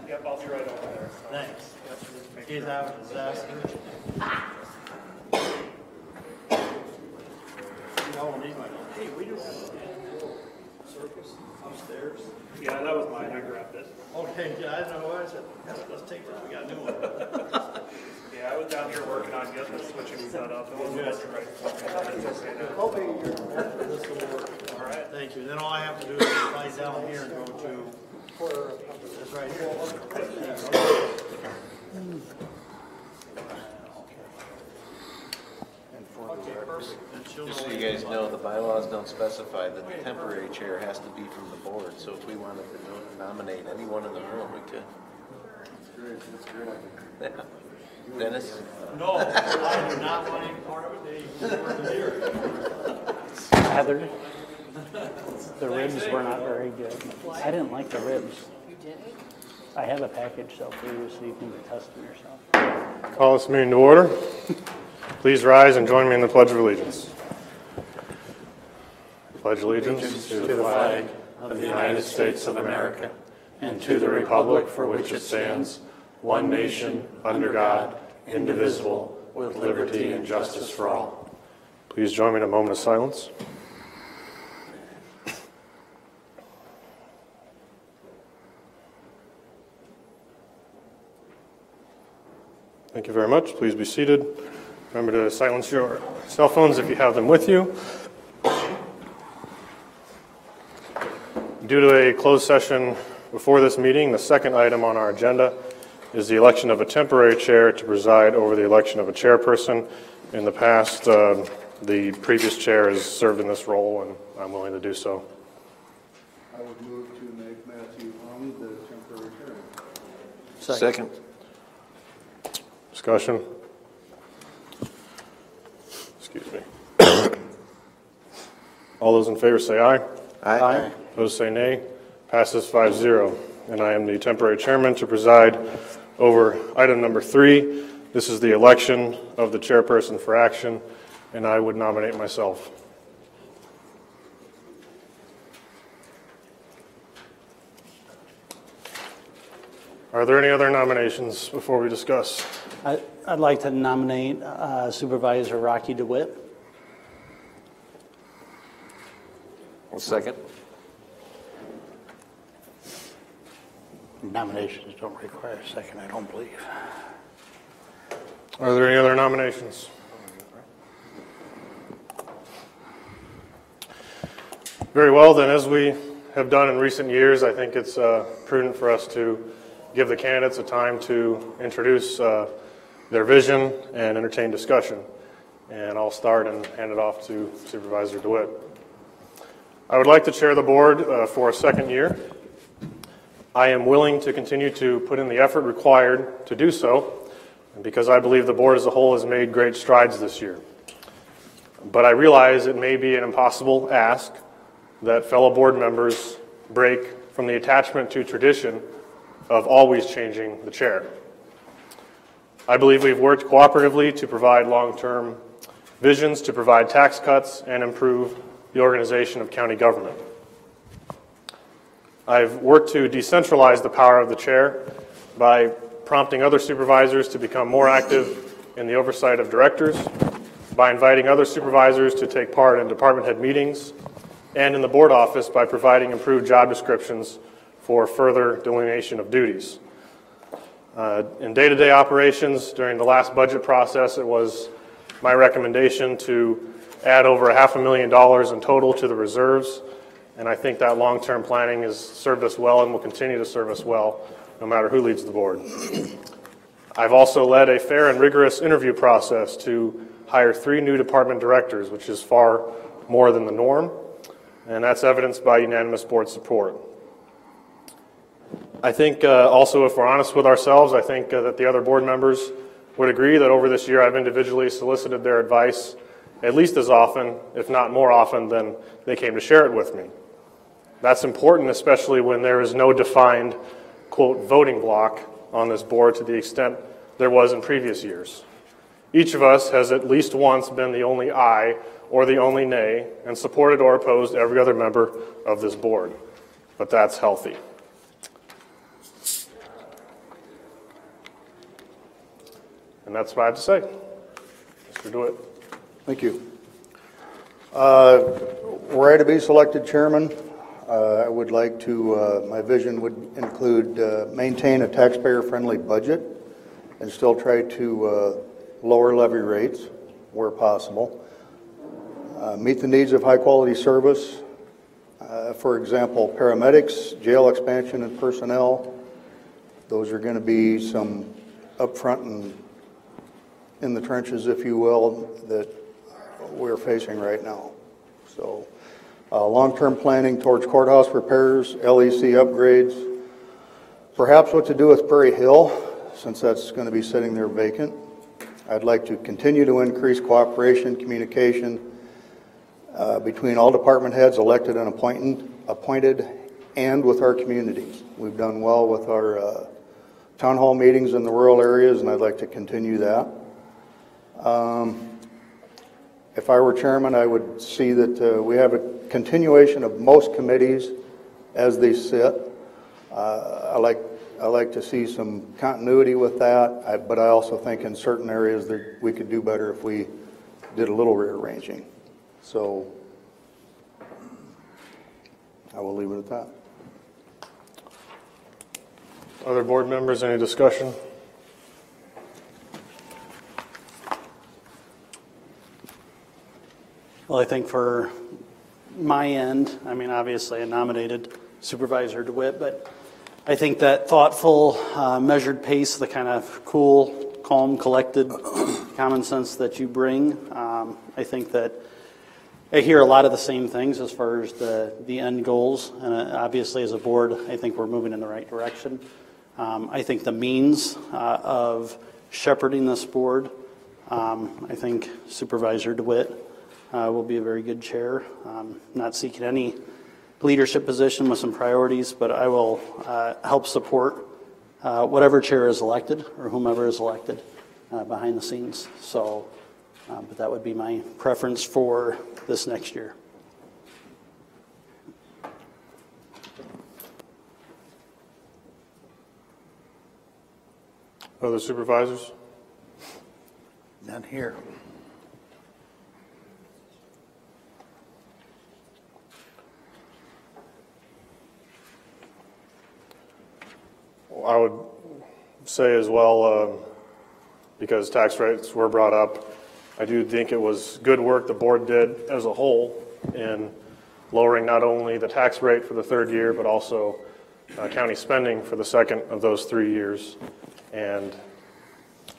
Yep, I'll be right over there. So. Thanks. He's having a disaster. Hey, we do have a circus upstairs. Yeah, that was mine. I grabbed it. Okay, yeah, I know. I said, let's take this. We got a new one. Yeah, I was down here working on getting the switching set up. It wasn't working right for me. Hoping this will work. All right. Thank you. Then all I have to do is slide down here and go to this right here. Okay, perfect. Just so you guys know, the bylaws don't specify that the temporary chair has to be from the board, so if we wanted to nominate anyone in the room, we could. That's great. Dennis? No, I do not want any part of it. They weren't here. Heather, the ribs were not very good. I didn't like the ribs. You didn't? I have a package so for you so you can test them yourself. Call this meeting to order. Please rise and join me in the Pledge of Allegiance. Pledge allegiance to the flag of the United States of America and to the republic for which it stands, one nation, under God, indivisible, with liberty and justice for all. Please join me in a moment of silence. Thank you very much. Please be seated. Remember to silence your cell phones if you have them with you. Due to a closed session before this meeting, the second item on our agenda is the election of a temporary chair to preside over the election of a chairperson. In the past, the previous chair has served in this role, and I'm willing to do so. I would move to make Matthew Hung the temporary chair. Second. Discussion? Excuse me. All those in favor say aye. Aye. Opposed say nay. Passes 5-0. And I am the temporary chairman to preside over item number 3. This is the election of the chairperson for action, and I would nominate myself. Are there any other nominations before we discuss? I'd like to nominate Supervisor Rocky DeWitt. Second. Nominations don't require a second, I don't believe. Are there any other nominations? Very well, then, as we have done in recent years, I think it's prudent for us to give the candidates a time to introduce their vision and entertain discussion. And I'll start and hand it off to Supervisor DeWitt. I would like to chair the board for a second year. I am willing to continue to put in the effort required to do so, because I believe the board as a whole has made great strides this year. But I realize it may be an impossible ask that fellow board members break from the attachment to tradition of always changing the chair. I believe we've worked cooperatively to provide long-term visions, to provide tax cuts, and improve the organization of county government. I've worked to decentralize the power of the chair by prompting other supervisors to become more active in the oversight of directors, by inviting other supervisors to take part in department head meetings, and in the board office by providing improved job descriptions for further delineation of duties. In day-to-day operations during the last budget process, it was my recommendation to add over $500,000 in total to the reserves, and I think that long-term planning has served us well and will continue to serve us well no matter who leads the board. I've also led a fair and rigorous interview process to hire 3 new department directors, which is far more than the norm, and that's evidenced by unanimous board support. I think also, if we're honest with ourselves, I think that the other board members would agree that over this year I've individually solicited their advice at least as often, if not more often, than they came to share it with me. That's important, especially when there is no defined, quote, voting block on this board to the extent there was in previous years. Each of us has at least once been the only aye or the only nay and supported or opposed every other member of this board. but that's healthy. And that's what I have to say. Mr. DeWitt. Thank you. Were I to be selected chairman, I would like to, my vision would include maintain a taxpayer-friendly budget and still try to lower levy rates where possible. Meet the needs of high-quality service. For example, paramedics, jail expansion and personnel. Those are going to be some upfront and in the trenches, if you will, that we're facing right now. So long-term planning towards courthouse repairs, LEC upgrades, perhaps what to do with Prairie Hill, since that's going to be sitting there vacant. I'd like to continue to increase cooperation, communication between all department heads, elected and appointed, and with our communities. We've done well with our town hall meetings in the rural areas, and I'd like to continue that. If I were chairman, I would see that we have a continuation of most committees as they sit. I like to see some continuity with that, but I also think in certain areas that we could do better if we did a little rearranging. So I will leave it at that. Other board members, any discussion? Well, I think for my end, I mean, obviously I nominated Supervisor DeWitt, but I think that thoughtful, measured pace, the kind of cool, calm, collected common sense that you bring, I think that I hear a lot of the same things as far as the end goals, and obviously as a board, I think we're moving in the right direction. I think the means of shepherding this board, I think Supervisor DeWitt will be a very good chair. Not seeking any leadership position with some priorities, but I will help support whatever chair is elected or whomever is elected behind the scenes. So, but that would be my preference for this next year. Other supervisors? None here. I would say as well, because tax rates were brought up, I do think it was good work the board did as a whole in lowering not only the tax rate for the third year, but also county spending for the second of those 3 years. And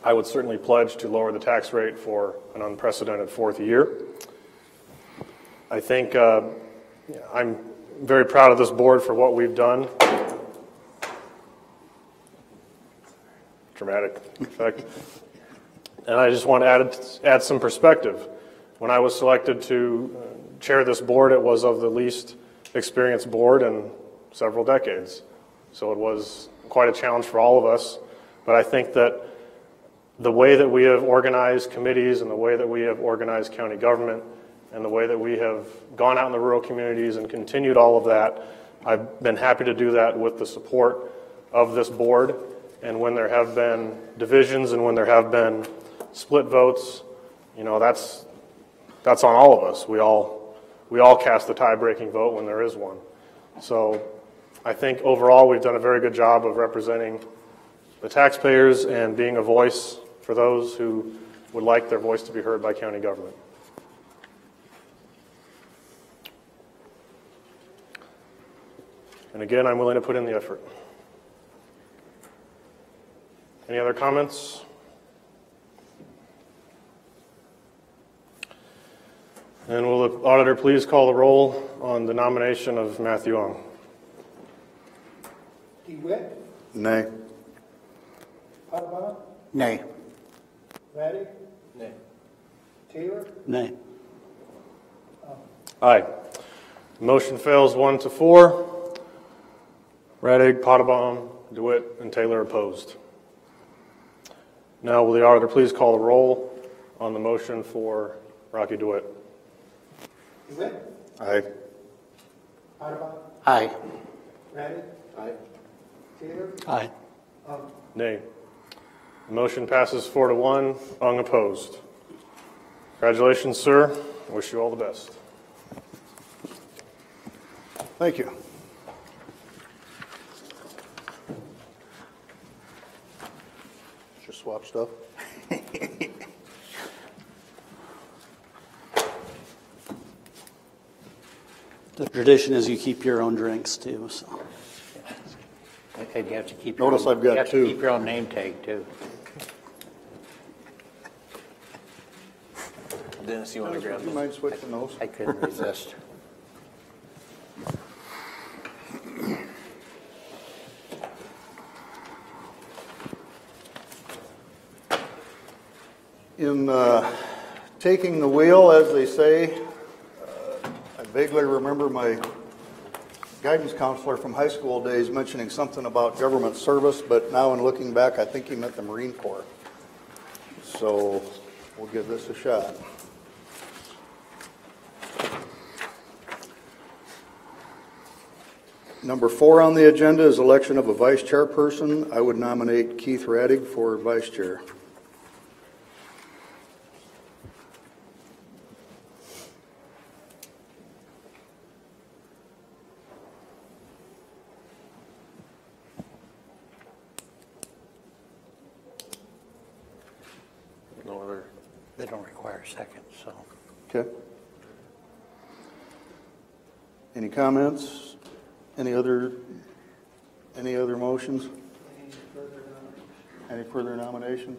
I would certainly pledge to lower the tax rate for an unprecedented fourth year. I think I'm very proud of this board for what we've done. Dramatic effect. And I just want to add some perspective. When I was selected to chair this board, it was of the least experienced board in several decades. So it was quite a challenge for all of us. But I think that the way that we have organized committees and the way that we have organized county government and the way that we have gone out in the rural communities and continued all of that, I've been happy to do that with the support of this board. And when there have been divisions and when there have been split votes, you know, that's on all of us. We all cast the tie-breaking vote when there is one. So I think overall we've done a very good job of representing the taxpayers and being a voice for those who would like their voice to be heard by county government. And again, I'm willing to put in the effort. Any other comments? And will the auditor please call the roll on the nomination of Matthew Ong? DeWitt? Nay. Potabom? Nay. Raddick? Nay. Taylor? Nay. Aye. Motion fails 1-4. Raddick, Potabom, DeWitt, and Taylor opposed. Now will the auditor please call the roll on the motion for Rocky DeWitt? DeWitt? Aye. Potabom? Aye. Ready? Aye. Taylor? Aye. Nay. The motion passes 4-1, unopposed. Congratulations, sir. Wish you all the best. Thank you. Just swap stuff. The tradition is you keep your own drinks too, so. And you have to keep. Notice I've got You have two. to keep your own name tag too. Dennis, you want to grab You those? mind switching those? I couldn't resist. In taking the wheel, as they say, I vaguely remember my guidance counselor from high school days mentioning something about government service, but now in looking back, I think he meant the Marine Corps. So we'll give this a shot. Number 4 on the agenda is election of a vice chairperson. I would nominate Keith Radig for vice chair. No other. They don't require a second, so. Okay. Any comments? Any other motions? Any further nominations?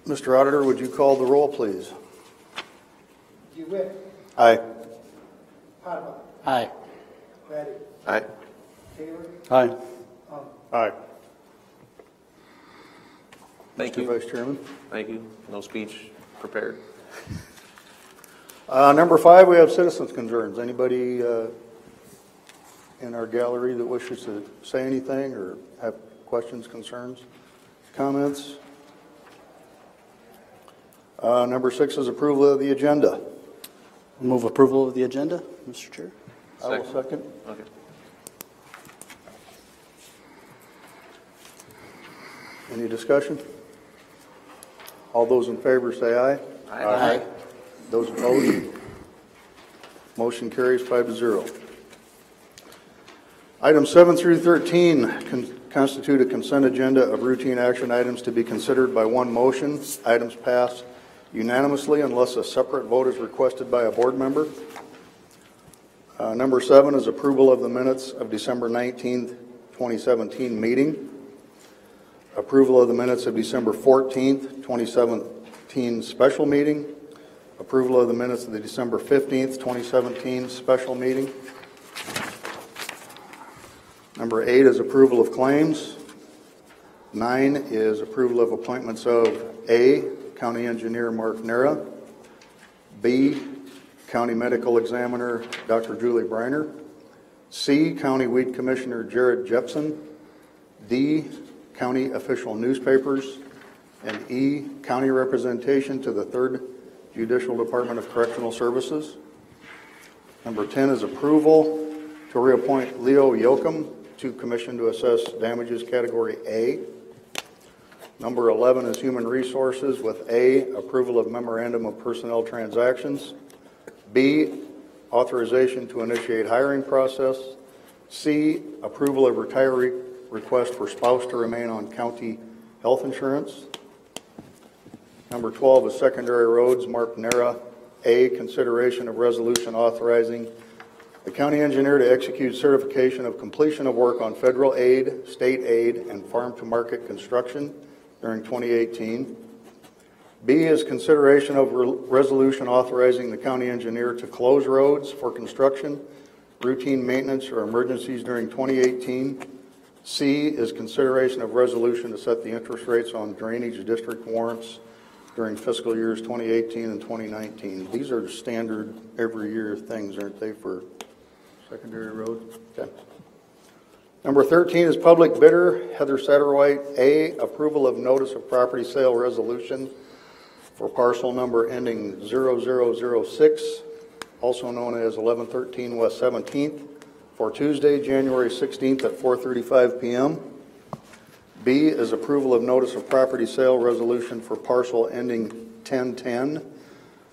Mr. Auditor, would you call the roll, please? DeWitt? Aye. Hartman? Aye. Ready? Aye. Taylor? Aye. Aye. Thank Mr. you. Vice Chairman. Thank you. No speech prepared. Number 5, we have citizens' concerns. Anybody in our gallery that wishes to say anything or have questions, concerns, comments? Number 6 is approval of the agenda. Move approval of the agenda, Mr. Chair. I will second. Okay. Any discussion? All those in favor say aye. Aye. Those opposed? Motion carries 5-0. Items 7 through 13 constitute a consent agenda of routine action items to be considered by one motion. Items pass unanimously unless a separate vote is requested by a board member. Number 7 is approval of the minutes of December 19th, 2017 meeting. Approval of the minutes of December 14th, 2017 special meeting. Approval of the minutes of the December 15th, 2017 special meeting. Number 8 is approval of claims. 9 is approval of appointments of A, County Engineer Mark Nera, B, County Medical Examiner Dr. Julie Briner, C, County Weed Commissioner Jared Jepson, D, County official newspapers, and E, county representation to the 3rd Judicial Department of Correctional Services. Number 10 is approval to reappoint Leo Yoakum to Commission to Assess Damages Category A. Number 11 is Human Resources with A, approval of Memorandum of Personnel Transactions, B, authorization to initiate hiring process, C, approval of retiree request for spouse to remain on county health insurance. Number 12 is Secondary Roads, Mark Nera, A, consideration of resolution authorizing the county engineer to execute certification of completion of work on federal aid, state aid, and farm-to-market construction during 2018. B is consideration of resolution authorizing the county engineer to close roads for construction, routine maintenance, or emergencies during 2018. C is consideration of resolution to set the interest rates on drainage district warrants during fiscal years 2018 and 2019. These are standard every year things, aren't they, for secondary roads? Okay. Number 13 is public bidder, Heather Satterwhite. A, approval of notice of property sale resolution for parcel number ending 0006. also known as 1113 West 17th, for Tuesday, January 16th at 4:35 p.m. B is approval of notice of property sale resolution for parcel ending 1010,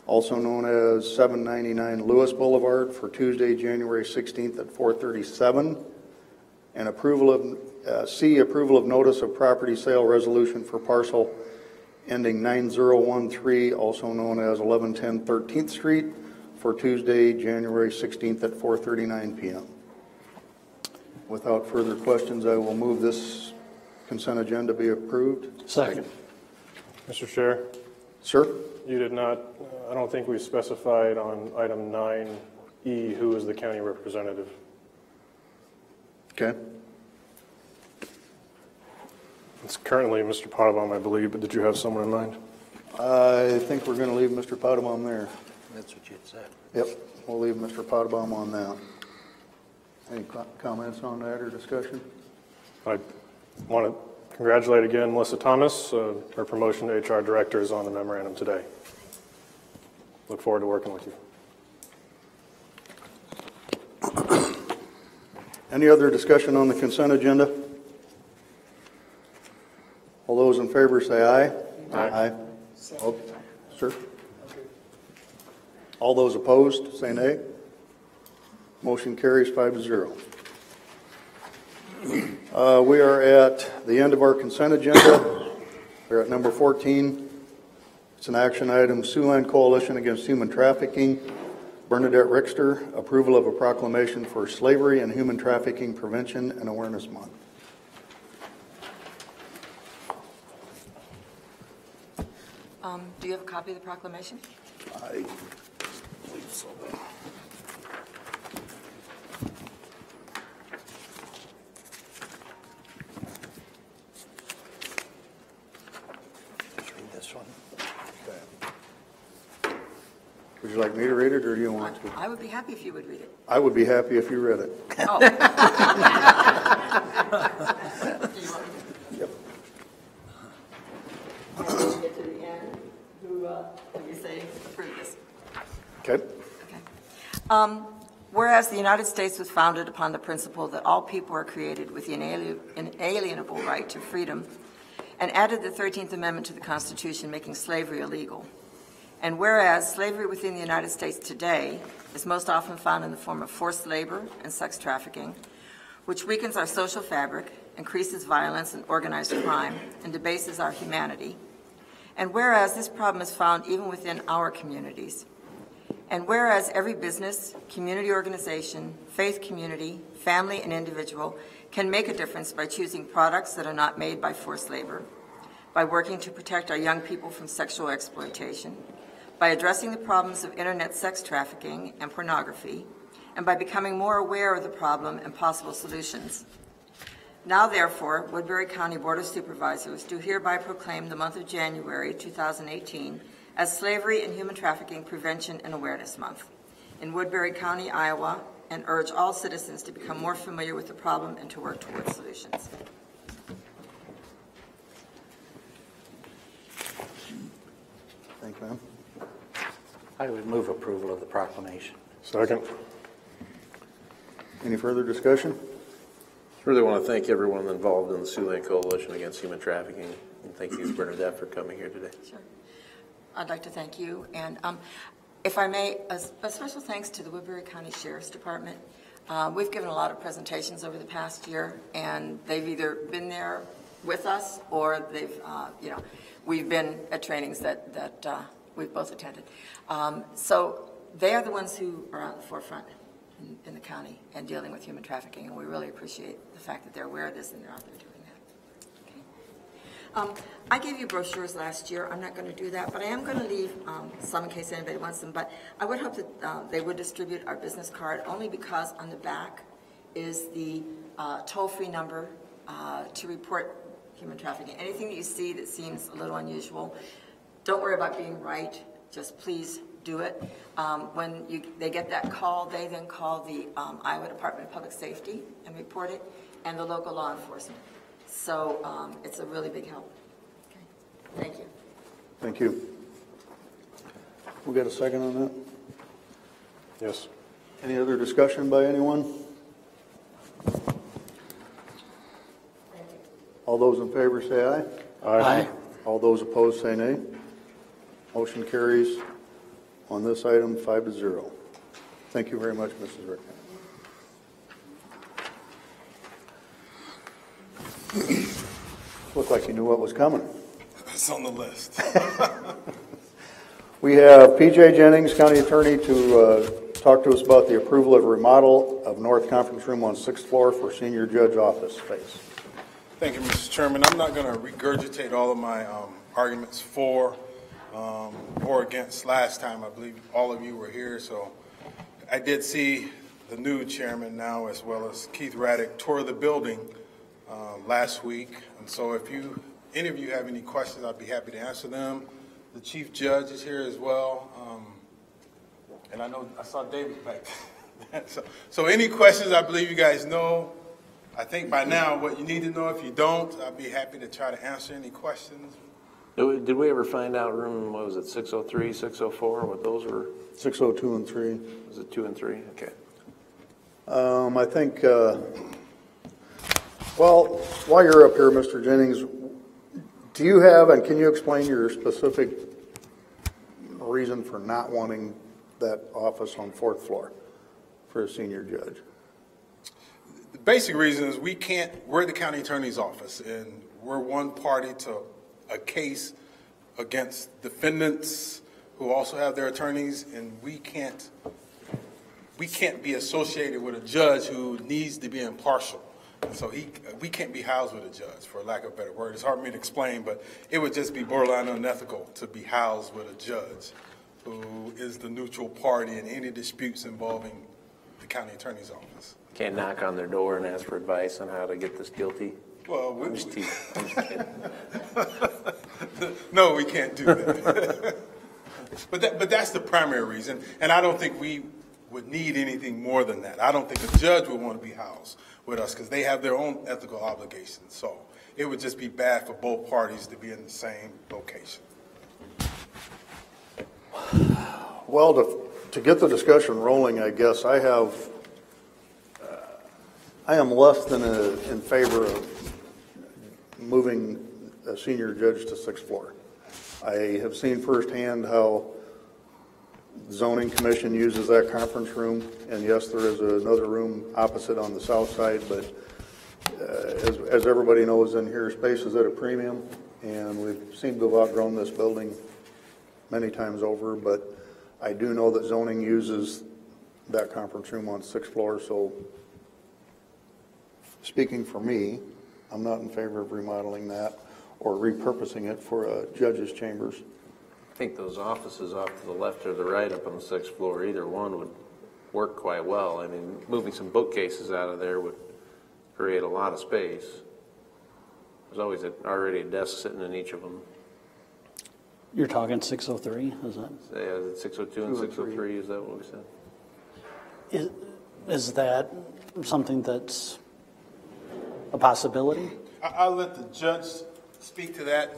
also known as 799 Lewis Boulevard, for Tuesday, January 16th at 4:37. And approval of C, approval of notice of property sale resolution for parcel ending 9013, also known as 1110 13th Street, for Tuesday, January 16th at 4:39 p.m. Without further questions, I will move this consent agenda be approved. Second. Mr. Chair, Sir? you did not, I don't think we specified on item 9E who is the county representative. Okay. It's currently Mr. Potabom, I believe, but did you have someone in mind? I think we're going to leave Mr. Potabom there. That's what you had said. Yep, we'll leave Mr. Potabom on that. Any comments on that or discussion? I want to congratulate again Melissa Thomas. Her promotion to HR Director is on the memorandum today. Look forward to working with you. Any other discussion on the consent agenda? All those in favor say aye. Aye. Oh, sir? All those opposed, say nay. Motion carries 5-0. We are at the end of our consent agenda. We're at number 14. It's an action item, Siouxland Coalition Against Human Trafficking. Bernadette Richter, approval of a proclamation for Slavery and Human Trafficking Prevention and Awareness Month. Do you have a copy of the proclamation? I believe so. Let's read this one. Would you like me to read it, or do you want to? I would be happy if you would read it. I would be happy if you read it. Oh. Yep. And when you get to the end, who you say approve this? Okay. Okay. Whereas the United States was founded upon the principle that all people are created with the inalienable right to freedom, and added the 13th Amendment to the Constitution, making slavery illegal. And whereas slavery within the United States today is most often found in the form of forced labor and sex trafficking, which weakens our social fabric, increases violence and organized crime, and debases our humanity. And whereas this problem is found even within our communities. And whereas every business, community organization, faith community, family, and individual can make a difference by choosing products that are not made by forced labor, by working to protect our young people from sexual exploitation, by addressing the problems of internet sex trafficking and pornography, and by becoming more aware of the problem and possible solutions. Now, therefore, Woodbury County Board of Supervisors do hereby proclaim the month of January 2018 as Slavery and Human Trafficking Prevention and Awareness Month in Woodbury County, Iowa, and urge all citizens to become more familiar with the problem and to work towards solutions. Thank you, ma'am. I would move approval of the proclamation. Second. Any further discussion? Really want to thank everyone involved in the Siouxland Coalition Against Human Trafficking, and thank you, Bernadette, for coming here today. Sure. I'd like to thank you, and if I may, a special thanks to the Woodbury County Sheriff's Department. We've given a lot of presentations over the past year, and they've either been there with us or they've, we've been at trainings that we've both attended. So they are the ones who are on the forefront in the county and dealing with human trafficking, and we really appreciate the fact that they're aware of this and they're out there doing that. Okay. I gave you brochures last year. I'm not going to do that, but I am going to leave some in case anybody wants them. But I would hope that they would distribute our business card, only because on the back is the toll-free number to report human trafficking. Anything that you see that seems a little unusual, don't worry about being right. Just please do it. When they get that call, they then call the Iowa Department of Public Safety and report it, and the local law enforcement. So it's a really big help. Okay. Thank you. Thank you. We got a second on that? Yes. Any other discussion by anyone? All those in favor say aye. Aye. All those opposed say nay. Motion carries on this item 5-0. Thank you very much, Mrs. Rick. Looked like you knew what was coming. It's on the list. We have P.J. Jennings, County Attorney, to talk to us about the approval of remodel of North Conference Room on 6th floor for Senior Judge office space. Thank you, Mr. Chairman. I'm not going to regurgitate all of my arguments for or against last time. I believe all of you were here, so I did see the new chairman now, as well as Keith Raddick, tour the building last week. And so if any of you have any questions, I'd be happy to answer them. The chief judge is here as well. And I know I saw David back there. So any questions, I believe you guys know. I think by now what you need to know. If you don't, I'd be happy to try to answer any questions. Did we ever find out room, what was it, 603, 604, what those were? 602 and 3. Was it 2 and 3? Okay. I think, well, while you're up here, Mr. Jennings, do you have, and can you explain your specific reason for not wanting that office on 4th floor for a senior judge? The basic reason is we're the county attorney's office, and we're one party to a case against defendants who also have their attorneys, and we can't be associated with a judge who needs to be impartial. And so we can't be housed with a judge, for lack of a better word. It's hard for me to explain, but it would just be borderline unethical to be housed with a judge who is the neutral party in any disputes involving the county attorney's office. Can't knock on their door and ask for advice on how to get this guilty? Well, I'm just kidding. No, we can't do that. But that's the primary reason, and I don't think we would need anything more than that. I don't think a judge would want to be housed with us because they have their own ethical obligations. So it would just be bad for both parties to be in the same location. Well, to get the discussion rolling, I guess I am less than in favor of moving a senior judge to 6th floor. I have seen firsthand how the zoning commission uses that conference room, and yes, there is another room opposite on the south side, but as everybody knows in here, space is at a premium, and we've seemed to have outgrown this building many times over, but I do know that zoning uses that conference room on 6th floor, so speaking for me, I'm not in favor of remodeling that or repurposing it for judges' chambers. I think those offices off to the left or the right up on the 6th floor, either one would work quite well. I mean, moving some bookcases out of there would create a lot of space. There's always already a desk sitting in each of them. You're talking 603, is that? Yeah, 602 and 603, is that what we said? Is that something that's a possibility? I'll let the judge speak to that.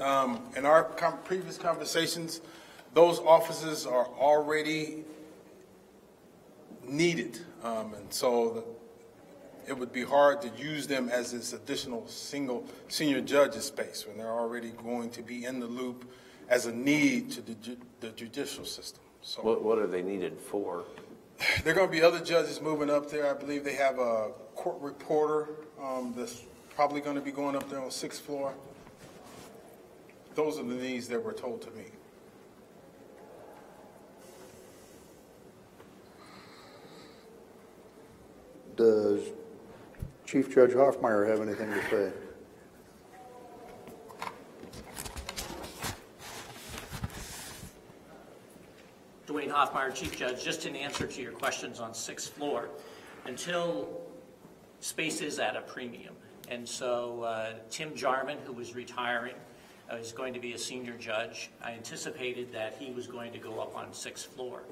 In our previous conversations, those offices are already needed, and so it would be hard to use them as this additional single senior judge's space when they're already going to be in the loop as a need to the judicial system. So What are they needed for? there are going to be other judges moving up there. I believe they have a court reporter that's probably going to be going up there on 6th floor. Those are the needs that were told to me. Does Chief Judge Hoffmeyer have anything to say? Dwayne Hoffmeyer, Chief Judge, just in answer to your questions on 6th floor, until space is at a premium. And so Tim Jarman, who was retiring, is going to be a senior judge. I anticipated that he was going to go up on 6th floor.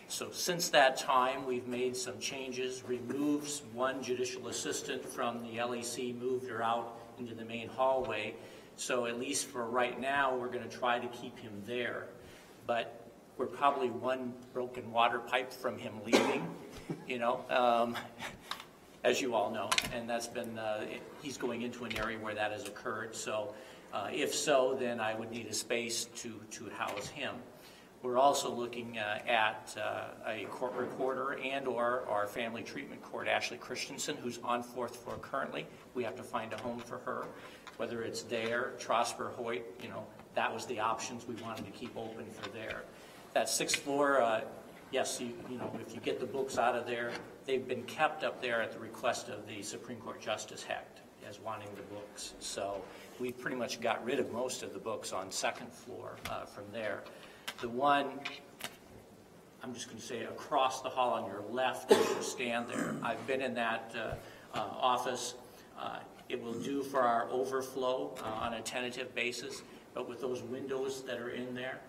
So since that time, we've made some changes, removed one judicial assistant from the LEC, moved her out into the main hallway. So at least for right now, we're going to try to keep him there. But we're probably one broken water pipe from him leaving, you know, as you all know. And that's been, he's going into an area where that has occurred. So if so, then I would need a space to house him. We're also looking at a court reporter and or our family treatment court, Ashley Christensen, who's on 4th floor currently. We have to find a home for her, whether it's there, Trosper, Hoyt, you know, that was the options we wanted to keep open for there. That 6th floor, yes, you know, if you get the books out of there, they've been kept up there at the request of the Supreme Court Justice Hecht as wanting the books. So we pretty much got rid of most of the books on 2nd floor from there. The one, I'm just going to say across the hall on your left as you stand there, I've been in that office. It will do for our overflow on a tentative basis, but with those windows that are in there,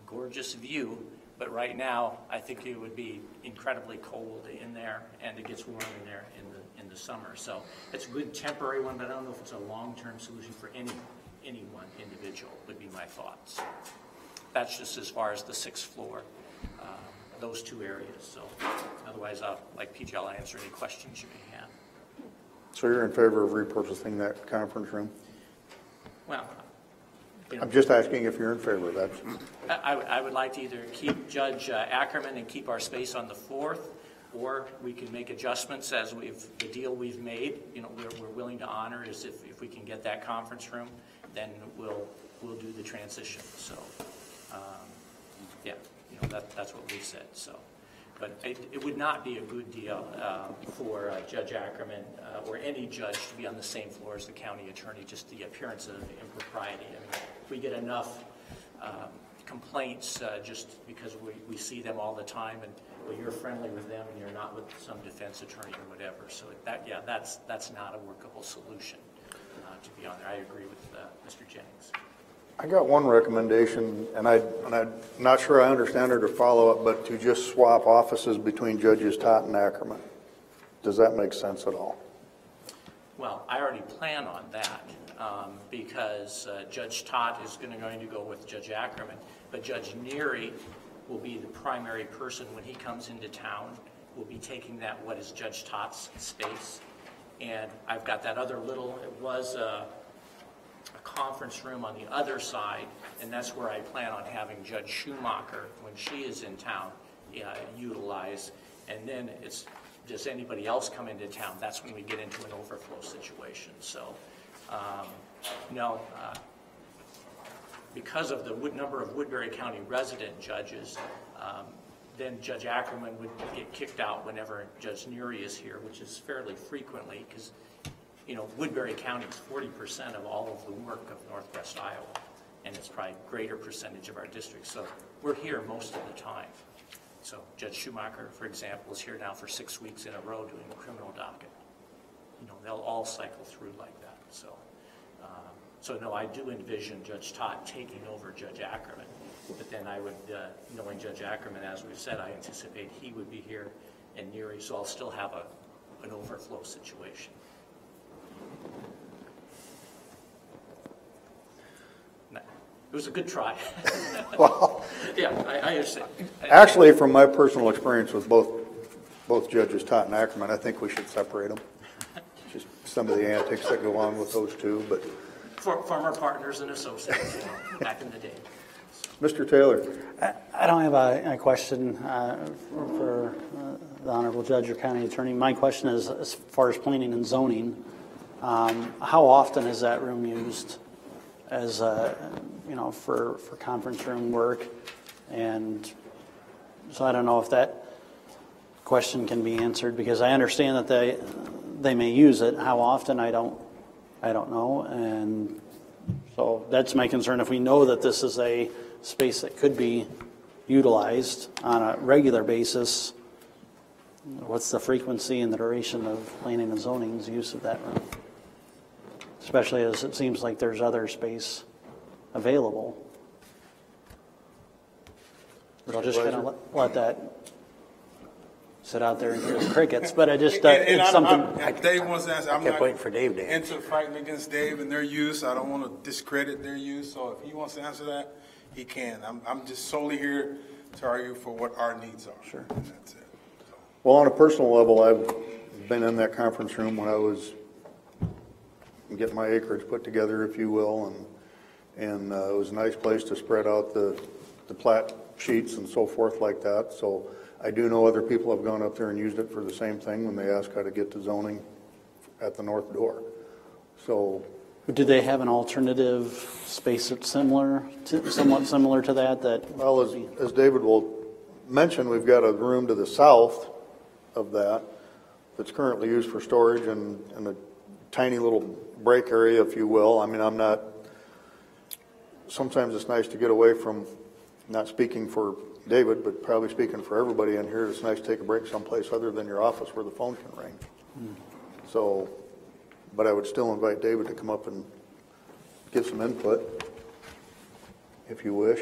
gorgeous view. But right now, I think it would be incredibly cold in there, and it gets warm in there in the summer. So it's a good temporary one, but I don't know if it's a long-term solution for any one individual, would be my thoughts. That's just as far as the 6th floor, those two areas. So otherwise, like PJ, I'll answer any questions you may have. So you're in favor of repurposing that conference room? Well, you know, I'm just asking if you're in favor of that. I would like to either keep Judge Ackerman and keep our space on the 4th, or we can make adjustments as the deal we've made, you know, we're willing to honor is if we can get that conference room, then we'll do the transition. So, yeah, you know, that's what we said. So, but it would not be a good deal for Judge Ackerman or any judge to be on the same floor as the county attorney, just the appearance of impropriety. I mean, we get enough complaints just because we see them all the time, and well, you're friendly with them and you're not with some defense attorney or whatever. So that's not a workable solution to be on there. I agree with Mr. Jennings. I got one recommendation, and I'm not sure I understand it or follow it, but to just swap offices between Judges Tott and Ackerman. Does that make sense at all? Well, I already plan on that because Judge Tott is going to go with Judge Ackerman, but Judge Neary will be the primary person when he comes into town. Will be taking what is Judge Tott's space, and I've got that other little. It was a conference room on the other side, and that's where I plan on having Judge Schumacher, when she is in town, utilize. And then it's, does anybody else come into town? That's when we get into an overflow situation. So, no, because of the number of Woodbury County resident judges, then Judge Ackerman would get kicked out whenever Judge Neary is here, which is fairly frequently, because you know, Woodbury County is 40% of all of the work of Northwest Iowa, and it's probably a greater percentage of our district. So we're here most of the time. So Judge Schumacher, for example, is here now for 6 weeks in a row doing a criminal docket. You know, they'll all cycle through like that. So, so no, I do envision Judge Tott taking over Judge Ackerman. But then I would, knowing Judge Ackerman, as we've said, I anticipate he would be here and Neary, so I'll still have an overflow situation. It was a good try. Well, yeah, I understand. Actually, from my personal experience with both Judges Tott and Ackerman, I think we should separate them. Just some of the antics that go on with those two, but former partners and associates, you know, back in the day. Mr. Taylor. I don't have a question for the Honorable Judge or County Attorney. My question is, as far as planning and zoning, how often is that room used as you know, for conference room work? And so I don't know if that question can be answered, because I understand that they may use it. How often, I don't know. And so that's my concern. If we know that this is a space that could be utilized on a regular basis, what's the frequency and the duration of planning and zoning's use of that room? Especially as it seems like there's other space available. But I'll just kind of let that sit out there and hear the crickets. But I just, it's something. Dave wants to answer. I'm kept not waiting for Dave to answer. into fighting against Dave and their use. I don't want to discredit their use. So if he wants to answer that, he can. I'm just solely here to argue for what our needs are. Sure. And that's it. So, Well, on a personal level, I've been in that conference room when I was getting my acreage put together, if you will, and it was a nice place to spread out the plat sheets and so forth like that. So I do know other people have gone up there and used it for the same thing when they ask how to get to zoning at the north door. So. Do they have an alternative space that's somewhat similar to that? Well, as David will mention, we've got a room to the south of that that's currently used for storage and a tiny little break area, if you will. I mean, sometimes it's nice to get away from, not speaking for David, but probably speaking for everybody in here, it's nice to take a break someplace other than your office where the phone can ring. So, but I would still invite David to come up and give some input, if you wish.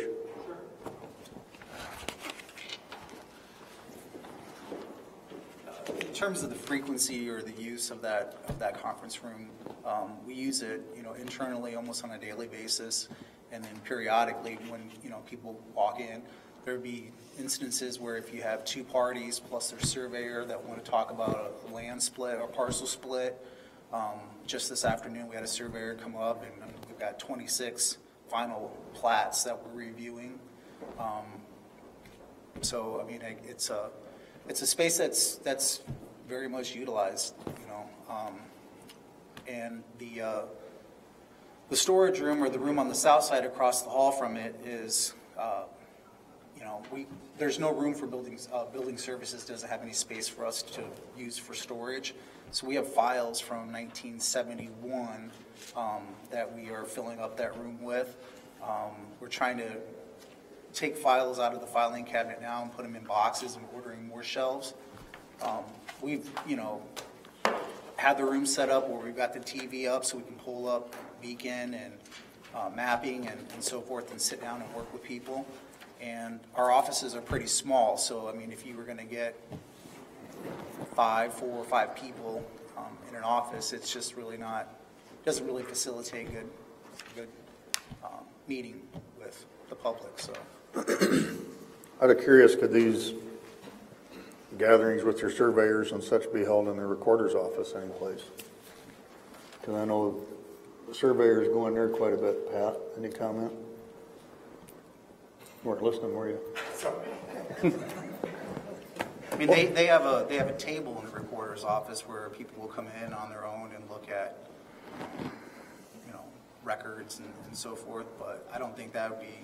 In terms of the frequency or the use of that conference room, we use it, internally almost on a daily basis, and then periodically when people walk in, there'd be instances where if you have two parties plus their surveyor that want to talk about a land split or parcel split. Just this afternoon, we had a surveyor come up, and we've got 26 final plats that we're reviewing. So, I mean, it's a space that's very much utilized, and the storage room or the room on the south side across the hall from it is, there's no room for building services doesn't have any space for us to use for storage. So we have files from 1971 that we are filling up that room with. We're trying to take files out of the filing cabinet now and put them in boxes and ordering more shelves. We've, had the room set up where we've got the TV up so we can pull up beacon and mapping and so forth and sit down and work with people. And our offices are pretty small, so I mean, if you were going to get 4 or 5 people in an office, it's just really doesn't really facilitate good meeting with the public. So, Out of curious, could these gatherings with your surveyors and such be held in the recorder's office anyplace? Because I know the surveyors go in there quite a bit. Pat, any comment? You weren't listening, were you? I mean, they have a table in the recorder's office where people will come in on their own and look at, records and so forth. But I don't think that would be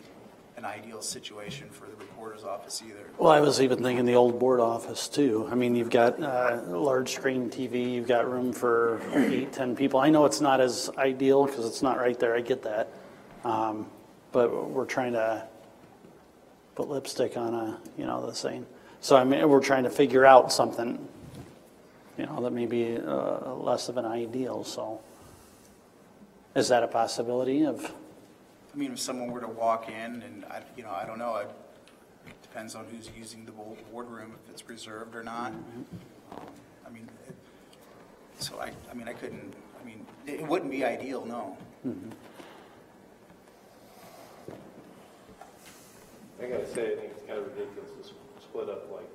an ideal situation for the recorder's office either. Well, I was even thinking the old board office too. I mean, you've got a large screen TV, you've got room for 8, 10 people. I know it's not as ideal because it's not right there. I get that. But we're trying to put lipstick on the saying. So, I mean, we're trying to figure out something, that may be less of an ideal. So is that a possibility of? I mean, if someone were to walk in and, I don't know, it depends on who's using the boardroom, if it's reserved or not. I mean, it wouldn't be ideal, no. I gotta say, I think it's kind of ridiculous to split up like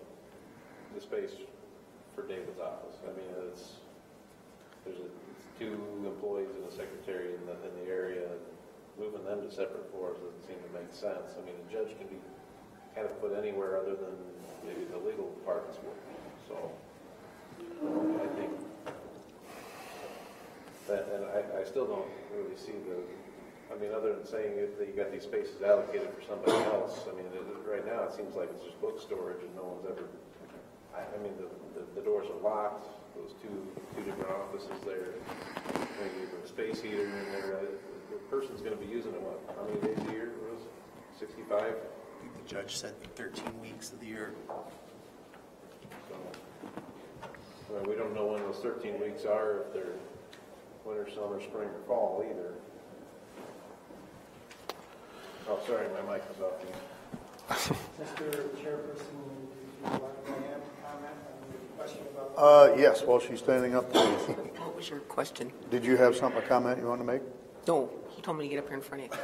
the space for David's office. I mean, it's 2 employees and a secretary in the area. Moving them to separate floors doesn't seem to make sense. I mean, a judge can be kind of put anywhere other than maybe the legal department's work. So I think that, and I still don't really see other than saying that you got these spaces allocated for somebody else. I mean, right now it seems like it's just book storage and no one's ever, the doors are locked. Those two different offices there. Maybe a space heater in there. The person's going to be using it, how many days a year? Was it 65? I think the judge said 13 weeks of the year. So, we don't know when those 13 weeks are, if they're winter, summer, spring, or fall either. Oh, sorry, my mic was off. Mr. Chairperson, would you like Diane to comment on the question about? Yes, while she's standing up, please. What was your question? Did you have a comment you want to make? No, he told me to get up here in front of you.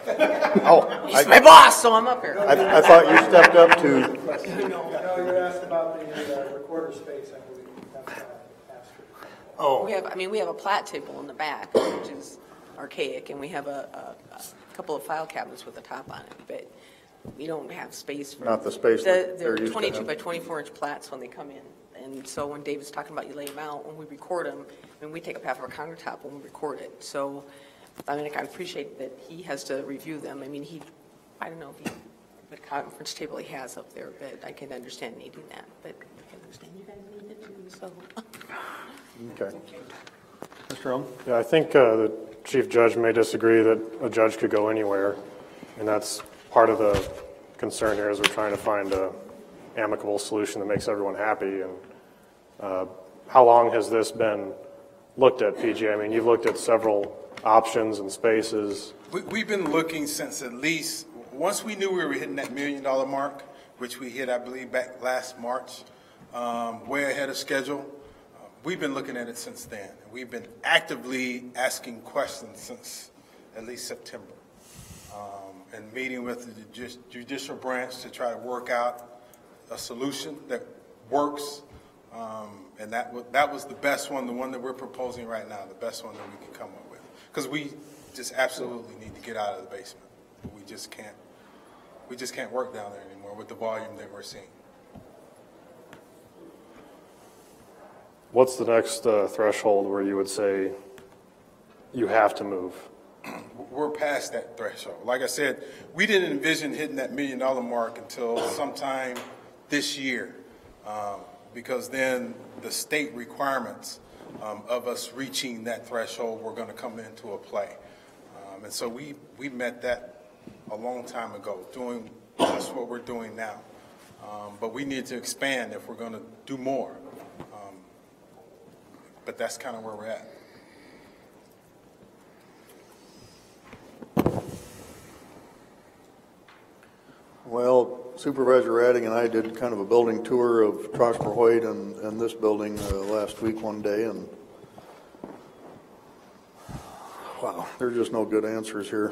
Oh, He's my boss, so I'm up here. I thought you stepped up to, No, you asked about the recorder space, I believe. That's what I asked her. oh, We have a plat table in the back, which is archaic, and we have a couple of file cabinets with a top on it, but we don't have space for. Not the space that They're they're used to 22 having. by 24 inch plats when they come in. And so when David's talking about you lay them out, when we record them, and we take up half of our countertop when we record it. So, I mean, I appreciate that he has to review them. I mean, I don't know what conference table he has up there, but I can understand needing that. But I can understand you guys need it too, so. okay. Mr. Ohm? Yeah, I think the chief judge may disagree that a judge could go anywhere, and that's part of the concern here is we're trying to find a amicable solution that makes everyone happy. And how long has this been looked at, PG? I mean, you've looked at several options and spaces. We've been looking since at least, once we knew we were hitting that $1 million mark, which we hit, I believe, back last March, way ahead of schedule. We've been looking at it since then. We've been actively asking questions since at least September, and meeting with the judicial branch to try to work out a solution that works. And that was the best one, the one that we're proposing right now, the best one that we can come up with. Because we just absolutely need to get out of the basement. We just can't work down there anymore with the volume that we're seeing. What's the next threshold where you would say you have to move? We're past that threshold. Like I said, we didn't envision hitting that $1 million mark until sometime this year, because then the state requirements of us reaching that threshold were going to come into a play. And so we met that a long time ago, doing just what we're doing now. But we need to expand if we're going to do more. But that's kind of where we're at. Well, Supervisor Radding and I did kind of a building tour of Prosper Hoyt and this building last week one day, and wow, there's just no good answers here.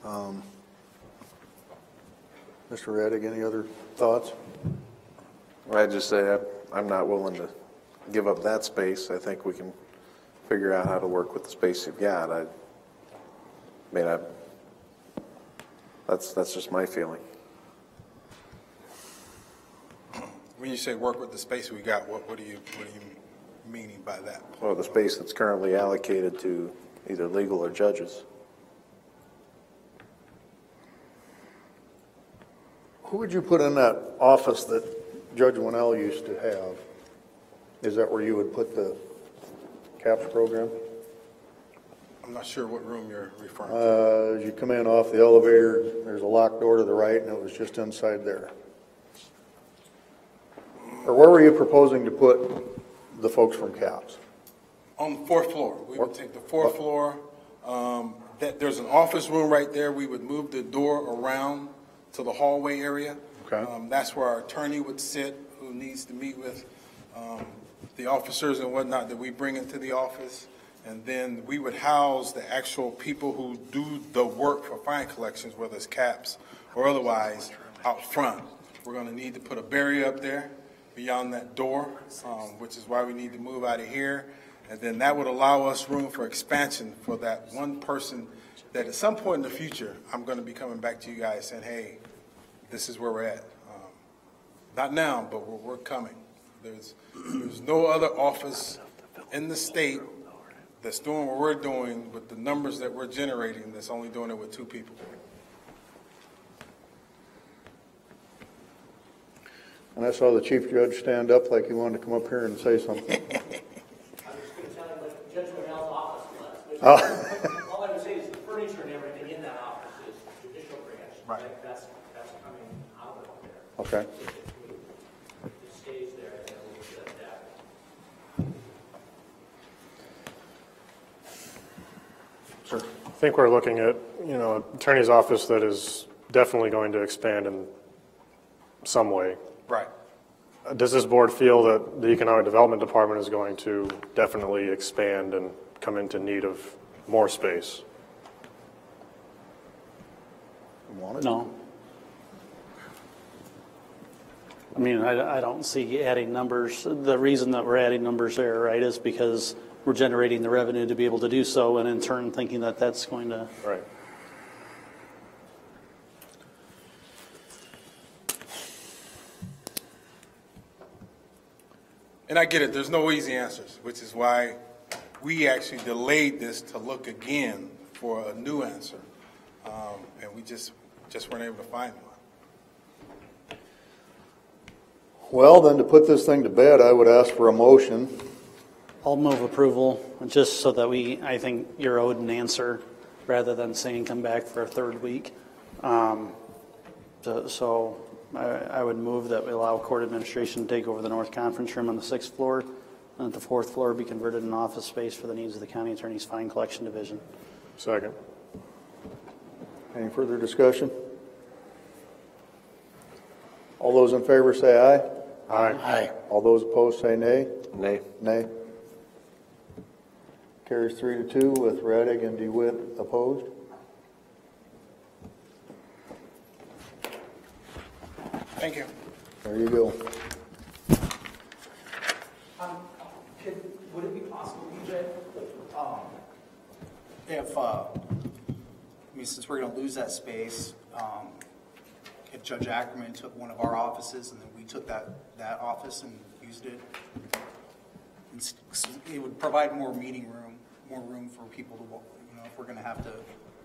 Mr. Radding, any other thoughts? Well, I'd just say I'm not willing to give up that space. I think we can figure out how to work with the space you've got. That's just my feeling. When you say work with the space we got, what are you meaning by that? Well, the space that's currently allocated to either legal or judges. Who would you put in that office that Judge Winnell used to have? Is that where you would put the CAPS program? I'm not sure what room you're referring to. As you come in off the elevator, there's a locked door to the right, and it was just inside there. Or where were you proposing to put the folks from CAPS? On the fourth floor. We would take the fourth floor. There's an office room right there. We would move the door around to the hallway area. Okay. That's where our attorney would sit, who needs to meet with the officers and whatnot that we bring into the office. And then we would house the actual people who do the work for fine collections, whether it's CAPS or otherwise, out front. We're going to need to put a barrier up there beyond that door, which is why we need to move out of here. And then that would allow us room for expansion for that one person that at some point in the future, I'm going to be coming back to you guys saying, hey, this is where we're at. Not now, but we're coming. There's no other office in the state that's doing what we're doing with the numbers that we're generating that's only doing it with 2 people. And I saw the chief judge stand up like he wanted to come up here and say something. I'm just going to tell you what Judge Winnell's office was. Oh. All I would say is the furniture and everything in that office is judicial branch. Right. That's coming out of there. Okay. It stays there and then we'll shut that. Sure. I think we're looking at, an attorney's office that is definitely going to expand in some way. Right. Does this board feel that the Economic Development Department is going to definitely expand and come into need of more space? You want it? No. I mean, I don't see adding numbers. The reason that we're adding numbers there, right, is because we're generating the revenue to be able to do so, and in turn thinking that that's going to. Right. And I get it, there's no easy answers, which is why we actually delayed this to look again for a new answer. And we just weren't able to find one. Well, then to put this thing to bed, I would ask for a motion. I'll move approval, just so that I think you're owed an answer, rather than saying come back for a third week. So I would move that we allow court administration to take over the North Conference Room on the 6th floor, and that the 4th floor be converted into office space for the needs of the County Attorney's Fine Collection Division. Second. Any further discussion? All those in favor say aye. Aye. Aye. All those opposed say nay. Nay. Nay. Carries 3-2 with Radig and DeWitt opposed. Thank you. There you go. Would it be possible, BJ, if, I mean, since we're going to lose that space, if Judge Ackerman took one of our offices and then we took that office and used it, it would provide more meeting room, more room for people to, if we're going to have to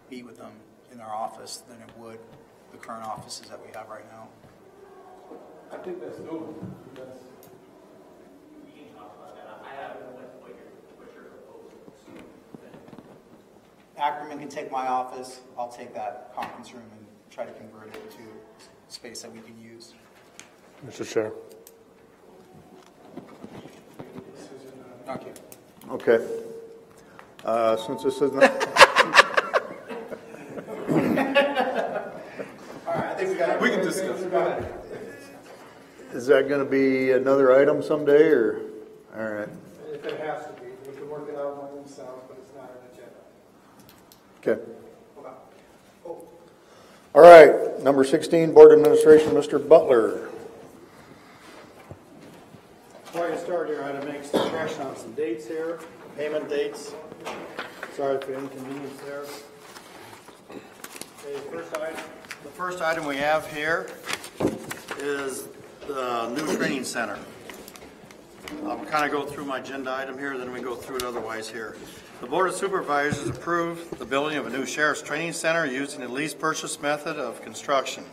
meet with them in our office than it would the current offices that we have right now. I think that's doable. We can talk about that. I don't know what you're proposing. Ackerman can take my office, I'll take that conference room and try to convert it into space that we can use. Mr. Chair. Thank you. Okay. Since this is not... All right, I think we can discuss it. Is that going to be another item someday, or? All right. If it has to be, we can work it out among themselves, but it's not an agenda. Okay. All right, number 16, Board Administration, Mr. Butler. Before I start here, I had to make some correction on some dates here, payment dates. Sorry for the inconvenience there. Okay, the first item we have here is the new training center. I'll kind of go through my agenda item here, then we go through it otherwise here. The Board of Supervisors approved the building of a new Sheriff's Training Center using the lease purchase method of construction.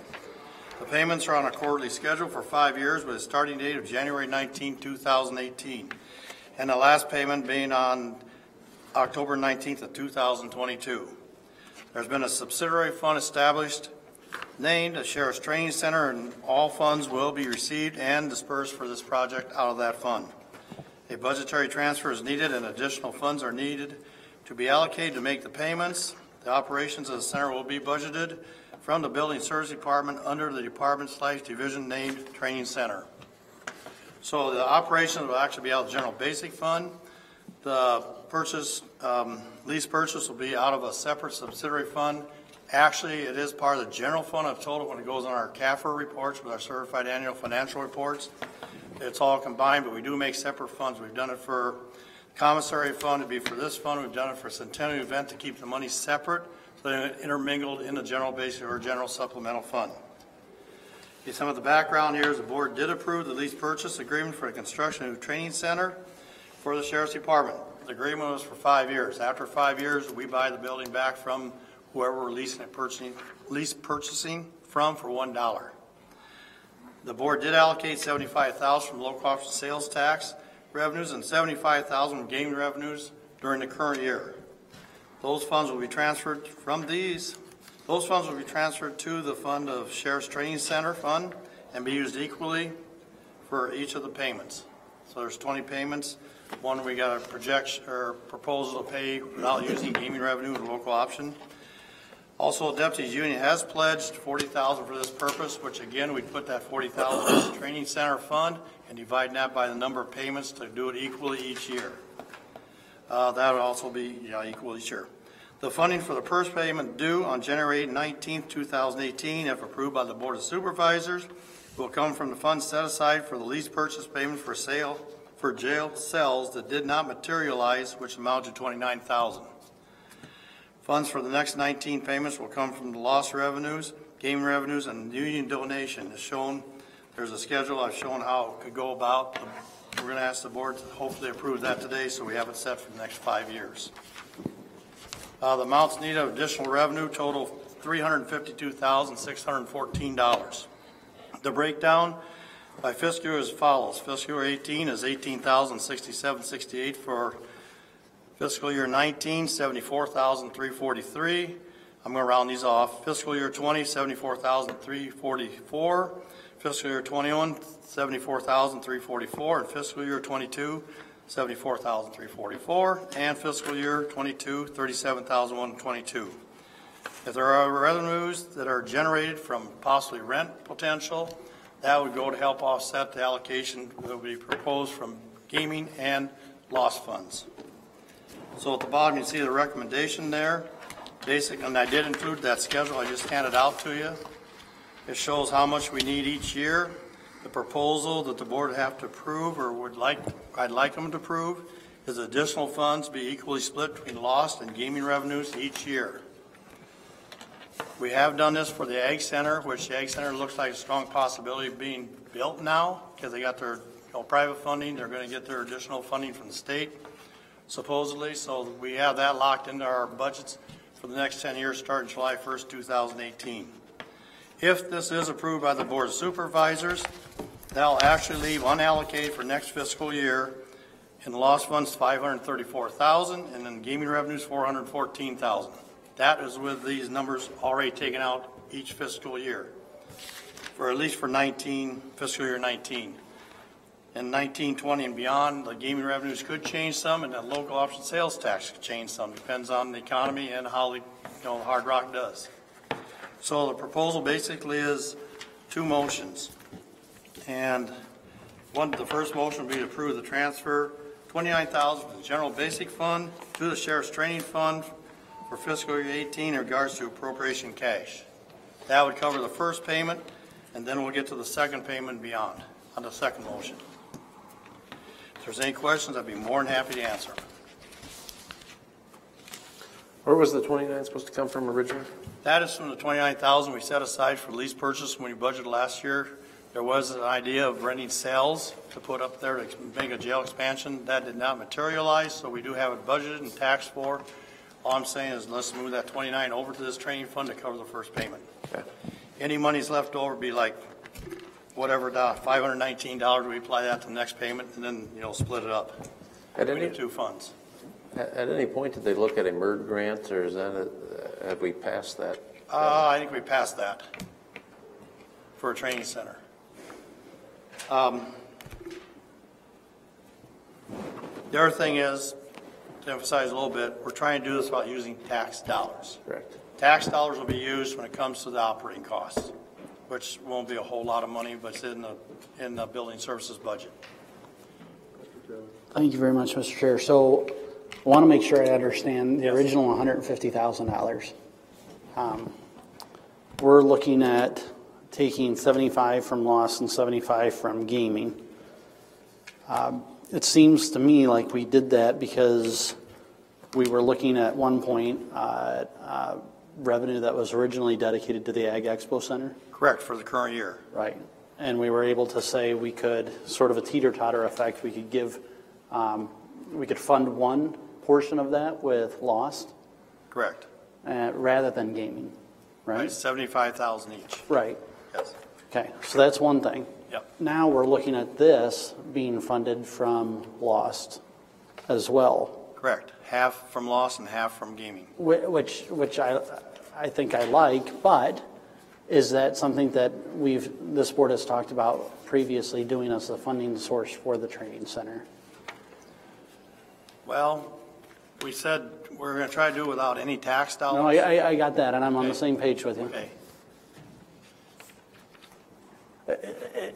The payments are on a quarterly schedule for 5 years with a starting date of January 19, 2018, and the last payment being on October 19th of 2022. There's been a subsidiary fund established named a Sheriff's Training Center, and all funds will be received and dispersed for this project out of that fund. A budgetary transfer is needed and additional funds are needed to be allocated to make the payments. The operations of the center will be budgeted from the Building Service Department under the department/division named Training Center. So the operations will actually be out of the General Basic Fund. The lease purchase will be out of a separate subsidiary fund. Actually, it is part of the general fund. I've told it when it goes on our CAFR reports with our certified annual financial reports. It's all combined, but we do make separate funds. We've done it for commissary fund to be for this fund. We've done it for centennial event to keep the money separate, so they're intermingled in the general basic or general supplemental fund. Okay, some of the background here is the board did approve the lease purchase agreement for the construction of a training center for the Sheriff's Department. The agreement was for 5 years. After 5 years, we buy the building back from whoever we're leasing and lease purchasing from for $1. The board did allocate $75,000 from local option sales tax revenues and $75,000 from gaming revenues during the current year. Those funds will be transferred Those funds will be transferred to the fund of Sheriff's Training Center fund and be used equally for each of the payments. So there's 20 payments. One we got a projection or proposal to pay without using gaming revenue and local option. Also, the Deputies Union has pledged $40,000 for this purpose, which again, we put that $40,000 in the Training Center fund and divide that by the number of payments to do it equally each year. That would also be equal each year. The funding for the first payment due on January 19th, 2018, if approved by the Board of Supervisors, will come from the funds set aside for the lease purchase payment for sale for jail cells that did not materialize, which amount to $29,000. Funds for the next 19 payments will come from the lost revenues, gaming revenues, and union donation. As shown, there's a schedule. I've shown how it could go about. We're going to ask the board to hopefully approve that today, so we have it set for the next 5 years. The amounts needed of additional revenue total $352,614. The breakdown by fiscal year is as follows. Fiscal year 18 is $18,067.68 for fiscal year 19, $74,343. I'm going to round these off. Fiscal year 20, $74,344. Fiscal year 21, $74,344. And fiscal year 22, $74,344. And fiscal year 22, $37,122. If there are revenues that are generated from possibly rent potential, that would go to help offset the allocation that will be proposed from gaming and lost funds. So at the bottom, you see the recommendation there. Basic, and I did include that schedule I just handed out to you. It shows how much we need each year. The proposal that the board would have to approve, or I'd like them to approve, is additional funds be equally split between lost and gaming revenues each year. We have done this for the Ag Center, which the Ag Center looks like a strong possibility of being built now because they got their private funding. They're going to get their additional funding from the state, supposedly. So we have that locked into our budgets for the next 10 years starting July 1st, 2018. If this is approved by the Board of Supervisors, that'll actually leave unallocated for next fiscal year in the lost funds $534,000 and then gaming revenues $414,000. That is with these numbers already taken out each fiscal year, for at least for fiscal year 19. In 19, 20, and beyond, the gaming revenues could change some, and the local option sales tax could change some. Depends on the economy and how the Hard Rock does. So the proposal basically is two motions, and the first motion would be to approve the transfer $29,000 from the general basic fund to the sheriff's training fund for fiscal year 18 in regards to appropriation cash. That would cover the first payment, and then we'll get to the second payment and beyond on the second motion. If there's any questions, I'd be more than happy to answer them. Where was the 29 supposed to come from originally? That is from the $29,000 we set aside for lease purchase when we budgeted last year. There was an idea of renting cells to put up there to make a jail expansion. That did not materialize, so we do have it budgeted and taxed for. All I'm saying is let's move that 29 over to this training fund to cover the first payment. Okay. Any money's left over be like whatever, $519, we apply that to the next payment and then, split it up between the two funds. At any point, did they look at a MERD grant, or have we passed that? I think we passed that for a training center. The other thing is, to emphasize a little bit, we're trying to do this without using tax dollars. Correct. Tax dollars will be used when it comes to the operating costs, which won't be a whole lot of money, but it's in the building services budget. Thank you very much, Mr. Chair. So I want to make sure I understand the original $150,000. We're looking at taking 75 from loss and 75 from gaming. It seems to me like we did that because we were looking at one point revenue that was originally dedicated to the Ag Expo Center. Correct, for the current year. Right. And we were able to say we could, sort of a teeter-totter effect, we could give, we could fund one portion of that with lost. Correct. Rather than gaming, right? 75,000 each. Right. Yes. Okay, so that's one thing. Yep. Now we're looking at this being funded from lost as well. Correct. Half from loss and half from gaming. Which I think I like, but is that something that this board has talked about previously, doing as the funding source for the training center? Well, we said we're going to try to do it without any tax dollars. No, I got that, and I'm on the same page with you. Okay.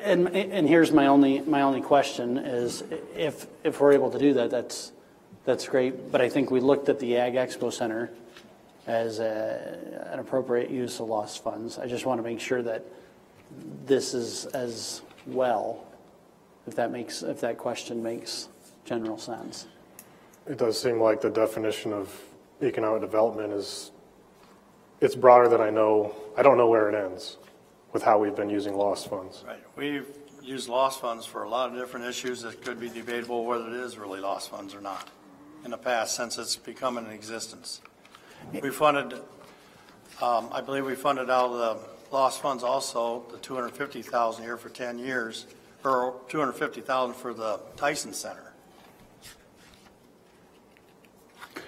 And here's my only question is if we're able to do that, that's great. But I think we looked at the Ag Expo Center as an appropriate use of lost funds. I just want to make sure that this is as well, if that question makes general sense. It does seem like the definition of economic development it's broader than I know. I don't know where it ends with how we've been using lost funds. Right. We've used lost funds for a lot of different issues that could be debatable whether it is really lost funds or not in the past since it's become in existence. We funded, I believe we funded out of the lost funds also the $250,000 here for 10 years, or $250,000 for the Tyson Center.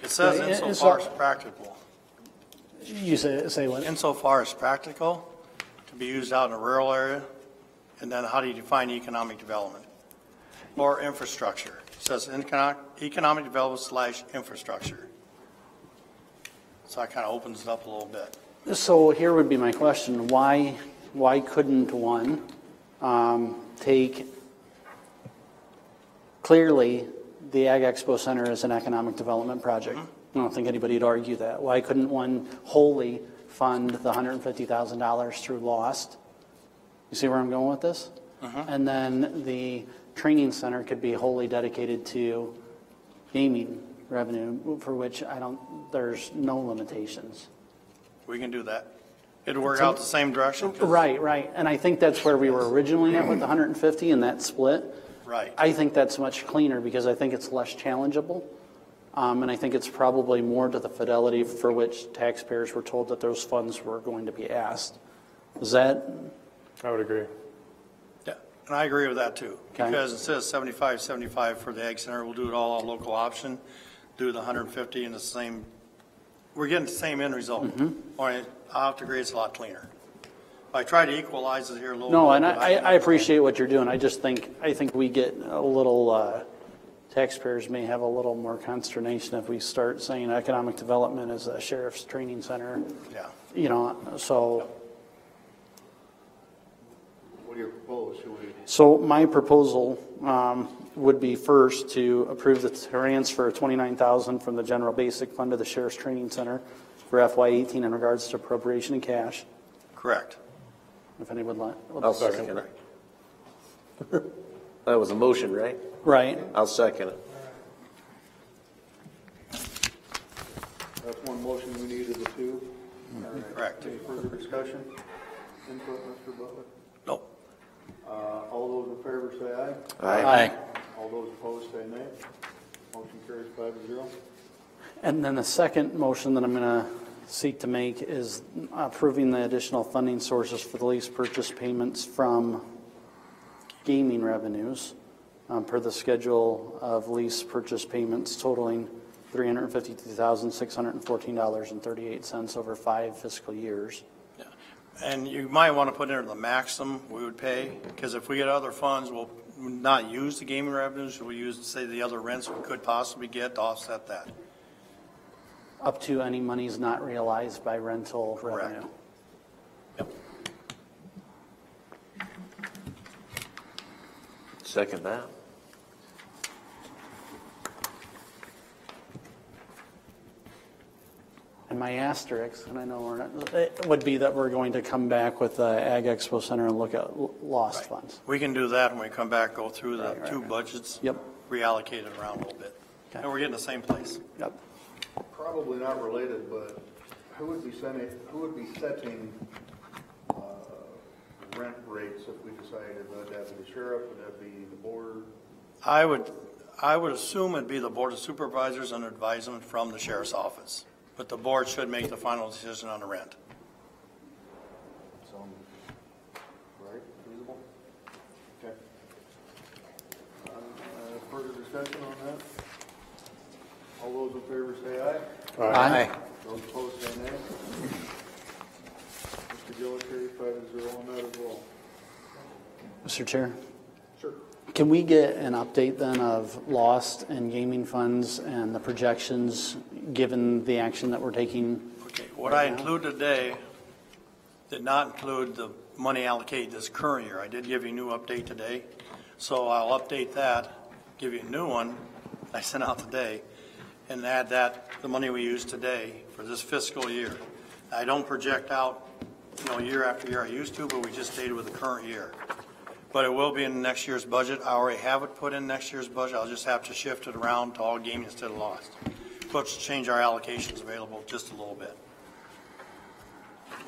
It says insofar as practical. You say what? Insofar as practical, to be used out in a rural area, and then how do you define economic development? Or infrastructure. It says economic development / infrastructure. So that kind of opens it up a little bit. So here would be my question. Why couldn't one take, clearly the Ag Expo Center is an economic development project. I don't think anybody would argue that. Why couldn't one wholly fund the $150,000 through Lost? You see where I'm going with this? And then the training center could be wholly dedicated to gaming revenue, for which there's no limitations. We can do that. It'll work out the same direction. Right. And I think that's where we were originally at with the 150 and that split. Right. I think that's much cleaner because I think it's less challengeable. And I think it's probably more to the fidelity for which taxpayers were told that those funds were going to be asked. Is that? I would agree. Yeah, and I agree with that too. Okay. Because it says 75-75 for the Ag Center. We'll do it all on local option, do the 150 in the same, we're getting the same end result. Only I'll have to agree it's a lot cleaner. I try to equalize it here a little bit. No, and I appreciate what you're doing. I think we get a little, taxpayers may have a little more consternation if we start saying economic development is a sheriff's training center. Yeah. You know, so. What do you propose? So my proposal would be first to approve the transfer of $29,000 from the general basic fund to the sheriff's training center for FY18 in regards to appropriation in cash. Correct. If anyone would like. I'll second it. That was a motion, right? Right. I'll second it. That's one motion we needed the two. Correct. Any further discussion? Input, Mr. Butler? Nope. All those in favor say aye. Aye. All those opposed say nay. Motion carries 5-0. And then the second motion that I'm going to seek to make is approving the additional funding sources for the lease purchase payments from gaming revenues per the schedule of lease purchase payments totaling $352,614.38 over 5 fiscal years. Yeah. And you might want to put in the maximum we would pay, because if we get other funds, we'll not use the gaming revenues, we'll use, say, the other rents we could possibly get to offset that. Up to any monies not realized by rental revenue. Yep. Second that. And my asterisk, and I know we're not, it would be that we're going to come back with the Ag Expo Center and look at lost funds. We can do that when we come back, go through the two budgets. Yep. Reallocate it around a little bit. Okay. And we're getting the same place. Yep. Probably not related, but who would be setting rent rates if we decided? Would that be the sheriff? Would that be the board? I would assume it'd be the Board of Supervisors under advisement from the sheriff's office. But the board should make the final decision on the rent. Sound right? Feasible? Okay. Further discussion on that? All those in favor say aye. Aye. Those opposed say nay. Mr. Gillis carries 5-0 on that as well. Mr. Chair? Sure. Can we get an update then of lost and gaming funds and the projections given the action that we're taking? Okay, what I included today did not include the money allocated this current year. I did give you a new update today, so I'll update that, give you a new one I sent out today, and add that, the money we use today for this fiscal year. I don't project out, year after year I used to, but we just stayed with the current year. But it will be in next year's budget. I already have it put in next year's budget. I'll just have to shift it around to all gaming instead of lost. But to change our allocations available just a little bit.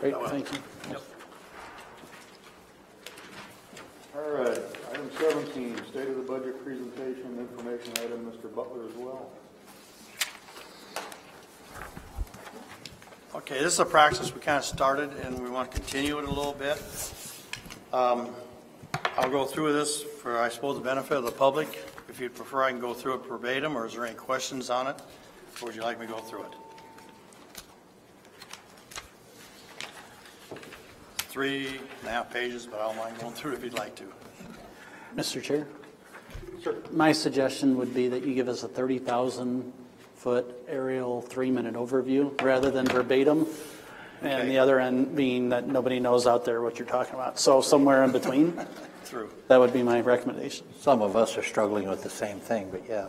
Great, thank you. Yep. All right, item 17, state of the budget presentation, information item, Mr. Butler as well. Okay, this is a practice we kind of started and we want to continue it a little bit. I'll go through this for, I suppose, the benefit of the public. If you'd prefer, I can go through it verbatim, or is there any questions on it? Or would you like me to go through it? 3.5 pages, but I don't mind going through it if you'd like to. Mr. Chair? Sure. My suggestion would be that you give us a 30,000-foot aerial 3-minute overview rather than verbatim, and the other end being that nobody knows out there what you're talking about. So somewhere in between. Through. That would be my recommendation. Some of us are struggling with the same thing, but yeah.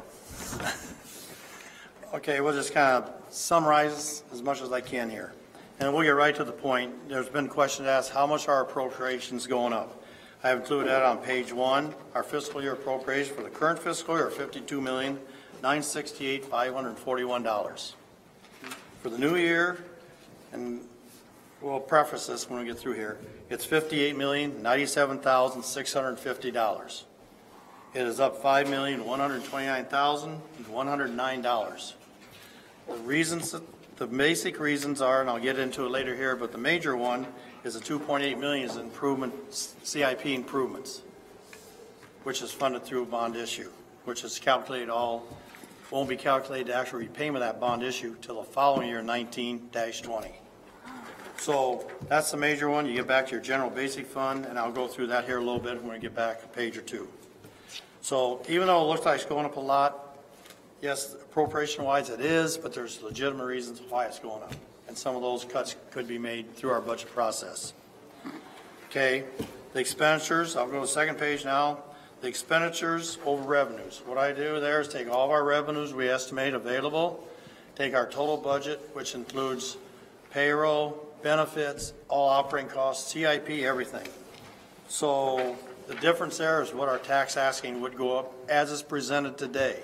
Okay, we'll just kind of summarize as much as I can here. And we'll get right to the point. There's been questions asked, how much are our appropriations going up? I have included that on page 1. Our fiscal year appropriations for the current fiscal year are $52,968,541. For the new year, and we'll preface this when we get through here, it's $58,097,650. It is up $5,129,109. The basic reasons are, and I'll get into it later here, but the major one is the $2.8 million is CIP improvements, which is funded through a bond issue, which is calculated won't be calculated the actual repayment of that bond issue till the following year, 19-20. So that's the major one. You get back to your general basic fund, and I'll go through that here a little bit when we get back a page or two. So even though it looks like it's going up a lot, yes, appropriation-wise it is, but there's legitimate reasons why it's going up. And some of those cuts could be made through our budget process. Okay, the expenditures, I'll go to the second page now. The expenditures over revenues. What I do there is take all of our revenues we estimate available, take our total budget, which includes payroll, benefits, all operating costs, CIP, everything. So the difference there is what our tax asking would go up as is presented today.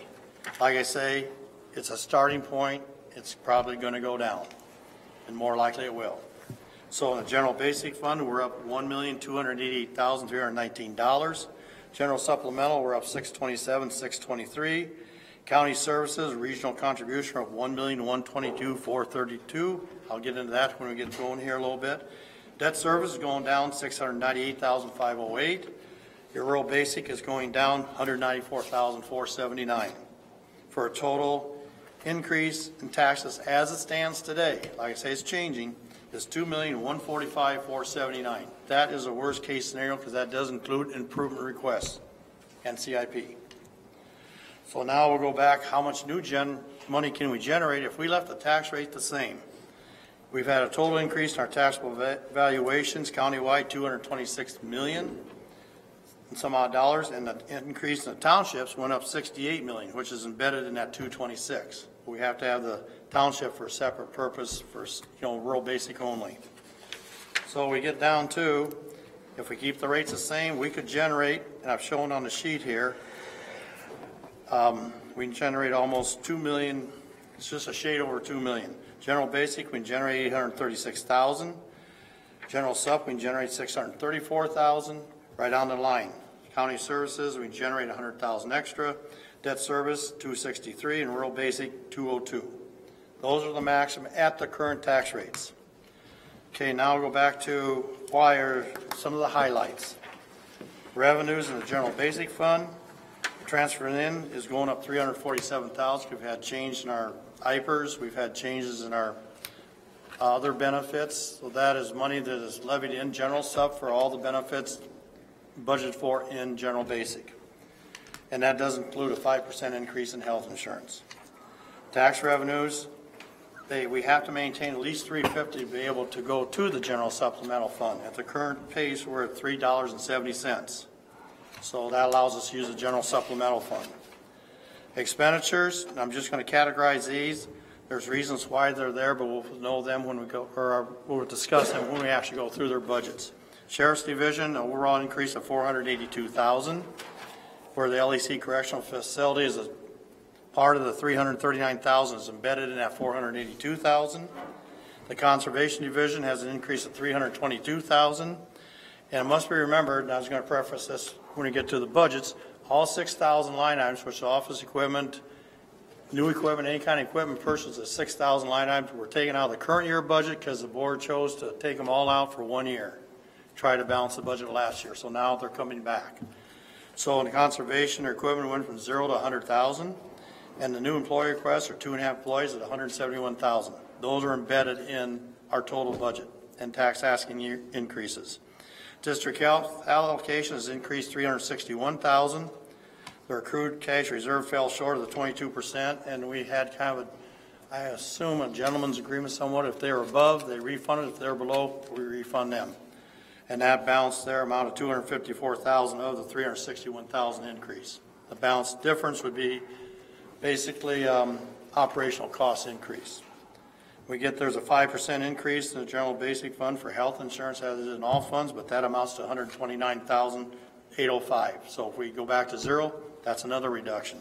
Like I say, it's a starting point. It's probably going to go down, and more likely it will. So in the general basic fund, we're up $1,288,319. General supplemental, we're up $627,623. County services, regional contribution of $1,122,432. I'll get into that when we get going here a little bit. Debt service is going down $698,508. Your rural basic is going down $194,479 for a total increase in taxes as it stands today. Like I say, it's changing. Is $2,145,479. That is a worst case scenario because that does include improvement requests and CIP. So now we'll go back. How much new money can we generate if we left the tax rate the same? We've had a total increase in our taxable valuations countywide, $226 million and some odd dollars, and the increase in the townships went up $68 million, which is embedded in that 226. We have to have the township for a separate purpose for rural basic only. So we get down to, if we keep the rates the same, we could generate, and I've shown on the sheet here, we can generate almost $2 million. It's just a shade over $2 million. General basic, we can generate $836,000. General sup, we can generate $634,000. Right on the line. County services, we can generate $100,000 extra. Debt service, $263, and rural basic, $202. Those are the maximum at the current tax rates. Okay, now we'll go back to why are some of the highlights. Revenues in the general basic fund, transferring in is going up $347,000. We've had change in our IPERs. We've had changes in our other benefits. So that is money that is levied in general sub for all the benefits budgeted for in general basic. And that does include a 5% increase in health insurance. Tax revenues, we have to maintain at least $350 to be able to go to the general supplemental fund. At the current pace, we're at $3.70. So that allows us to use the general supplemental fund. Expenditures, I'm just going to categorize these. There's reasons why they're there, but we'll know them when we go, or we'll discuss them when we actually go through their budgets. Sheriff's Division, an overall increase of $482,000, where the LEC Correctional Facility is a part of the $339,000 is embedded in that $482,000. The Conservation Division has an increase of $322,000. And it must be remembered, and I was going to preface this when we get to the budgets, all 6,000 line items, which is office equipment, new equipment, any kind of equipment purchase is 6,000 line items. We're taking out of the current year budget because the board chose to take them all out for 1 year, try to balance the budget last year. So now they're coming back. So in the conservation, their equipment went from 0 to 100,000, and the new employee requests are 2.5 employees at 171,000. Those are embedded in our total budget and tax asking increases. District health allocation has increased $361,000. Their accrued cash reserve fell short of the 22%, and we had kind of I assume a gentleman's agreement somewhat. If they're above, they refund it. If they're below, we refund them. And that balance there amount of $254,000 of the $361,000 increase. The balance difference would be basically operational cost increase. There's a 5% increase in the general basic fund for health insurance as in all funds, but that amounts to $129,805. So if we go back to zero, that's another reduction.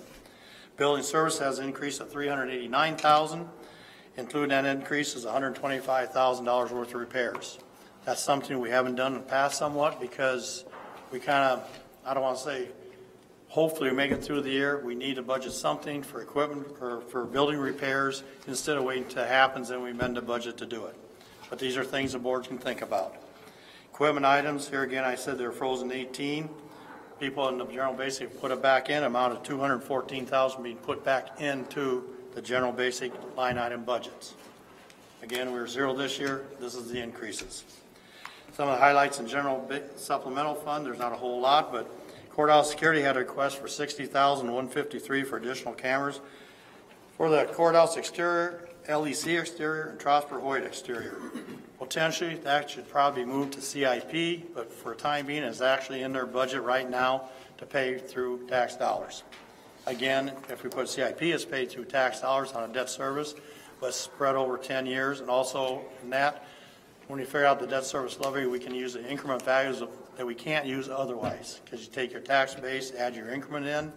Building service has an increase of $389,000. Including that increase is $125,000 worth of repairs. That's something we haven't done in the past somewhat because we kind of, I don't want to say, hopefully we make it through the year. We need to budget something for equipment or for building repairs instead of waiting until it happens and we amend the budget to do it. But these are things the board can think about. Equipment items, here again I said they're frozen 18. People in the general basic put it back in, amount of $214,000 being put back into the general basic line item budgets. Again, we were zero this year. This is the increases. Some of the highlights in general supplemental fund, there's not a whole lot, but courthouse security had a request for $60,153 for additional cameras for the courthouse exterior, LEC exterior, and Trosper Hoyt exterior. Potentially, that should probably be moved to CIP, but for the time being, it's actually in their budget right now to pay through tax dollars. Again, if we put CIP, it's paid through tax dollars on a debt service, but spread over 10 years. And also in that, when we figure out the debt service levy, we can use the increment values that we can't use otherwise, because you take your tax base, add your increment in,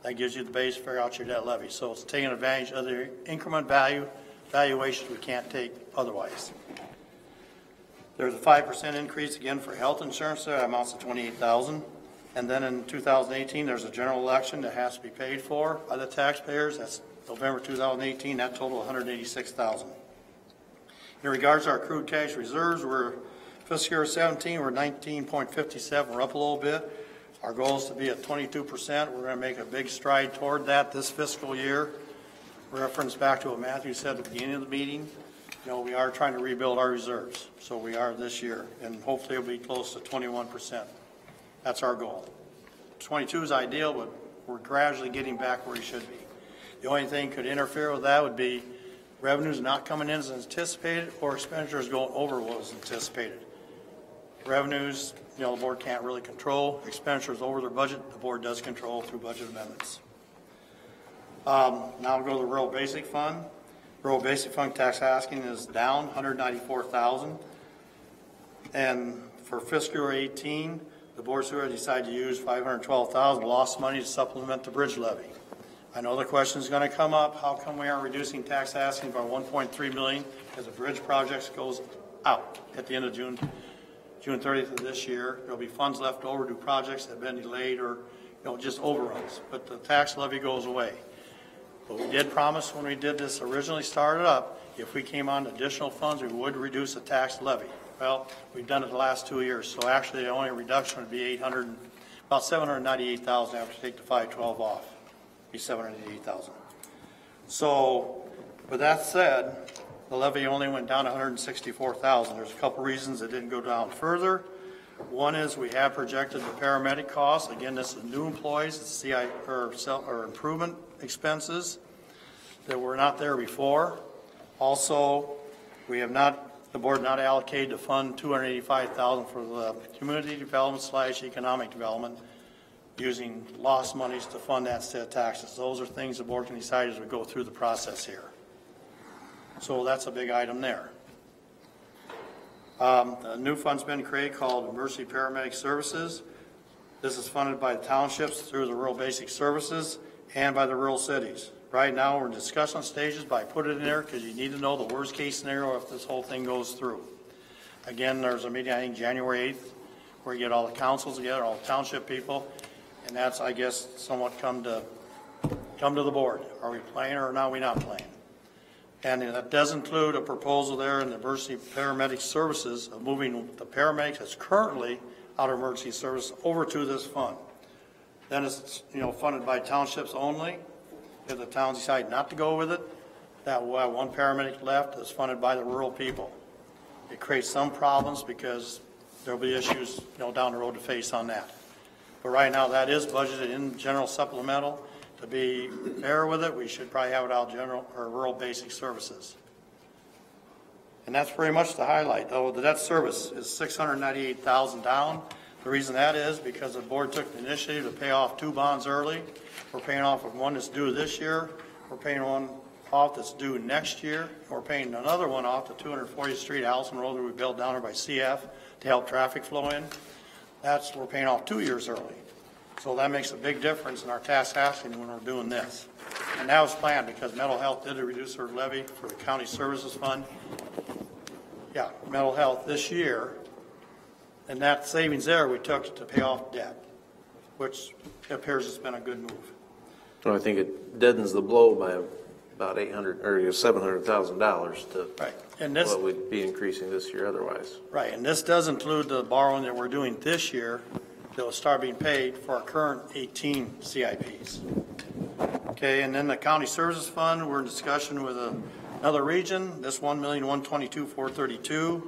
that gives you the base to figure out your debt levy. So it's taking advantage of the increment valuations we can't take otherwise. There's a 5% increase again for health insurance there, that amounts to $28,000. And then in 2018, there's a general election that has to be paid for by the taxpayers. That's November 2018, that total $186,000. In regards to our accrued cash reserves, we're fiscal year 17, we're 19.57, we're up a little bit. Our goal is to be at 22%. We're going to make a big stride toward that this fiscal year. Reference back to what Matthew said at the beginning of the meeting. You know, we are trying to rebuild our reserves, so we are this year, and hopefully it'll be close to 21%. That's our goal. 22 is ideal, but we're gradually getting back where we should be. The only thing could interfere with that would be revenues not coming in as anticipated or expenditures going over what was anticipated. Revenues, you know, the board can't really control. Expenditures over their budget, the board does control through budget amendments. Now we'll go to the Rural Basic Fund. Rural Basic Fund tax asking is down $194,000. And for fiscal year 18, the board supervisor decided to use $512,000 lost money to supplement the bridge levy. I know the question is going to come up, how come we are reducing tax asking by $1.3 million as the bridge projects goes out at the end of June 30th of this year. There'll be funds left over to projects that have been delayed or, you know, just overruns, but the tax levy goes away. But we did promise when we did this originally started up, if we came on additional funds, we would reduce the tax levy. Well, we've done it the last 2 years, so actually the only reduction would be about $798,000 after you take the 512 off. It'd be $788,000. So, with that said, the levy only went down to $164,000. There's a couple reasons it didn't go down further. One is we have projected the paramedic costs. Again, this is new employees, it's CI or improvement expenses that were not there before. Also, we have not, the board not allocated to fund $285,000 for the community development / economic development using lost monies to fund that instead of taxes. Those are things the board can decide as we go through the process here. So that's a big item there. A new fund's been created called Emergency Paramedic Services. This is funded by the townships through the rural basic services and by the rural cities. Right now, we're in discussion stages, but I put it in there because you need to know the worst case scenario if this whole thing goes through. Again, there's a meeting, I think, January 8th, where you get all the councils together, all the township people, and that's, I guess, somewhat come to the board. Are we playing or are we not playing? And that does include a proposal there in the emergency paramedic services of moving the paramedics that's currently out of emergency service over to this fund. Then it's, funded by townships only. If the towns decide not to go with it, that will have one paramedic left that's funded by the rural people. It creates some problems because there'll be issues, down the road to face on that. But right now, that is budgeted in general supplemental. To be fair with it, we should probably have it out general or rural basic services. And that's pretty much the highlight. Though the debt service is $698,000 down. The reason that is because the board took the initiative to pay off 2 bonds early. We're paying off one that's due this year. We're paying one off that's due next year. We're paying another one off, the 240th Street Allison Road that we built down there by CF to help traffic flow in. We're paying off 2 years early. So that makes a big difference in our task asking when we're doing this. And that was planned because mental health did reduce their levy for the county services fund. Yeah, mental health this year. And that savings there we took to pay off debt, which appears has been a good move. Well, I think it deadens the blow by about $800 or $700,000 to right. And this, what would be increasing this year otherwise. Right, and this does include the borrowing that we're doing this year that will start being paid for our current 18 CIPs. Okay, and then the county services fund, we're in discussion with another region. This $1,122,432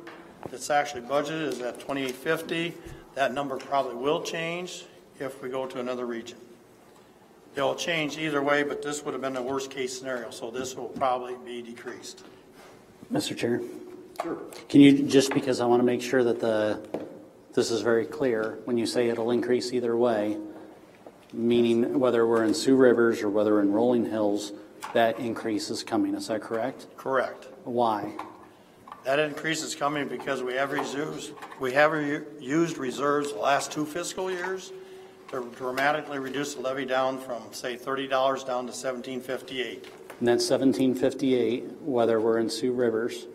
that's actually budgeted is at $2,850. That number probably will change if we go to another region. It'll change either way, but this would have been the worst case scenario, so this will probably be decreased. Mr. Chair? Sure. Can you, just because I want to make sure that this is very clear, when you say it'll increase either way, meaning whether we're in Sioux Rivers or whether in Rolling Hills, that increase is coming, is that correct? Correct. Why? That increase is coming because we have used reserves the last 2 fiscal years to dramatically reduce the levy down from, say, $30 down to $17.58. And that $17.58, whether we're in Sioux Rivers,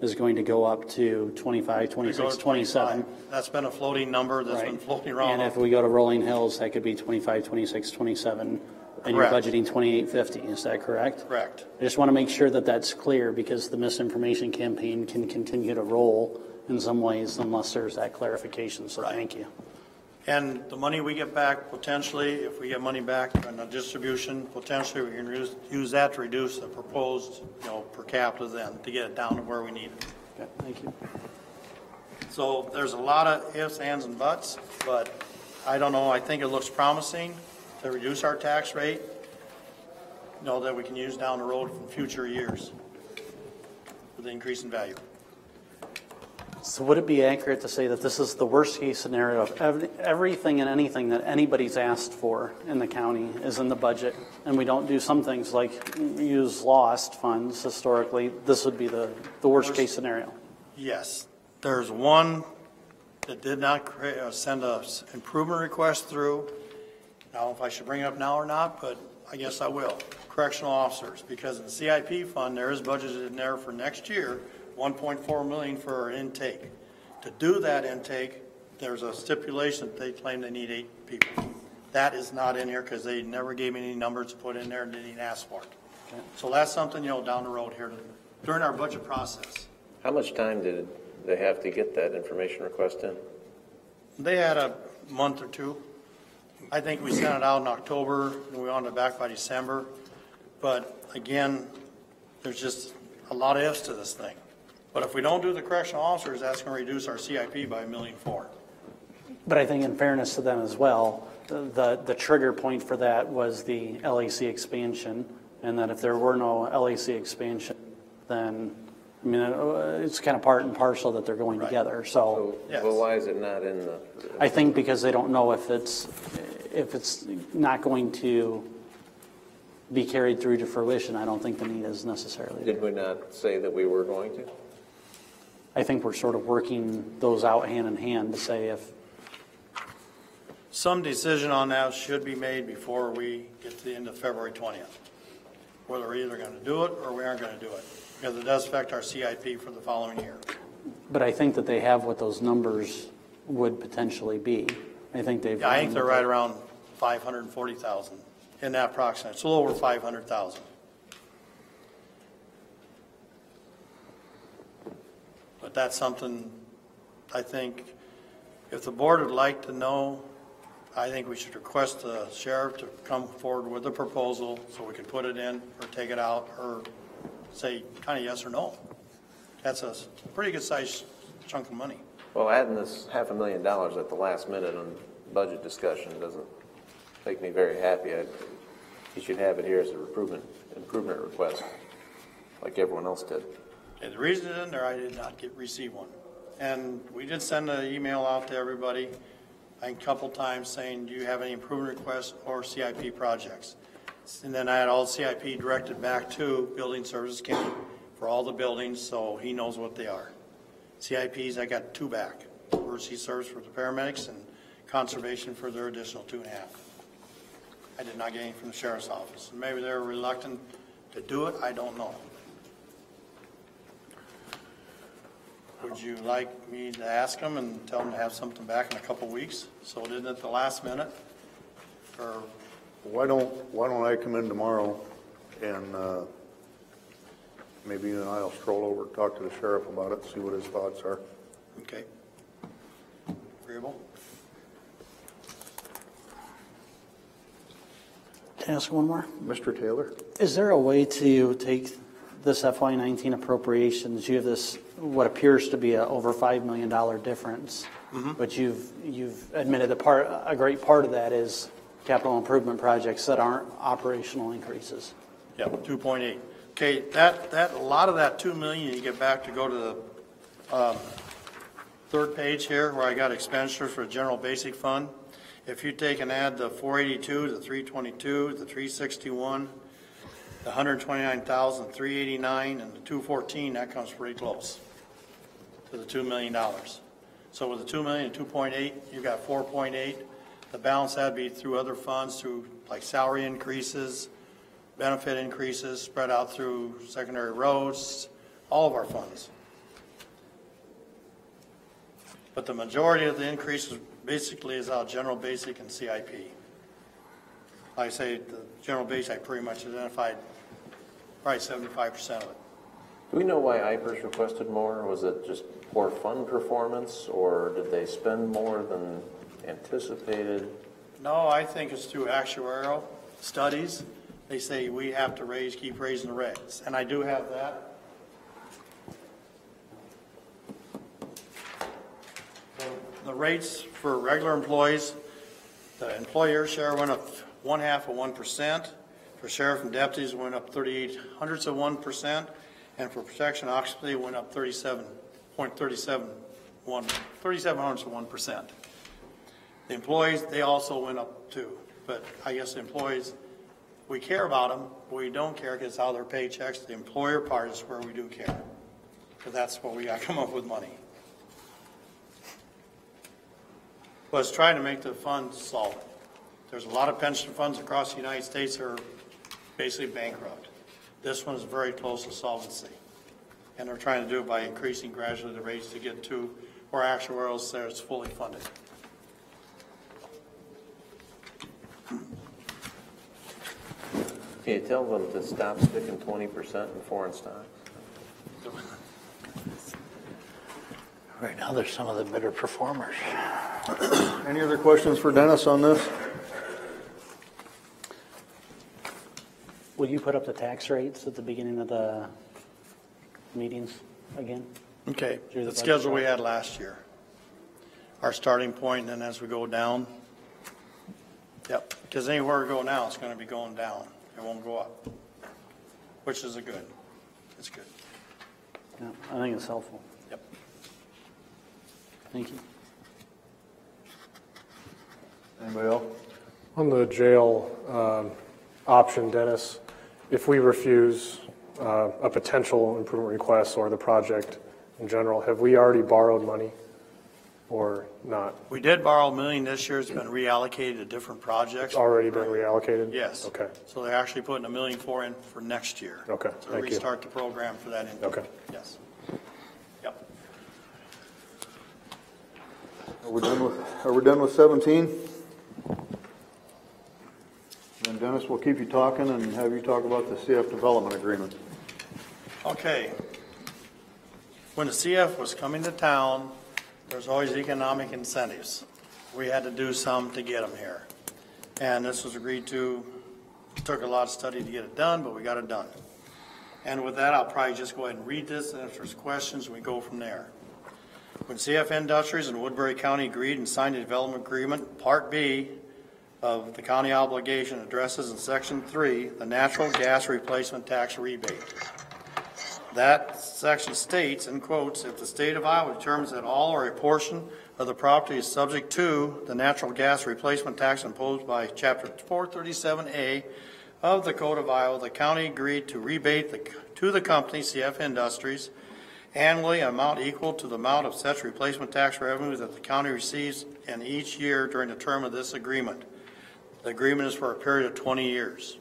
is going to go up to 25, 26, 27. That's been a floating number that's been floating around. And if we go to Rolling Hills, that could be 25, 26, 27, and correct. You're budgeting 28.50. Is that correct? Correct. I just want to make sure that that's clear because the misinformation campaign can continue to roll in some ways unless there's that clarification. So right. Thank you. And the money we get back, potentially, if we get money back on the distribution, potentially we can use that to reduce the proposed, per capita then to get it down to where we need it. Okay, thank you. So there's a lot of ifs, ands, and buts, but I don't know. I think it looks promising to reduce our tax rate, that we can use down the road in future years with the increase in value. So would it be accurate to say that this is the worst case scenario of everything and anything that anybody's asked for in the county is in the budget, and we don't do some things like use lost funds historically? This would be the worst case scenario. Yes. There's one that did not send an improvement request through. Now, if I should bring it up now or not, but I guess I will. Correctional officers, because in the CIP fund, there is budgeted in there for next year, $1.4 million for our intake. To do that intake, there's a stipulation that they claim they need 8 people. That is not in here because they never gave me any numbers to put in there and didn't even ask for it. Okay. So that's something, down the road here during our budget process. How much time did they have to get that information request in? They had a month or 2. I think we sent it out in October and we wanted it back by December. But again, there's just a lot of ifs to this thing. But if we don't do the correctional officers, that's going to reduce our CIP by $1.4 million. But I think in fairness to them as well, the trigger point for that was the LAC expansion, and that if there were no LAC expansion, then it's kind of part and parcel that they're going together. So yes. Well, why is it not in the? I think because they don't know if if it's not going to be carried through to fruition, I don't think the need is necessarily there. Did we not say that we were going to? I think we're sort of working those out hand in hand to say if, Some decision on that should be made before we get to the end of February 20th. Whether we're either going to do it or we aren't going to do it. Because it does affect our CIP for the following year. but I think that they have what those numbers would potentially be. I think they've. Yeah, I think they're right around 540,000 in that approximate. It's a little over 500,000. But that's something I think if the board would like to know, I think we should request the sheriff to come forward with a proposal so we can put it in or take it out or say kind of yes or no. That's a pretty good sized chunk of money. Well, adding this $500,000 at the last minute on budget discussion doesn't make me very happy. You should have it here as an improvement request, like everyone else did. Okay, the reason it's in there, I did not receive one. And we did send an email out to everybody, I think a couple times saying, do you have any improvement requests or CIP projects? And then I had all CIP directed back to Building Services County for all the buildings, so he knows what they are. CIPs, I got 2 back. Emergency service for the paramedics and conservation for their additional 2.5. I did not get any from the sheriff's office. Maybe they're reluctant to do it, I don't know. Would you like me to ask them and tell them to have something back in a couple weeks? So it isn't at the last minute? Or Why don't I come in tomorrow and maybe you and I'll stroll over, talk to the sheriff about it, see what his thoughts are. okay. Agreeable? Can I ask one more? Mr. Taylor? Is there a way to take this FY19 appropriations, you have this, what appears to be a over $5 million difference, but you've admitted a great part of that is capital improvement projects that aren't operational increases. Yeah, 2.8. Okay, that a lot of that 2 million, you get back to go to the third page here where I got expenditures for general basic fund. If you take and add the 482, the 322, the 361, the 129,389 and the 214, that comes pretty close to the $2 million. So with the 2 million and 2.8, you got 4.8. The balance that'd be through other funds, through like salary increases, benefit increases, spread out through secondary roads, all of our funds. But the majority of the increases basically is out general basic and CIP. Like I say, the general basic I pretty much identified probably 75% of it. Do we know why IPERS requested more? Was it just poor fund performance, or did they spend more than anticipated? No, I think it's through actuarial studies. They say we have to keep raising the rates, and I do have that. The rates for regular employees, the employer share went up 0.5%. For sheriff and deputies, went up 0.38%, and for protection occupancy, went up 37.1%. The employees, they also went up too, but I guess the employees, we care about them, but we don't care because it's out of their paychecks. The employer part is where we do care, because that's where we got to come up with money. But it's trying to make the fund solid. There's a lot of pension funds across the United States that are basically bankrupt. This one is very close to solvency. And they're trying to do it by increasing gradually the rates to get to where actuarial says it's fully funded. Can you tell them to stop sticking 20% in foreign stocks? Right now, there's some of the better performers. Any other questions for Dennis on this? Will you put up the tax rates at the beginning of the meetings again? Okay, Through the the schedule budget we had last year. Our starting point, and then as we go down. Yep, because anywhere we go now, it's going to be going down. It won't go up, which is a good. It's good. Yeah, I think it's helpful. Yep. Thank you. Anybody else? On the jail option, Dennis, if we refuse a potential improvement request or the project in general, have we already borrowed money or not? We did borrow $1 million this year. It's been reallocated to different projects. It's already been reallocated? Yes. Okay. So they're actually putting $1 million in for next year. Okay, To thank you. restart the program for that. Okay. Yes. Yep. Are we done with 17? Then Dennis, we'll keep you talking and have you talk about the CF development agreement. Okay. When the CF was coming to town, there's always economic incentives. We had to do some to get them here. And this was agreed to. It took a lot of study to get it done, but we got it done. And with that, I'll probably just go ahead and read this, and if there's questions, we go from there. When CF Industries and Woodbury County agreed and signed the development agreement, Part B of the county obligation addresses in Section 3 the natural gas replacement tax rebate. That section states, in quotes, if the state of Iowa determines that all or a portion of the property is subject to the natural gas replacement tax imposed by Chapter 437A of the Code of Iowa, the county agreed to rebate to the company, CF Industries, annually an amount equal to the amount of such replacement tax revenue that the county receives in each year during the term of this agreement. The agreement is for a period of 20 years.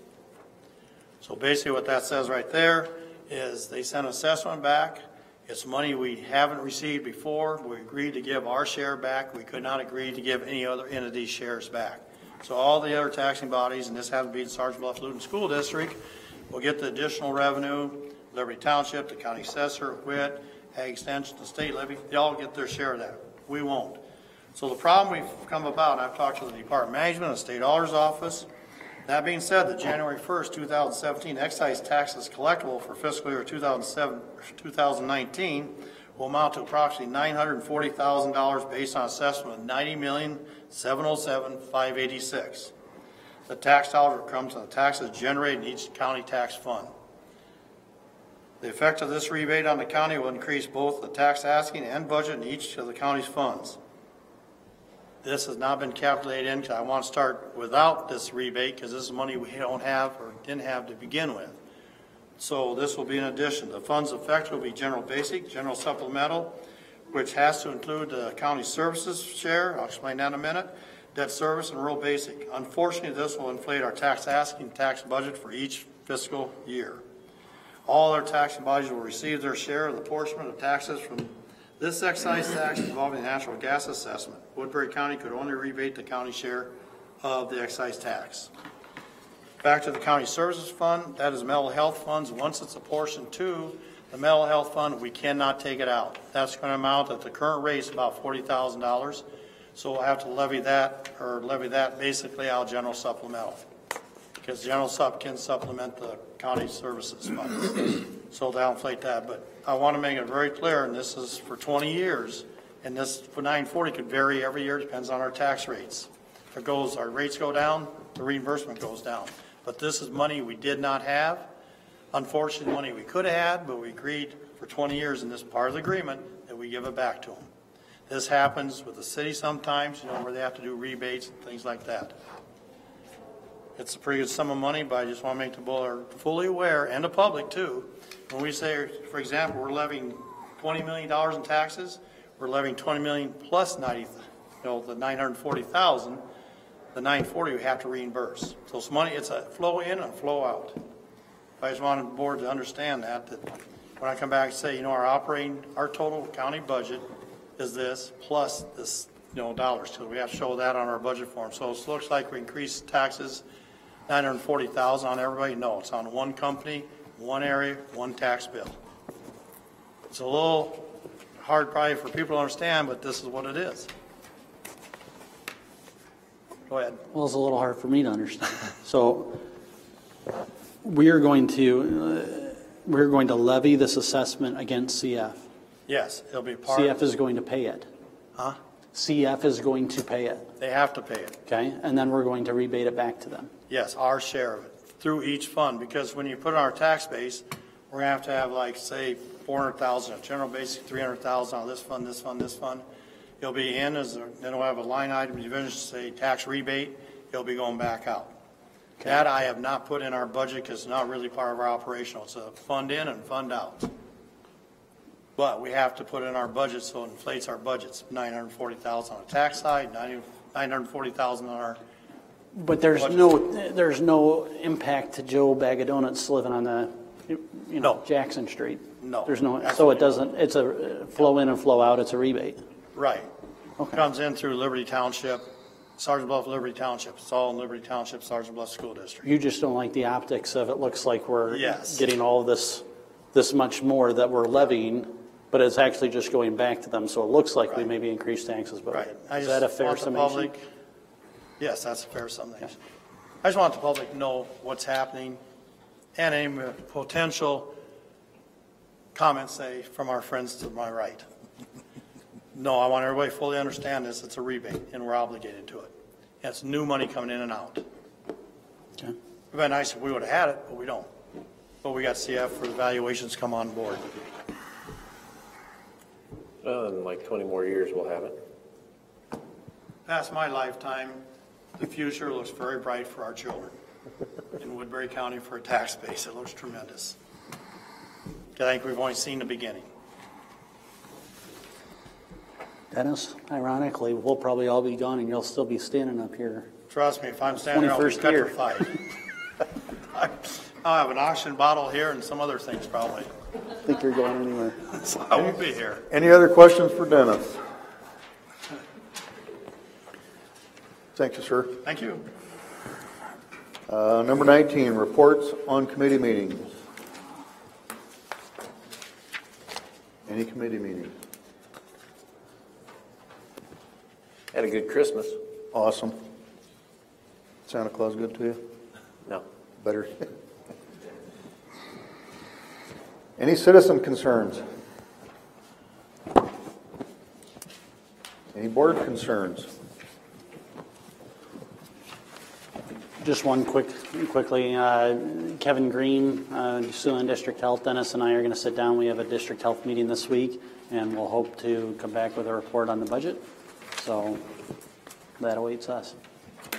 So basically what that says right there is they sent an assessment back. It's money we haven't received before. We agreed to give our share back. We could not agree to give any other entity's shares back. So all the other taxing bodies, and this happens to be the Sergeant Bluff Luton School District, will get the additional revenue. Liberty Township, the county assessor, WIT, Ag Extension, the state levy, they all get their share of that. We won't. So the problem we've come about, I've talked to the Department of Management, the State Auditor's Office. That being said, the January 1st, 2017 excise taxes collectible for fiscal year 2019 will amount to approximately $940,000 based on assessment of $90,707,586. The tax dollars will come from the taxes generated in each county tax fund. The effect of this rebate on the county will increase both the tax asking and budget in each of the county's funds. This has not been calculated in because I want to start without this rebate because this is money we don't have or didn't have to begin with. So this will be in addition. The funds effect will be general basic, general supplemental, which has to include the county services share. I'll explain that in a minute. Debt service and rural basic. Unfortunately, this will inflate our tax asking tax budget for each fiscal year. All our taxing bodies will receive their share of the portion of the taxes from this excise tax involving the natural gas assessment. Woodbury County could only rebate the county share of the excise tax. Back to the county services fund, that is mental health funds. Once it's apportioned to the mental health fund, we cannot take it out. That's going to amount at the current rate is about $40,000. So we'll have to levy that basically out of general supplemental. Because general sup can supplement the county services fund. So they'll inflate that. But I want to make it very clear, and this is for 20 years, and this for 940 could vary every year, depends on our tax rates. If our rates go down, the reimbursement goes down. But this is money we did not have. Unfortunately, money we could have had, but we agreed for 20 years in this part of the agreement that we give it back to them. This happens with the city sometimes, where they have to do rebates and things like that. It's a pretty good sum of money, but I just want to make the board fully aware, and the public too. When we say, for example, we're levying $20 million in taxes, we're levying $20 million plus 90, the 940,000. The 940 we have to reimburse. So it's money. It's a flow in and a flow out. I just wanted the board to understand that when I come back and say, our total county budget is this plus this, dollars. So we have to show that on our budget form. So it looks like we increased taxes 940,000 on everybody. No, it's on one company, one area, one tax bill. It's a little hard probably for people to understand, but this is what it is. Go ahead. Well, it's a little hard for me to understand. So we're going to levy this assessment against CF. Yes, it'll be part CF is going to pay it. Huh? CF is going to pay it. They have to pay it. Okay, and then we're going to rebate it back to them. Yes, our share of it through each fund, because when you put it on our tax base, we're going to have like, say, 400,000, general basic 300,000 on this fund, this fund, this fund. It'll be in then we'll have a line item division, say tax rebate, it'll be going back out. That I have not put in our budget because it's not really part of our operational. It's a fund in and fund out. But we have to put in our budget so it inflates our budgets. 940,000 on the tax side, 940,000 on our. But there's no impact to Joe Bag of Donuts living on the, No. Jackson Street. No. There's no, so it doesn't, it's a flow in and flow out, it's a rebate. Right. Okay. Comes in through Liberty Township, Sergeant Bluff, Liberty Township. It's all in Liberty Township, Sergeant Bluff School District. You just don't like the optics of it looks like we're Yes. getting all this much more that we're levying, but it's actually just going back to them, so it looks like we maybe increased taxes, but Right. is that a fair want the summation? public- Yes, that's a fair summation. I just want the public to know what's happening and any potential comments, say, from our friends to my right. No, I want everybody to fully understand this. It's a rebate, and we're obligated to it. And it's new money coming in and out. Okay. It'd been nice if we would have had it, but we don't. But we got CF for the valuations come on board. Well, in like 20 more years, we'll have it. Past my lifetime, the future looks very bright for our children in Woodbury County for a tax base. It looks tremendous. I think we've only seen the beginning. Dennis, ironically, we'll probably all be gone and you'll still be standing up here. Trust me, if I'm standing there, I'll be 21st year. petrified. I'll have an oxygen bottle here and some other things probably. I think you're going anywhere. So I won't be here. Any other questions for Dennis? Thank you, sir. Thank you. Number 19, reports on committee meetings. Any committee meetings? Had a good Christmas. Awesome. Santa Claus good to you? No. Better. Any citizen concerns? Any board concerns? Just one quickly, Kevin Green, Siouxland District Health, Dennis and I are going to sit down. We have a district health meeting this week, and we'll hope to come back with a report on the budget. So that awaits us.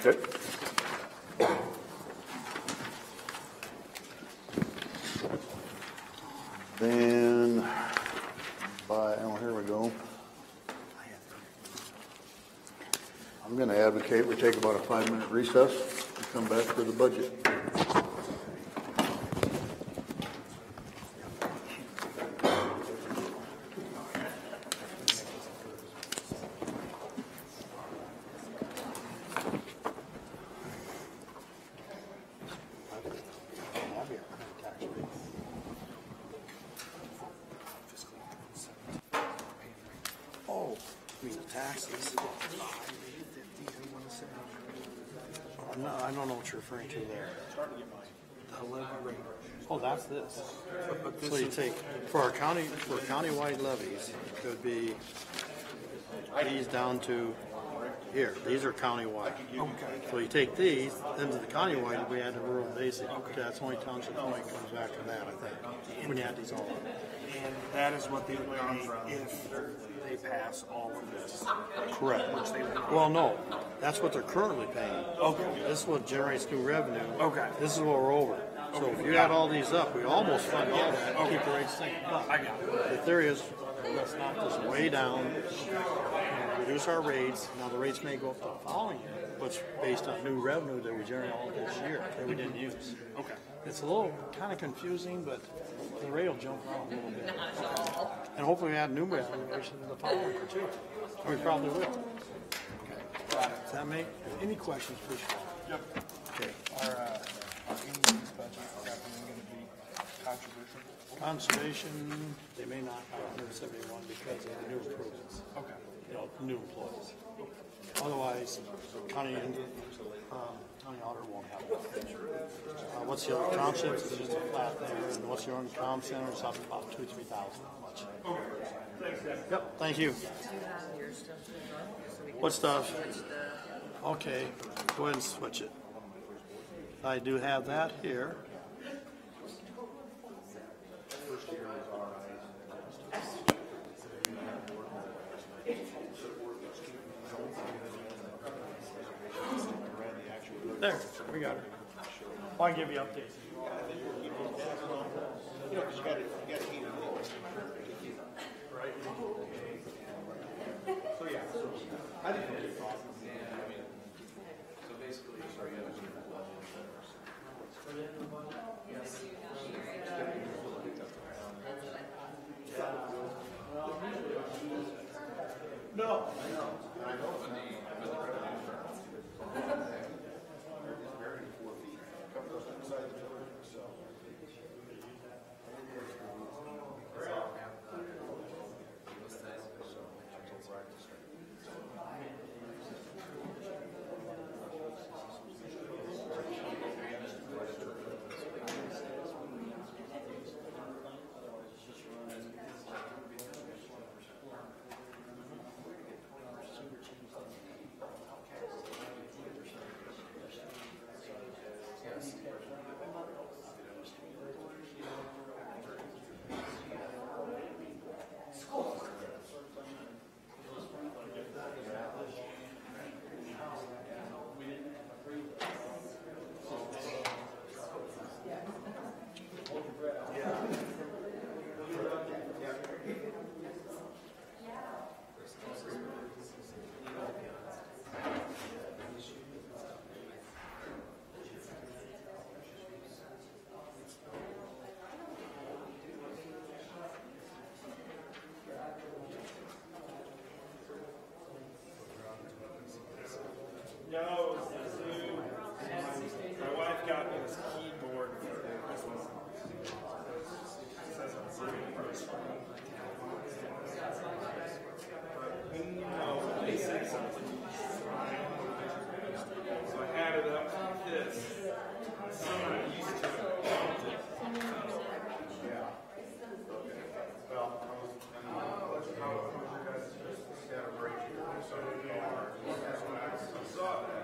Good. Then, here we go. I'm going to advocate we take about a 5-minute recess and come back for the budget. Oh, I mean the taxes. No, I don't know what you're referring to there. The levy rate. Oh, that's this. So you take, for our county, for countywide levies, it would be these down to here. These are countywide. Okay. So you take these, then to the countywide, we add the rural basic. Okay. That's only township money comes back to that, I think, when you add these all up. And that is what they would pay if they pass all of this. Correct. Well, no, that's what they're currently paying. Okay. This is what generates new revenue. Okay. This is what we're over. So if you add all these up, we almost fund all that and keep the rates the same. But the theory is, let's knock this way down, and reduce our rates. Now, the rates may go up the following year, but it's based on new revenue that we generate all this year that we didn't use. Okay. It's a little kind of confusing, but the rate will jump around a little bit. Okay. And hopefully we add new revenue in the following year too. We probably will. Okay. Does that make any questions, please? Yep. Okay. Our Indians budget, is that one going to be controversial? Conservation, they may not have 171 because of the new improvements. Okay. You know, new employees. Otherwise, county auditor won't have one. What's the other townships? It's just a flat there. And what's your own comm center? It's up about 2,000-3,000 much. Yep. Thank you. What stuff? Okay. Go ahead and switch it. I do have that here. There, we got her. Well, I can give you updates. You know, because you got to heat it in. Right. So yeah, I think it's awesome. So basically, No. No, my wife got me this keyboard for Christmas. It says it's no, they say something. So I had it up like this. I'm not used to it. Yeah. Well, how was your guys' celebration? I saw that.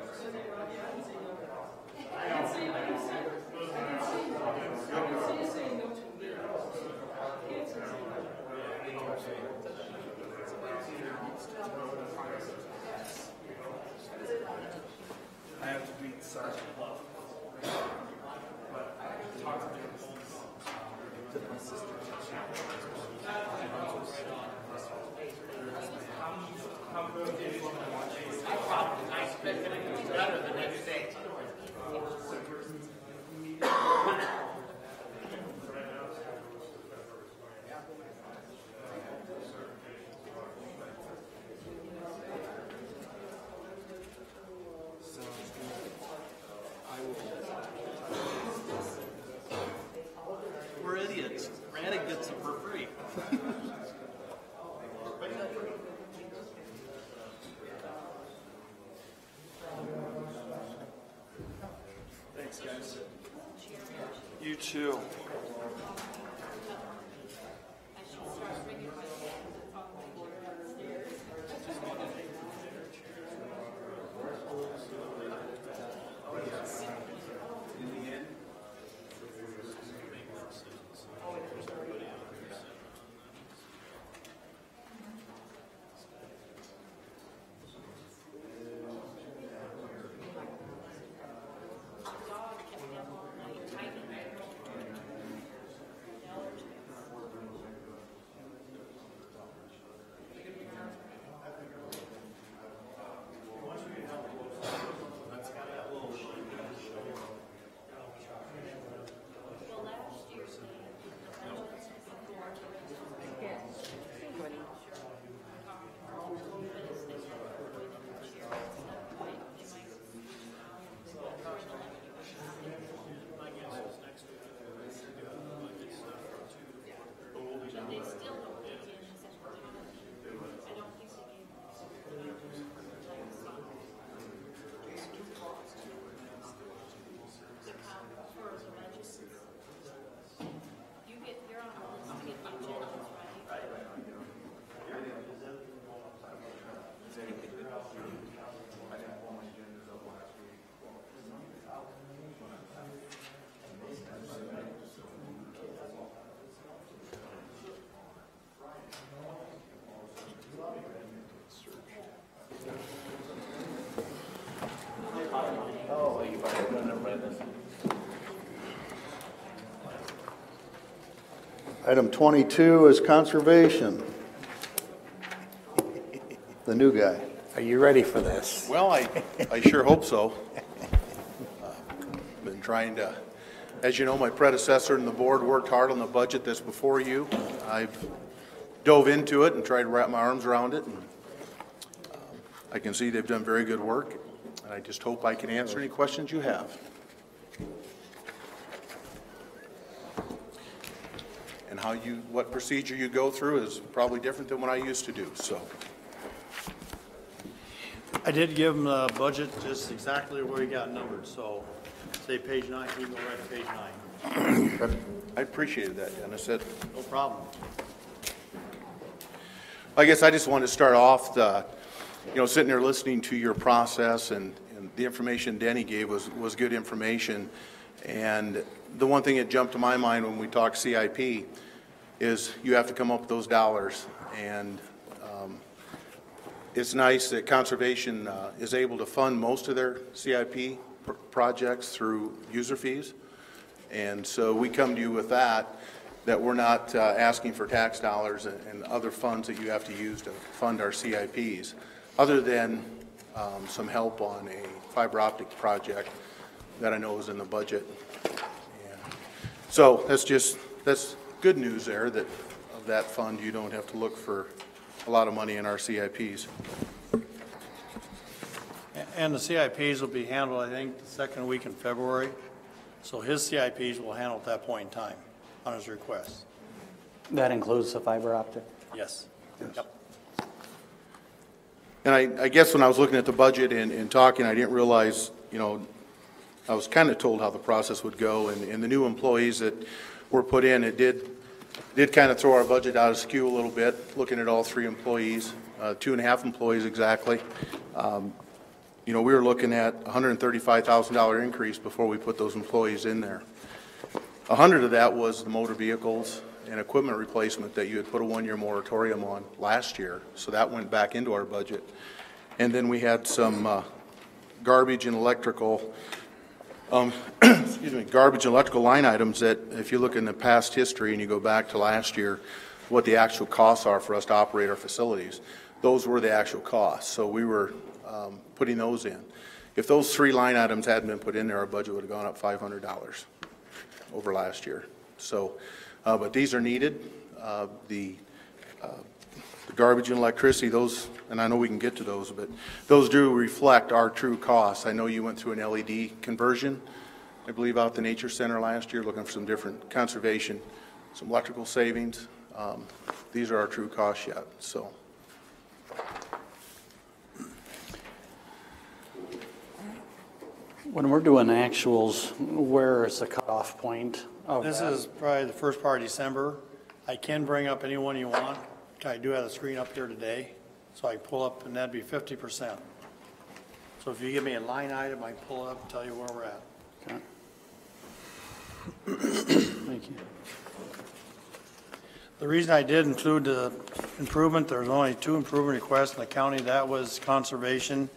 I have to beat Sergeant Love. But I talked to him. How good do you want to watch it? I probably I expect it to be better the next day. We're idiots. Randy gets it for free. Thanks, guys. You too. Item 22 is conservation. The new guy. Are you ready for this? Well, I sure hope so. Been trying to, as you know, my predecessor and the board worked hard on the budget that's before you. I've dove into it and tried to wrap my arms around it. And, I can see they've done very good work, and I just hope I can answer any questions you have. And what procedure you go through is probably different than what I used to do, so. I did give him the budget just exactly where he got numbered, so say page 9, he can go right to page 9. I appreciated that, Dennis. No problem. I guess I just wanted to start off, sitting there listening to your process, and the information Denny gave was good information. And the one thing that jumped to my mind when we talk CIP is you have to come up with those dollars. And it's nice that Conservation is able to fund most of their CIP projects through user fees. And so we come to you with that we're not asking for tax dollars and other funds that you have to use to fund our CIPs, other than some help on a fiber optic project that I know is in the budget. And so that's good news there, that of that fund you don't have to look for a lot of money in our CIPs. And the CIPs will be handled, I think, the second week in February. So his CIPs will handle at that point in time on his request. That includes the fiber optic? Yes. Yep. And I guess when I was looking at the budget and talking, I didn't realize, I was kind of told how the process would go, and the new employees that were put in, it did kind of throw our budget out of skew a little bit, looking at all 3 employees, 2.5 employees exactly. We were looking at a $135,000 increase before we put those employees in there. 100 of that was the motor vehicles and equipment replacement that you had put a 1-year moratorium on last year, so that went back into our budget. And then we had some garbage and electrical garbage and electrical line items that, if you look in the past history and you go back to last year, what the actual costs are for us to operate our facilities, those were the actual costs. So we were putting those in. If those 3 line items hadn't been put in there, our budget would have gone up $500 over last year. So, but these are needed. The garbage and electricity, those, and I know we can get to those, but those do reflect our true costs. I know you went through an LED conversion, I believe, out the Nature Center last year, looking for some different conservation, some electrical savings. These are our true costs yet, so. When we're doing actuals, where is the cutoff point of This that? is probably the first part of December. I can bring up anyone you want. I do have a screen up here today, so I pull up, and that'd be 50%. So if you give me a line item, I pull it up and tell you where we're at. Okay. Thank you. The reason I did include the improvement, there's only 2 improvement requests in the county. That was conservation,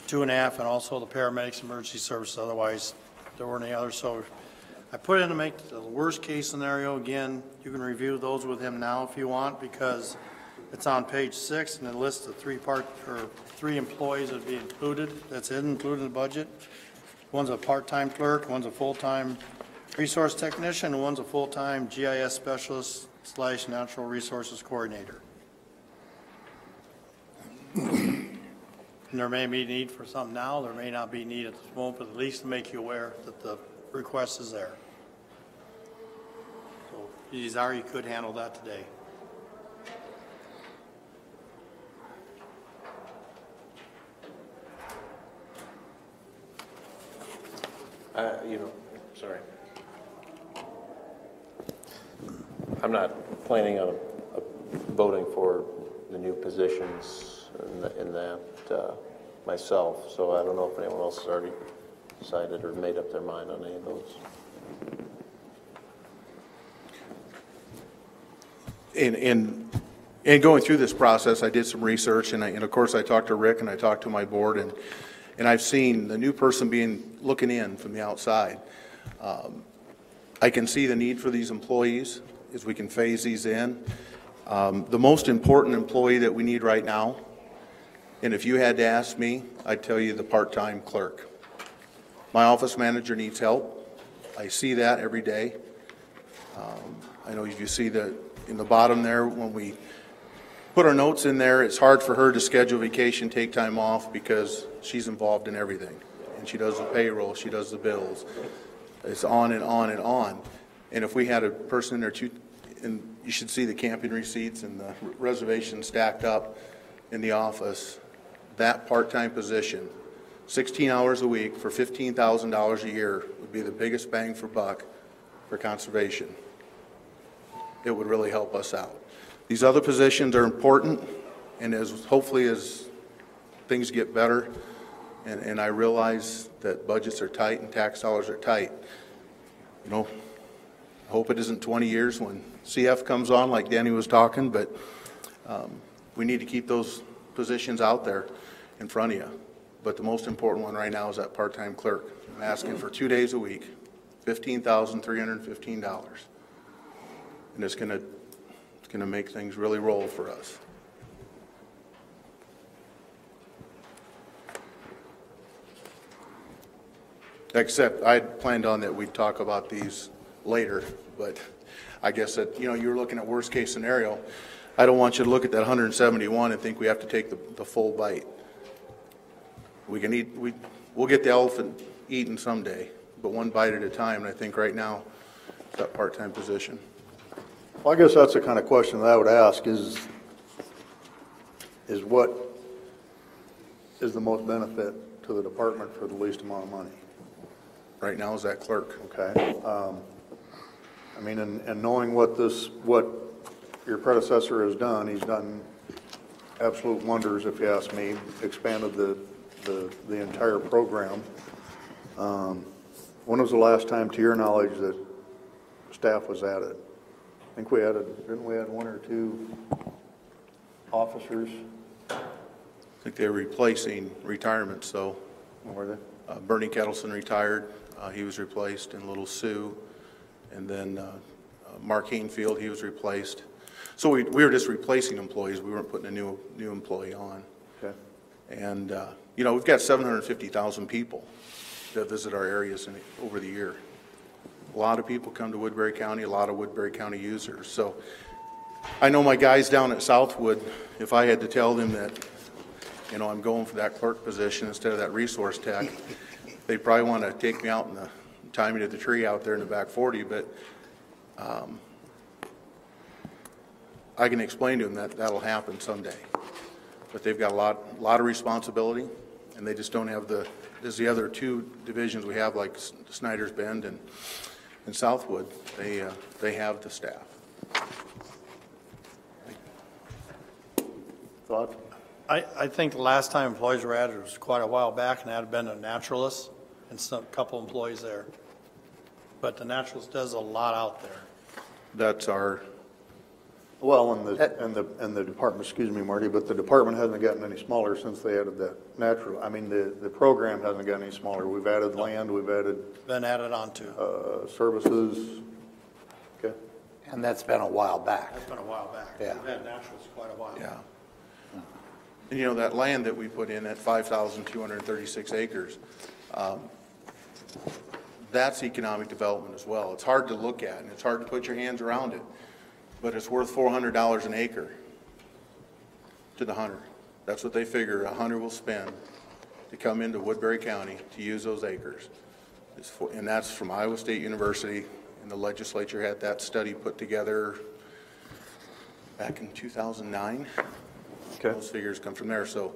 2.5, and also the paramedics, emergency services. Otherwise, there weren't any others. So I put in to make the worst case scenario. Again, you can review those with him now if you want, because it's on page 6 and it lists the 3 employees that would be included. That's included in the budget. One's a part-time clerk, one's a full-time resource technician, and one's a full-time GIS specialist / natural resources coordinator. And there may be need for some now, there may not be need at this moment, but at least to make you aware that the request is there. So if you desire, you could handle that today. Sorry. I'm not planning on voting for the new positions in that myself, so I don't know if anyone else has already decided or made up their mind on any of those. In going through this process, I did some research, and of course I talked to Rick and I talked to my board, and I've seen the new person looking in from the outside. I can see the need for these employees, as we can phase these in. The most important employee that we need right now, and if you had to ask me, I'd tell you the part-time clerk. My office manager needs help. I see that every day. I know if you see that in the bottom there, when we put our notes in there, it's hard for her to schedule vacation, take time off, because she's involved in everything. And she does the payroll, she does the bills. It's on and on and on. And if we had a person in there too, and you should see the camping receipts and the reservations stacked up in the office, that part-time position, 16 hours a week for $15,000 a year would be the biggest bang for buck for conservation. It would really help us out. These other positions are important, and hopefully as things get better, and I realize that budgets are tight and tax dollars are tight, you know, I hope it isn't 20 years when CF comes on like Danny was talking, but we need to keep those positions out there in front of you. But the most important one right now is that part-time clerk. I'm asking for 2 days a week, $15,315. And it's going to make things really roll for us. Except I planned on that we'd talk about these later, but I guess that, you know, you're looking at worst case scenario. I don't want you to look at that 171 and think we have to take the full bite. We can eat, we'll get the elephant eaten someday, but one bite at a time. And I think right now, it's that part-time position. Well, I guess that's the kind of question that I would ask is what is the most benefit to the department for the least amount of money? Right now is that clerk. Okay. I mean, and knowing what your predecessor has done, he's done absolute wonders, if you ask me, expanded the entire program. When was the last time, to your knowledge, that staff was added? I think we added, didn't we add 1 or 2 officers? I think they're replacing retirements, though. Were they? Bernie Kettleson retired. He was replaced, and Little Sue. And then Mark Hainfield, he was replaced. So we were just replacing employees. We weren't putting a new employee on. Okay. And, you know, we've got 750,000 people that visit our areas over the year. A lot of people come to Woodbury County, a lot of Woodbury County users. So I know my guys down at Southwood, if I had to tell them that, you know, I'm going for that clerk position instead of that resource tech, they'd probably want to take me out in the tie me to the tree out there in the back 40, but I can explain to them that that'll happen someday. But they've got a lot of responsibility, and they just don't have there's the other 2 divisions we have, like Snyder's Bend and Southwood. They have the staff. Thought? I think the last time employees were added was quite a while back, and that had been a naturalist and a couple employees there. But the naturalist does a lot out there. That's our. Well, and the department, excuse me, Marty, but the department hasn't gotten any smaller since they added that natural. I mean, the program hasn't gotten any smaller. We've added land, we've added. Been added on to. Services. Okay. And that's been a while back. That's been a while back. Yeah. We've had naturalists quite a while. Yeah. And you know, that land that we put in at 5,236 acres, that's economic development as well. It's hard to look at, and it's hard to put your hands around it, but it's worth $400 an acre to the hunter. That's what they figure a hunter will spend to come into Woodbury County to use those acres. And that's from Iowa State University, and the legislature had that study put together back in 2009. Okay. Those figures come from there. So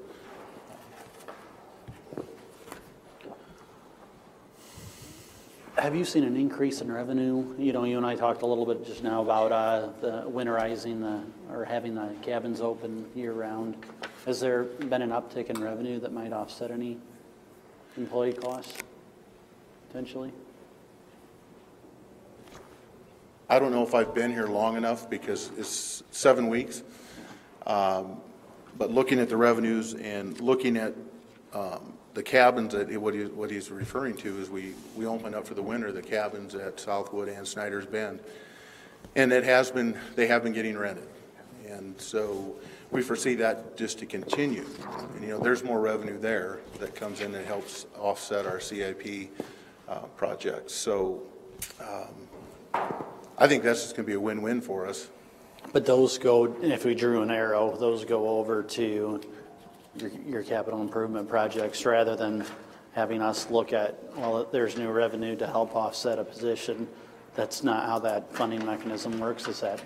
have you seen an increase in revenue? You know, you and I talked a little bit just now about the winterizing or having the cabins open year round. Has there been an uptick in revenue that might offset any employee costs potentially? I don't know if I've been here long enough because it's 7 weeks. But looking at the revenues and looking at the cabins, that what he's referring to is we open up for the winter the cabins at Southwood and Snyder's Bend. And they have been getting rented. And so we foresee that just to continue. And, you know, there's more revenue there that comes in and helps offset our CIP projects. So I think that's just going to be a win-win for us. But those go, if we drew an arrow, those go over to your capital improvement projects rather than having us look at, well, there's new revenue to help offset a position. That's not how that funding mechanism works, is that?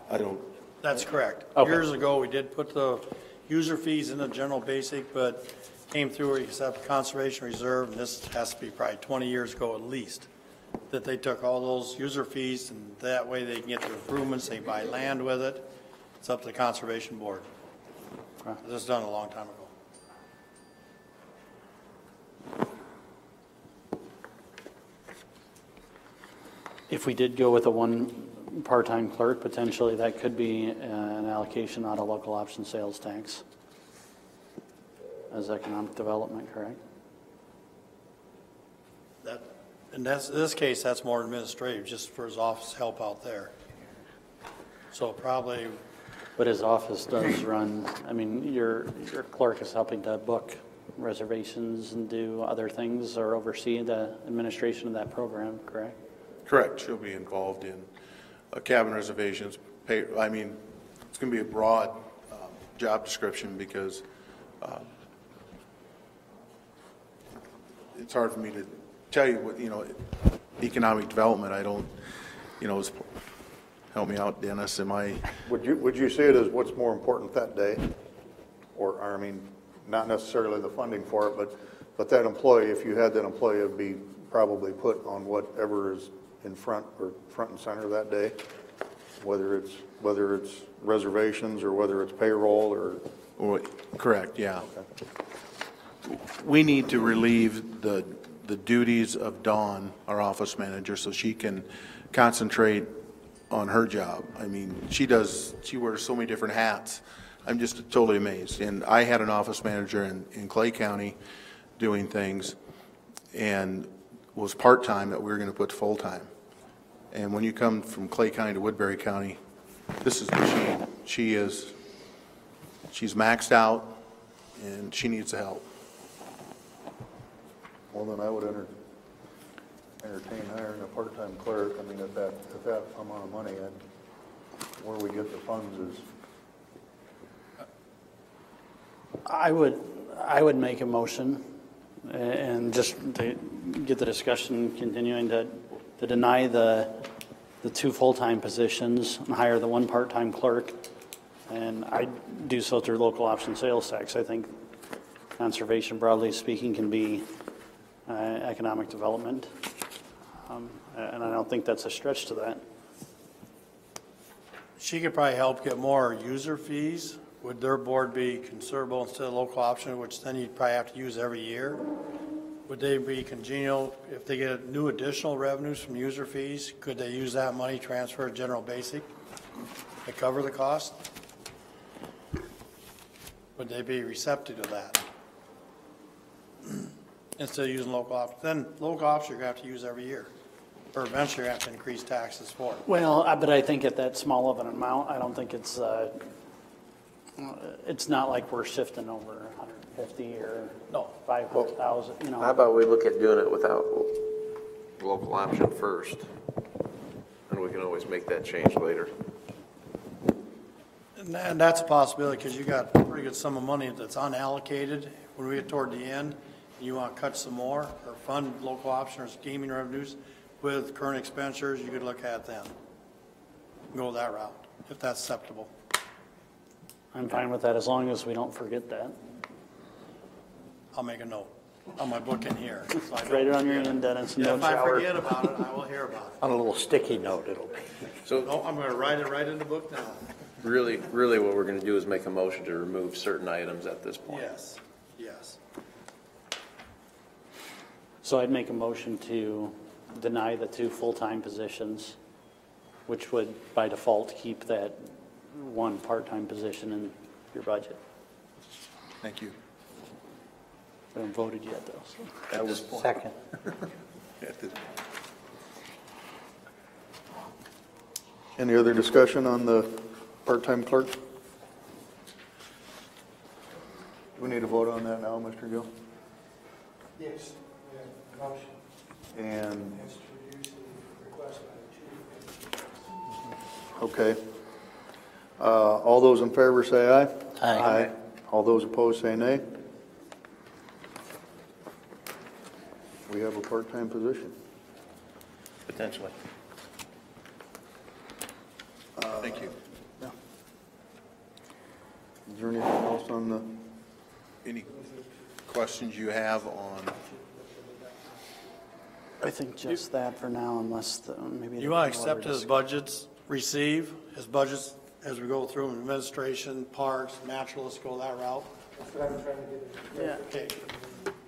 I don't. That's correct. Okay. Years ago, we did put the user fees in the general basic, but came through where you set up conservation reserve, and this has to be probably 20 years ago at least, that they took all those user fees, and that way they can get their improvements, they buy land with it. It's up to the conservation board. This was done a long time ago. If we did go with a one part-time clerk, potentially that could be an allocation out of local option sales tax as economic development, correct? In this case, that's more administrative, just for his office help out there. So probably. But his office does run, I mean, your clerk is helping to book reservations and do other things or oversee the administration of that program, correct? Correct. She'll be involved in cabin reservations. It's going to be a broad job description because it's hard for me to tell you what, economic development. I don't, help me out, Dennis. Would you say it as what's more important that day? Or, not necessarily the funding for it, but that employee, if you had that employee, it would be probably put on whatever is in front and center that day, whether it's reservations or whether it's payroll or. Correct, yeah. Okay. We need to relieve the duties of Dawn, our office manager, so she can concentrate on her job. She wears so many different hats. I'm just totally amazed. And I had an office manager in Clay County doing things and was part-time that we were going to put full-time. And when you come from Clay County to Woodbury County, this is what she is. She's maxed out and she needs the help. Well, then I would entertain hiring a part-time clerk. At that amount of money, where we get the funds is. I would make a motion and just to get the discussion continuing to deny the two full-time positions and hire the one part-time clerk. And I do so through local option sales tax. I think conservation, broadly speaking, can be economic development. And I don't think that's a stretch to that. She could probably help get more user fees. Would their board be considerable instead of local option, which then you'd probably have to use every year? Would they be congenial if they get new additional revenues from user fees? Could they use that money, transfer to general basic to cover the cost? Would they be receptive to that? Instead of using local option, then local option you're going to have to use every year. Or eventually you're going to have to increase taxes for it. Well, but I think at that small of an amount, I don't think it's not like we're shifting over 150 or 500,000, How about we look at doing it without local option first? And we can always make that change later. And that's a possibility because you got a pretty good sum of money that's unallocated when we get toward the end. You want to cut some more or fund local option or gaming revenues with current expenditures, you could look at them. Go that route if that's acceptable. I'm fine with that as long as we don't forget that. I'll make a note on my book in here. So Write it on your end, Dennis. Yeah, if I forget about it, I will hear about it. On a little sticky note, it'll be. So no, I'm going to write it right in the book now. Really what we're going to do is make a motion to remove certain items at this point. Yes, yes. So I'd make a motion to deny the two full-time positions, which would by default keep that one part-time position in your budget. Thank you. We haven't voted yet, though. So. At this point. Second. Any other discussion on the part-time clerk? Do we need to vote on that now, Mr. Gill? Yes, we have a motion. And, Has to reduce the request by 2. okay. All those in favor say aye. Aye. All those opposed say nay. We have a part-time position. Potentially. Thank you. Yeah. Is there anything else on the? Any questions you have on? I think just that for now, unless maybe. You want to accept his budgets, receive his budgets as we go through them, administration, parks, naturalists, go that route? That's what I'm trying to get at. Yeah. Okay.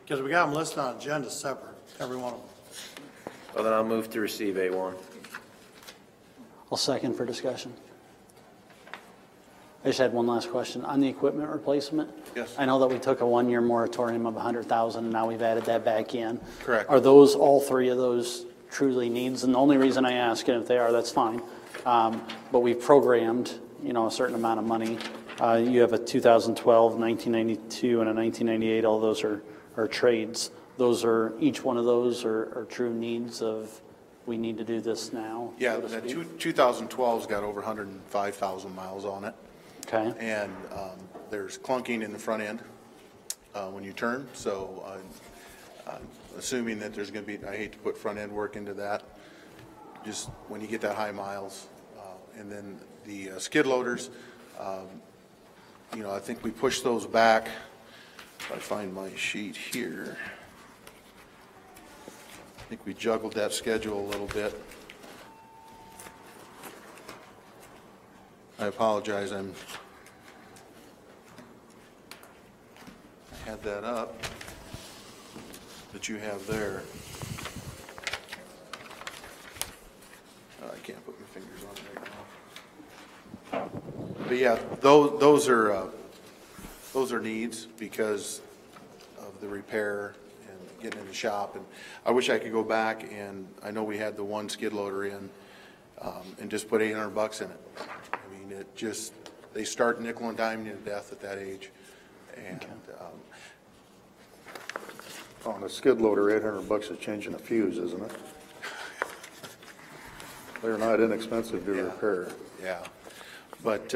Because we got them listed on agenda separate, every one of them. Well, then I'll move to receive A1. I'll second for discussion. I just had one last question. On the equipment replacement? Yes. I know that we took a one-year moratorium of 100,000 and now we've added that back in. Correct. Are those, all three of those truly needs? And the only reason I ask, and if they are, that's fine. But we've programmed, a certain amount of money. You have a 2012, 1992, and a 1998. All those are trades. Each one of those are true needs of, we need to do this now. Yeah, so to the speak? 2012's got over 105,000 miles on it. Okay. And there's clunking in the front end when you turn, so I'm assuming that there's going to be, I hate to put front end work into that, just when you get that high miles. And then the skid loaders, I think we pushed those back. If I find my sheet here, I think we juggled that schedule a little bit. I apologize, I had that up that you have there. I can't put my fingers on it right now. But yeah, those are needs because of the repair and getting in the shop. And I wish I could go back, and I know we had the one skid loader in and just put $800 in it. I mean, they start nickel and diming you to death at that age. And On a skid loader, $800 is changing a fuse, isn't it? They're not inexpensive to repair. Yeah, but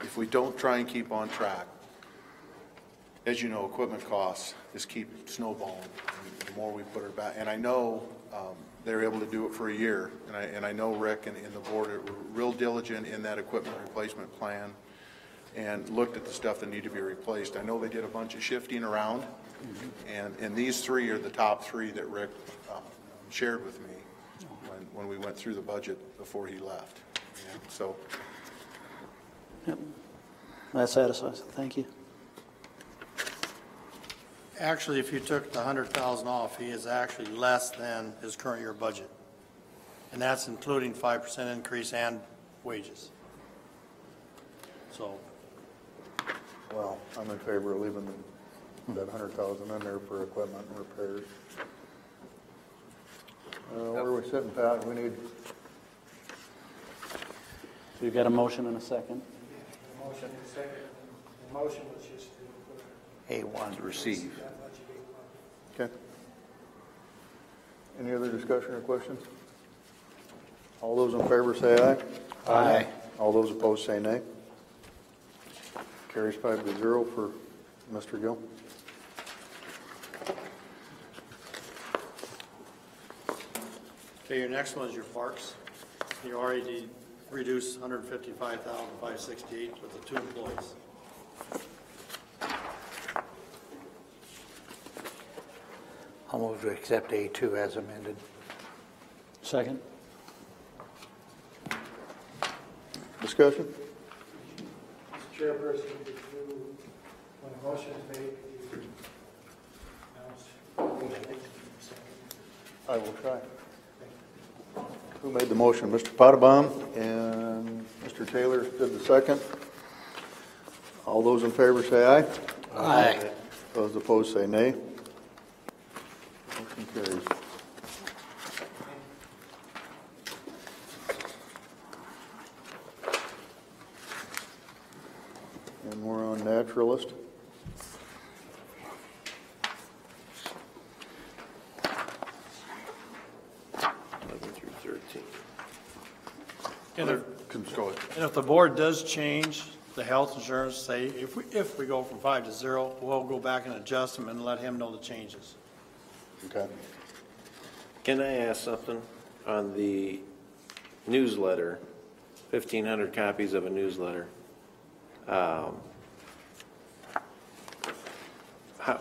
if we don't try and keep on track, as you know, equipment costs just keep snowballing. The more we put her back, and I know they're able to do it for a year, and I know Rick and the board are real diligent in that equipment replacement plan and looked at the stuff that need to be replaced. I know they did a bunch of shifting around, and these three are the top three that Rick shared with me when we went through the budget before he left. And so, Yep. That satisfies it. Thank you. Actually, if you took the 100,000 off, he is actually less than his current year budget. And that's including 5% increase and wages. So. Well, I'm in favor of leaving that 100,000 in there for equipment and repairs. Where are we sitting, Pat? We need, So you've got a motion and a second. The motion is second. The motion was just to put A1. to receive. that much of it. okay. Any other discussion or questions? All those in favor say aye. Aye. All those opposed say nay. Carries 5-0 for Mr. Gill. Okay, your next one is your parks. You already reduced 155,568 with the 2 employees. I'll move to accept A2 as amended. Second. Discussion? Mr. Chairperson, if you, when a motion is made, you announce. I will try. Who made the motion? Mr. Potabom and Mr. Taylor did the second. All those in favor say aye. Aye. Those opposed say nay. Motion carries. one naturalist. And if, Go ahead. and if the board does change the health insurance, say, if we go from 5 to 0, we'll go back and adjust them and let him know the changes. Okay. Can I ask something on the newsletter? 1,500 copies of a newsletter.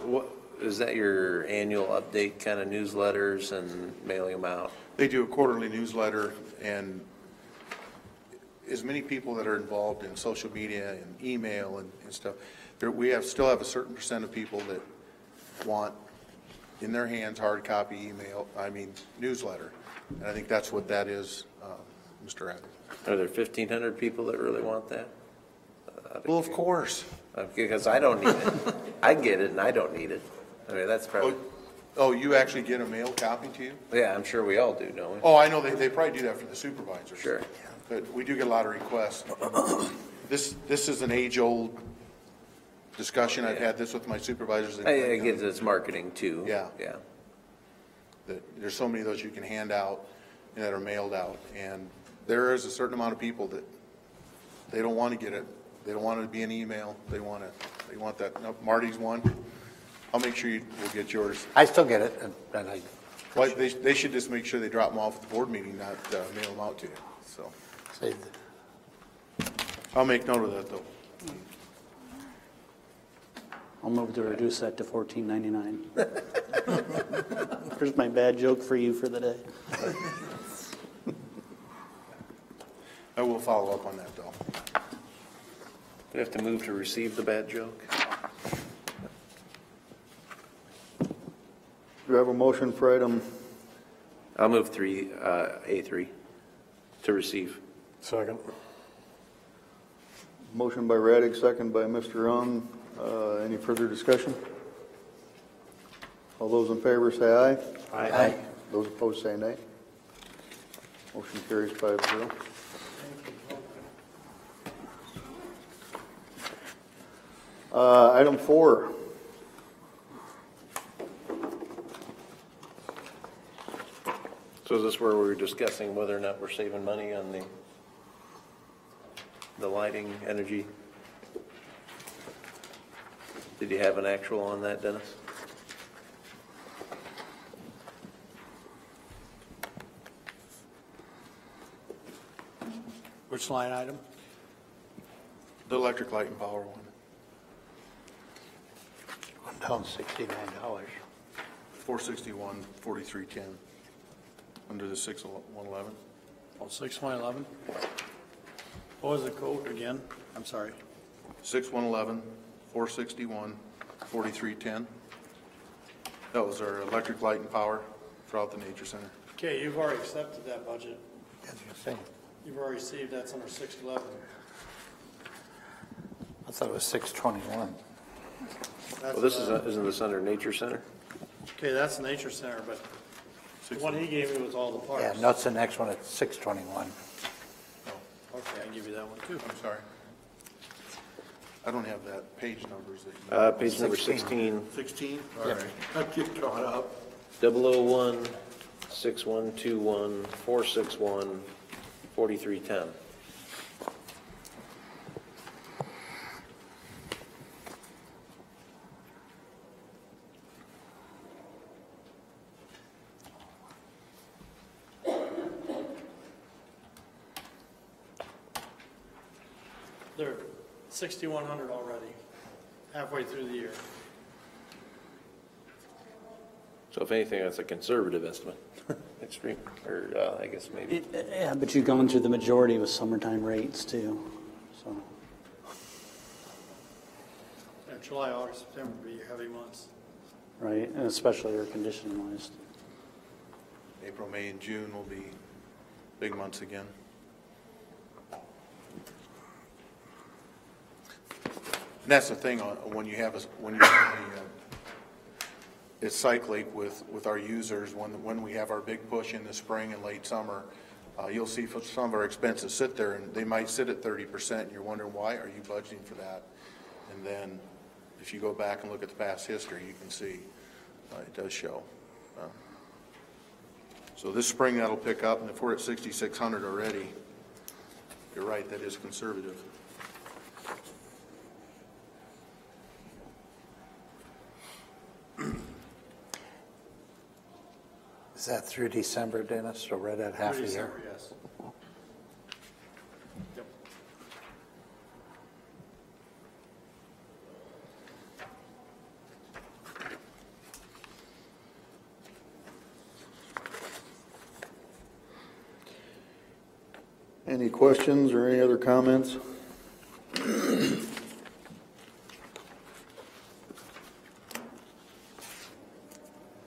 What is that? Your annual update kind of newsletters and mailing them out? They do a quarterly newsletter, and as many people that are involved in social media and email and stuff, still have a certain percent of people that want in their hands hard copy newsletter. And I think that's what that is, Mr. Abbott. Are there 1,500 people that really want that? Well, of course. Because I don't need it. I get it and I don't need it. I mean, that's probably. Oh, you actually get a mail copy to you? Yeah, I'm sure we all do, don't we? Oh, I know, they probably do that for the supervisors. Sure. But we do get a lot of requests. This is an age-old discussion. I've had this with my supervisors. I get it's marketing too. Yeah. Yeah. There's so many of those you can hand out and that are mailed out. And there is a certain amount of people that they don't want to get it. They don't want it to be an email. They want that. No, Marty's one. I'll make sure we'll get yours. I still get it, and I. Well, they should just make sure they drop them off at the board meeting, not mail them out to you. So I'll make note of that, though. I'll move to reduce that to $14.99. Here's my bad joke for you for the day. I will follow up on that, though. We have to move to receive the bad joke. Do you have a motion for item? I'll move A3 to receive. Second. Motion by Raddick, second by Mr. Ung. Any further discussion? All those in favor say aye. Aye. Those opposed say nay. Motion carries 5-0. Item 4. So is this where we're discussing whether or not we're saving money on the lighting energy? Did you have an actual on that, Dennis? Which line item? The electric light and power one. Went down $69. 461, 4310. Under the 6111. Oh, 6111. What was the code again? I'm sorry. 6111, 461, 4310. That was our electric light and power throughout the nature center. Okay, you've already accepted that budget. As you say. You've already received, that's under 611. I thought it was 621. Well, this isn't this under nature center? Okay, that's the nature center, but the one he gave me was all the parts. Yeah, no, it's the next one, it's 621. Okay, I give you that one too. I'm sorry. I don't have that page numbers. Page number 16. 16? All right. I'll get caught up. 001, 6121, 461, 4310. They're 6,100 already, halfway through the year. So if anything, that's a conservative estimate. Extreme, or I guess maybe. Yeah, but you've gone through the majority with summertime rates too, so. Yeah, July, August, September would be heavy months. Right, and especially air conditioning wise. April, May, and June will be big months again. And that's the thing when you have it's cyclic with our users. When we have our big push in the spring and late summer, you'll see some of our expenses sit there, and they might sit at 30%. And you're wondering why? Are you budgeting for that? And then if you go back and look at the past history, you can see it does show. So this spring that'll pick up, and if we're at 6,600 already, you're right, that is conservative. Is that through December, Dennis, so right at half a year? December, yes. Yep. Any questions or any other comments?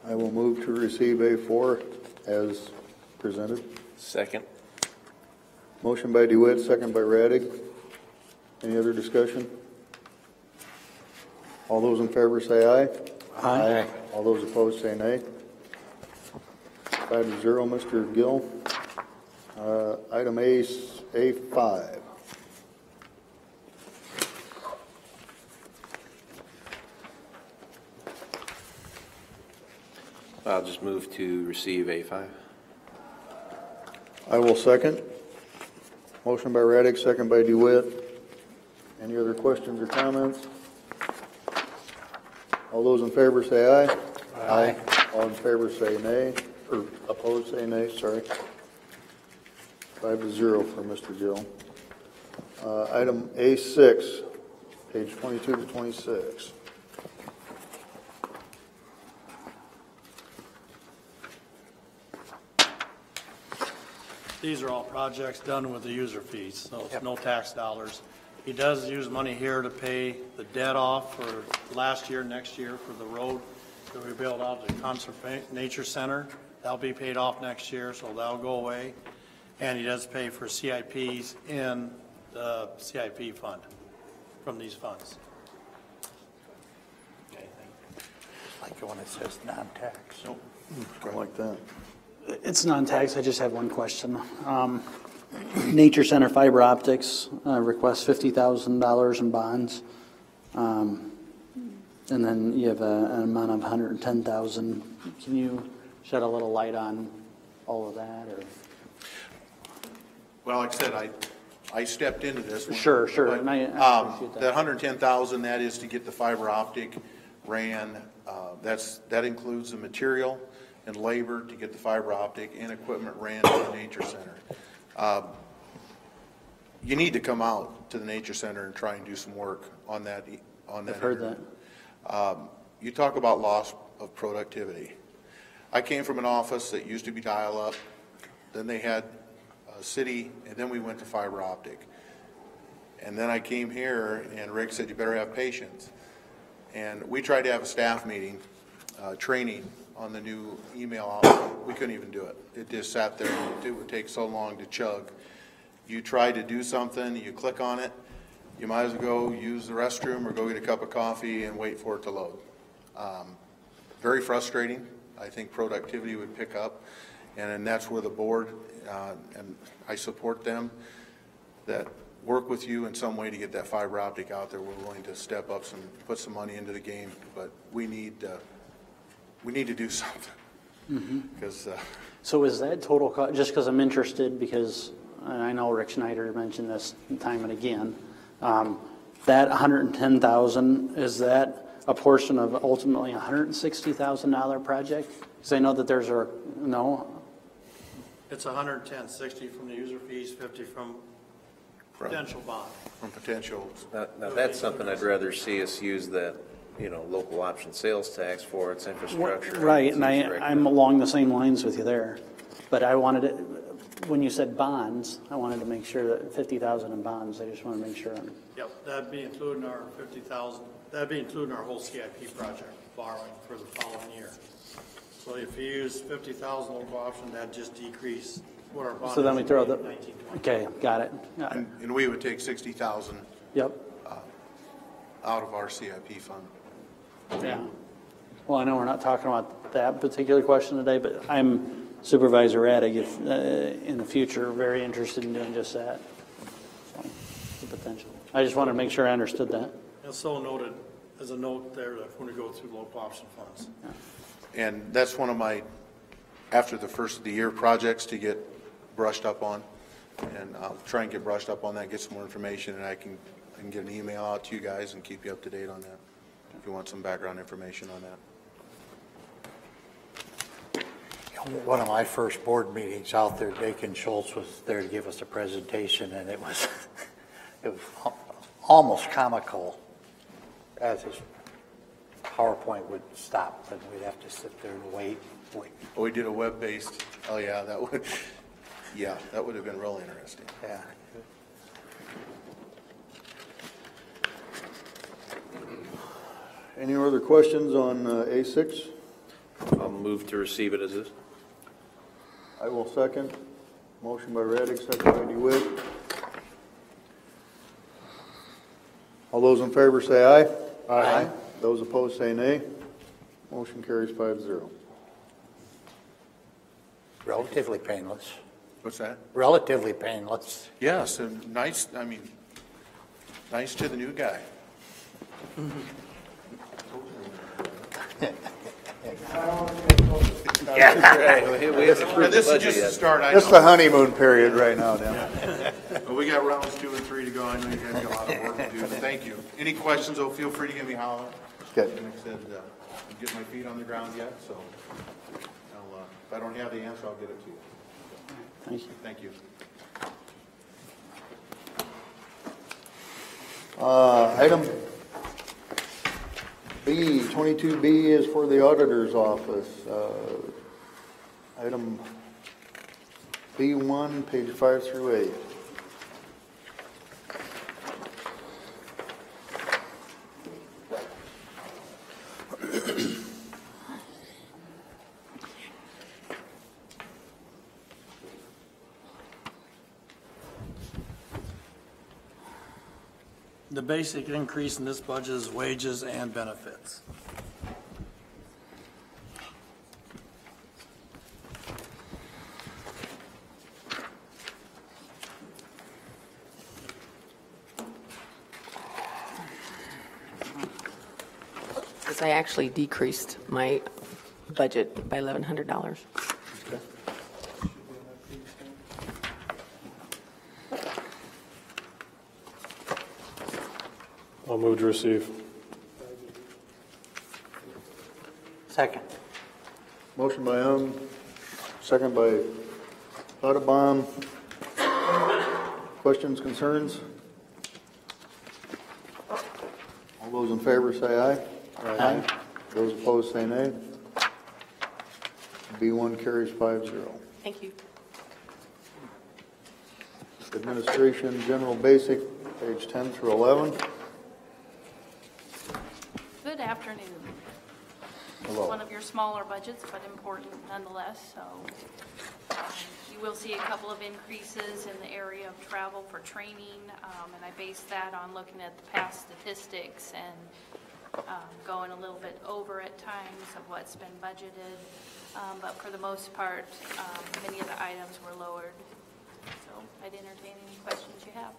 I will move to receive A4 as presented. Second. Motion by DeWitt, second by Radig. Any other discussion? All those in favor say aye. Aye. All those opposed say nay. 5-0, Mr. Gill. Item A5. I'll just move to receive A5. I will second. Motion by Radig, second by DeWitt. Any other questions or comments? All those in favor say aye. Aye. All in favor say nay, or opposed say nay, sorry. 5-0 for Mr. Gill. Item A6, page 22 to 26. These are all projects done with the user fees, so it's no tax dollars. He does use money here to pay the debt off for last year, next year for the road that we built out at the Conservation Nature Center. That'll be paid off next year, so that'll go away. And he does pay for CIPs in the CIP fund from these funds. Like when it says non-tax. Nope. I like that. It's non-tax. I just have one question. Nature Center Fiber Optics requests $50,000 in bonds. And then you have an amount of $110,000. Can you shed a little light on all of that? Or? Well, like I said, I stepped into this one. Sure. But, and I appreciate that $110,000, that is to get the fiber optic ran. That includes the material and labor to get the fiber optic and equipment ran to the Nature Center. You need to come out to the Nature Center and try and do some work on that. I've heard that. You talk about loss of productivity. I came from an office that used to be dial-up, then they had city, and then we went to fiber optic. And then I came here, and Rick said, you better have patience. And we tried to have a staff meeting, training on the new email output. We couldn't even do it. It just sat there, and it would take so long to chug. You try to do something, you click on it, you might as well go use the restroom or go get a cup of coffee and wait for it to load. Very frustrating. I think productivity would pick up, and that's where the board, and I support them, that work with you in some way to get that fiber optic out there. We're willing to step up put some money into the game, but we need to do something. Because So is that total cost, just because I'm interested, because I know Rick Schneider mentioned this time and again, that $110,000, is that a portion of ultimately $160,000 project? Because I know that there's It's 110, 60 from the user fees, 50 from potential bond. From potential. Now that's something I'd rather see us use that, local option sales tax for. Its infrastructure. Right, and I'm along the same lines with you there. But I wanted it, when you said bonds, I wanted to make sure that 50,000 in bonds, I just want to make sure. Yep, that'd be including our 50,000. That'd be including our whole CIP project borrowing for the following year. So if you use 50,000 local option, that'd just decrease what our bond. So then we throw the. 1920. Okay, got it. And we would take 60,000. Yep. Out of our CIP fund. Yeah. Well, I know we're not talking about that particular question today, but I'm Supervisor Radig, if in the future, very interested in doing just that. So, the potential. I just wanted to make sure I understood that. And so noted, as a note there, that when we go through local option funds. And that's one of my, after the first of the year projects to get brushed up on. And I'll try and get brushed up on that, get some more information, and I can get an email out to you guys and keep you up to date on that, if you want some background information on that. One of my first board meetings out there, Dakin Schultz was there to give us a presentation, and it was almost comical as his PowerPoint would stop, and we'd have to sit there and wait. Oh, we did a web-based, oh yeah, that would have been real interesting. Yeah. Any other questions on A6? I'll move to receive it as is. I will second. Motion by Raddick, second by DeWitt. All those in favor say aye. Aye. Those opposed say nay. Motion carries 5-0. Relatively painless. What's that? Relatively painless. Yes, and nice, I mean, nice to the new guy. And this is just the start, I know. It's the honeymoon period right now, Dan. But we got rounds 2 and 3 to go. I know you guys got a lot of work to do. Thank you. Any questions, though, feel free to give me a holler. Okay. Like I said, I'm getting my feet on the ground yet, so if I don't have the answer, I'll get it to you. Thank you. Thank you. Item B, 22B is for the auditor's office. Item B1, page 5 through 8. The basic increase in this budget is wages and benefits. Because I actually decreased my budget by $1,100. I'll move to receive. Second. Motion by Young, second by Audubon. Questions, concerns? All those in favor say aye. Aye. Those opposed say nay. B1 carries 5-0. Thank you. Administration, general basic, page 10 through 11. Good afternoon. Hello. One of your smaller budgets, but important nonetheless. So you will see a couple of increases in the area of travel for training, and I based that on looking at the past statistics and going a little bit over at times of what's been budgeted. But for the most part, many of the items were lowered. So I'd entertain any questions you have.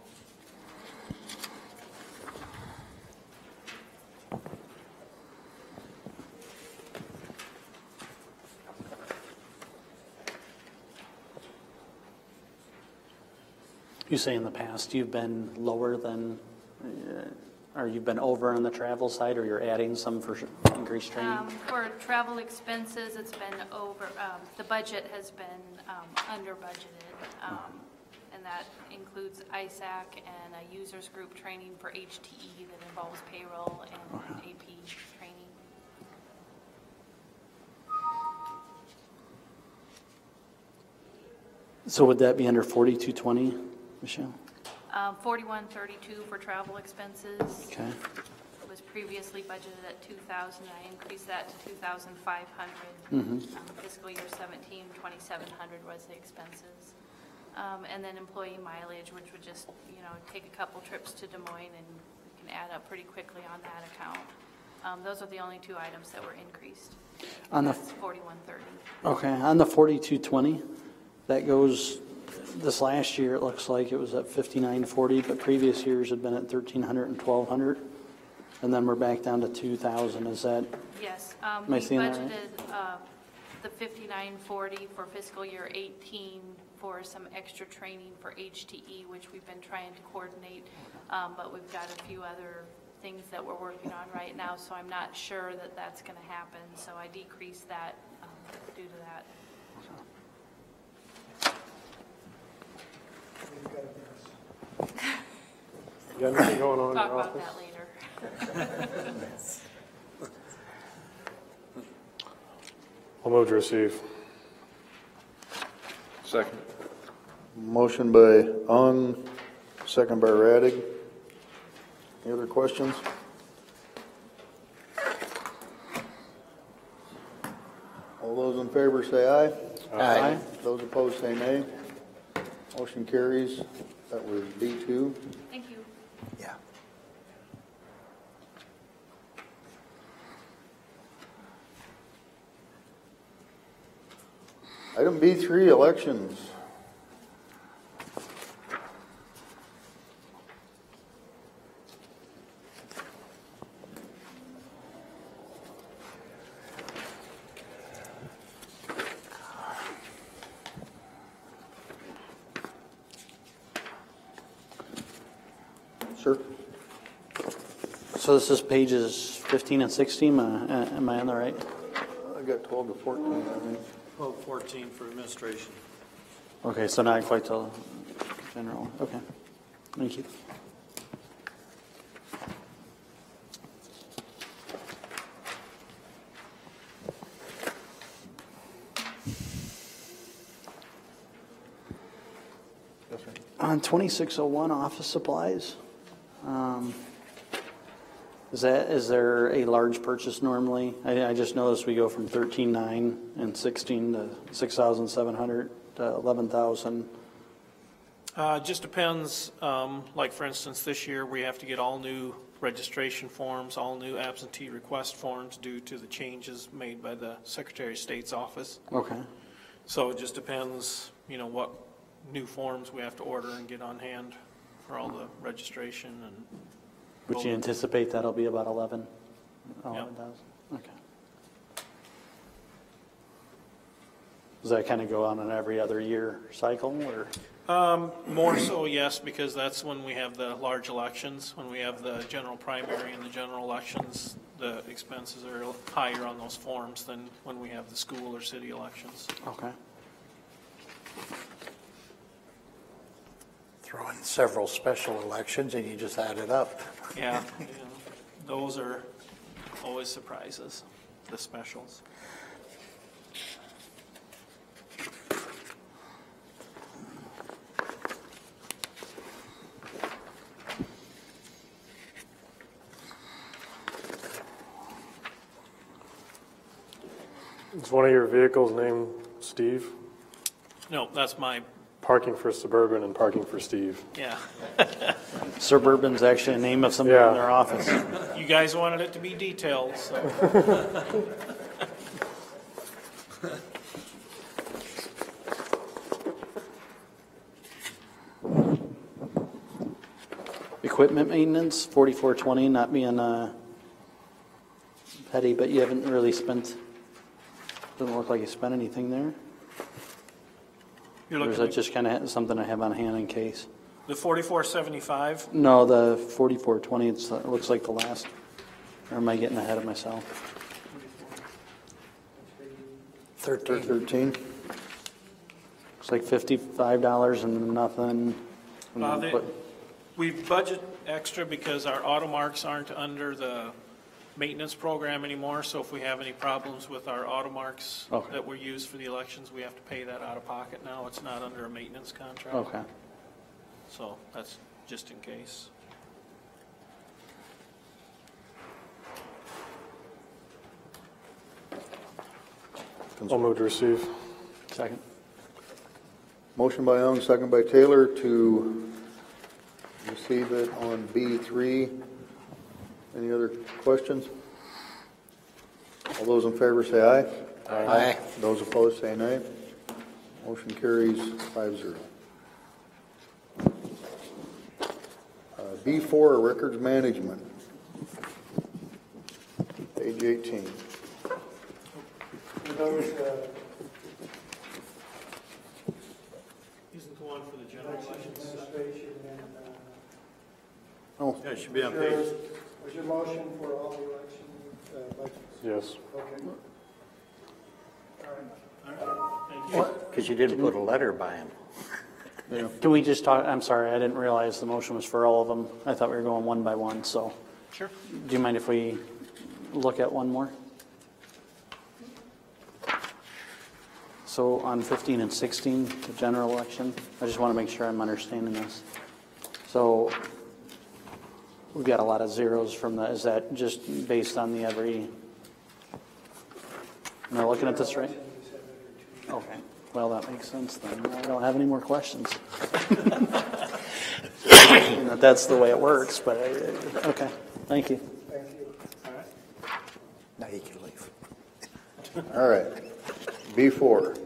You say in the past you've been lower than, or you've been over on the travel side, or you're adding some for increased training? For travel expenses, it's been over, the budget has been under budgeted, and that includes ISAC and a users group training for HTE that involves payroll and AP training. So would that be under 4220, Michelle? 4132 for travel expenses. Okay. It was previously budgeted at 2,000. I increased that to 2,500. Fiscal year 17, 2,700 was the expenses. And then employee mileage, which would just, take a couple trips to Des Moines, and we can add up pretty quickly on that account. Those are the only two items that were increased. That's 4130. Okay, on the 4220, that goes, this last year, it looks like it was at 5940, but previous years had been at 1,300 and 1,200. and then we're back down to 2,000, is that? Yes, Am we I seeing that budgeted right? the 5940 for fiscal year 18 for some extra training for HTE, which we've been trying to coordinate, but we've got a few other things that we're working on right now, so I'm not sure that that's going to happen, so I decreased that due to that. You got anything going on in Talk your about office? that later. I'll move to receive. Second. Motion by Ung, second by Radig. Any other questions? All those in favor say aye. Aye. Those opposed say nay. Motion carries. That was B2. Thank you. Yeah. Item B3, elections. Sir? So this is pages 15 and 16, am I on the right? I got 12 to 14, I think. 12-14 for administration. Okay, so not quite till general, okay. Thank you. On 2601 office supplies, is there a large purchase normally? I just noticed we go from 13,900 and 16 to 6,700 to 11,000. Just depends, like for instance, this year we have to get all new registration forms, all new absentee request forms due to the changes made by the Secretary of State's office. Okay. So it just depends, what new forms we have to order and get on hand for all the registration and. Would you anticipate that'll be about 11,000? Okay. Does that kind of go on an every other year cycle, or? More so, yes, because that's when we have the large elections. When we have the general primary and the general elections, the expenses are higher on those forms than when we have the school or city elections. Okay. Throw in several special elections and you just add it up. Yeah, those are always surprises, the specials. Is one of your vehicles named Steve? No, that's my, Parking for Suburban and parking for Steve. yeah. Suburban's actually a name of somebody in their office. You guys wanted it to be detailed, so. Equipment maintenance, 4420, not being petty, but you haven't really spent, doesn't look like you spent anything there. You're Or is looking that just kind of something I have on hand in case? the 4475, No, the 4420, it looks like the last, or am I getting ahead of myself? 13. It's like $55 and nothing. And then they- put- we budget extra because our auto marks aren't under the maintenance program anymore, so if we have any problems with our auto marks Okay. that were used for the elections, we have to pay that out of pocket now. It's not under a maintenance contract. Okay. So that's just in case. I'll move to receive. Second. Motion by Young, second by Taylor to receive it on B3. Any other questions? All those in favor say aye. Aye. Those opposed say nay. Motion carries 5-0. B4, records management. Page 18. Are those, Isn't the one for the general elections? administration and, Oh, Yeah, it should be on page. was your motion for all the election budgets? Yes. Okay. Because you didn't put a letter by him. Can we just talk, I'm sorry, I didn't realize the motion was for all of them. I thought we were going one by one, so. Sure. Do you mind if we look at one more? So on 15 and 16, the general election, I just want to make sure I'm understanding this. So we've got a lot of zeros from the, is that just based on the every, am I looking at this right? Okay, well, that makes sense then. I don't have any more questions. That's the way it works, but, okay, thank you. Thank you. Now you can leave. all right. B4,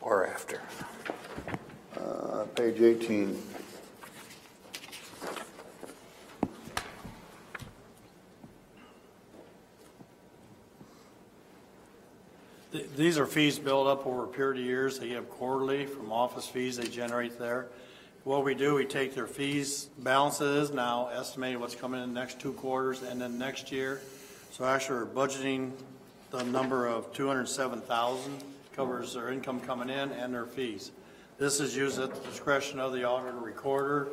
Or after. page 18. These are fees built up over a period of years. They have quarterly from office fees they generate there. What we do, we take their fees, balance it is now, estimate what's coming in the next 2 quarters and then next year. So actually we're budgeting the number of 207,000 covers their income coming in and their fees. This is used at the discretion of the auditor recorder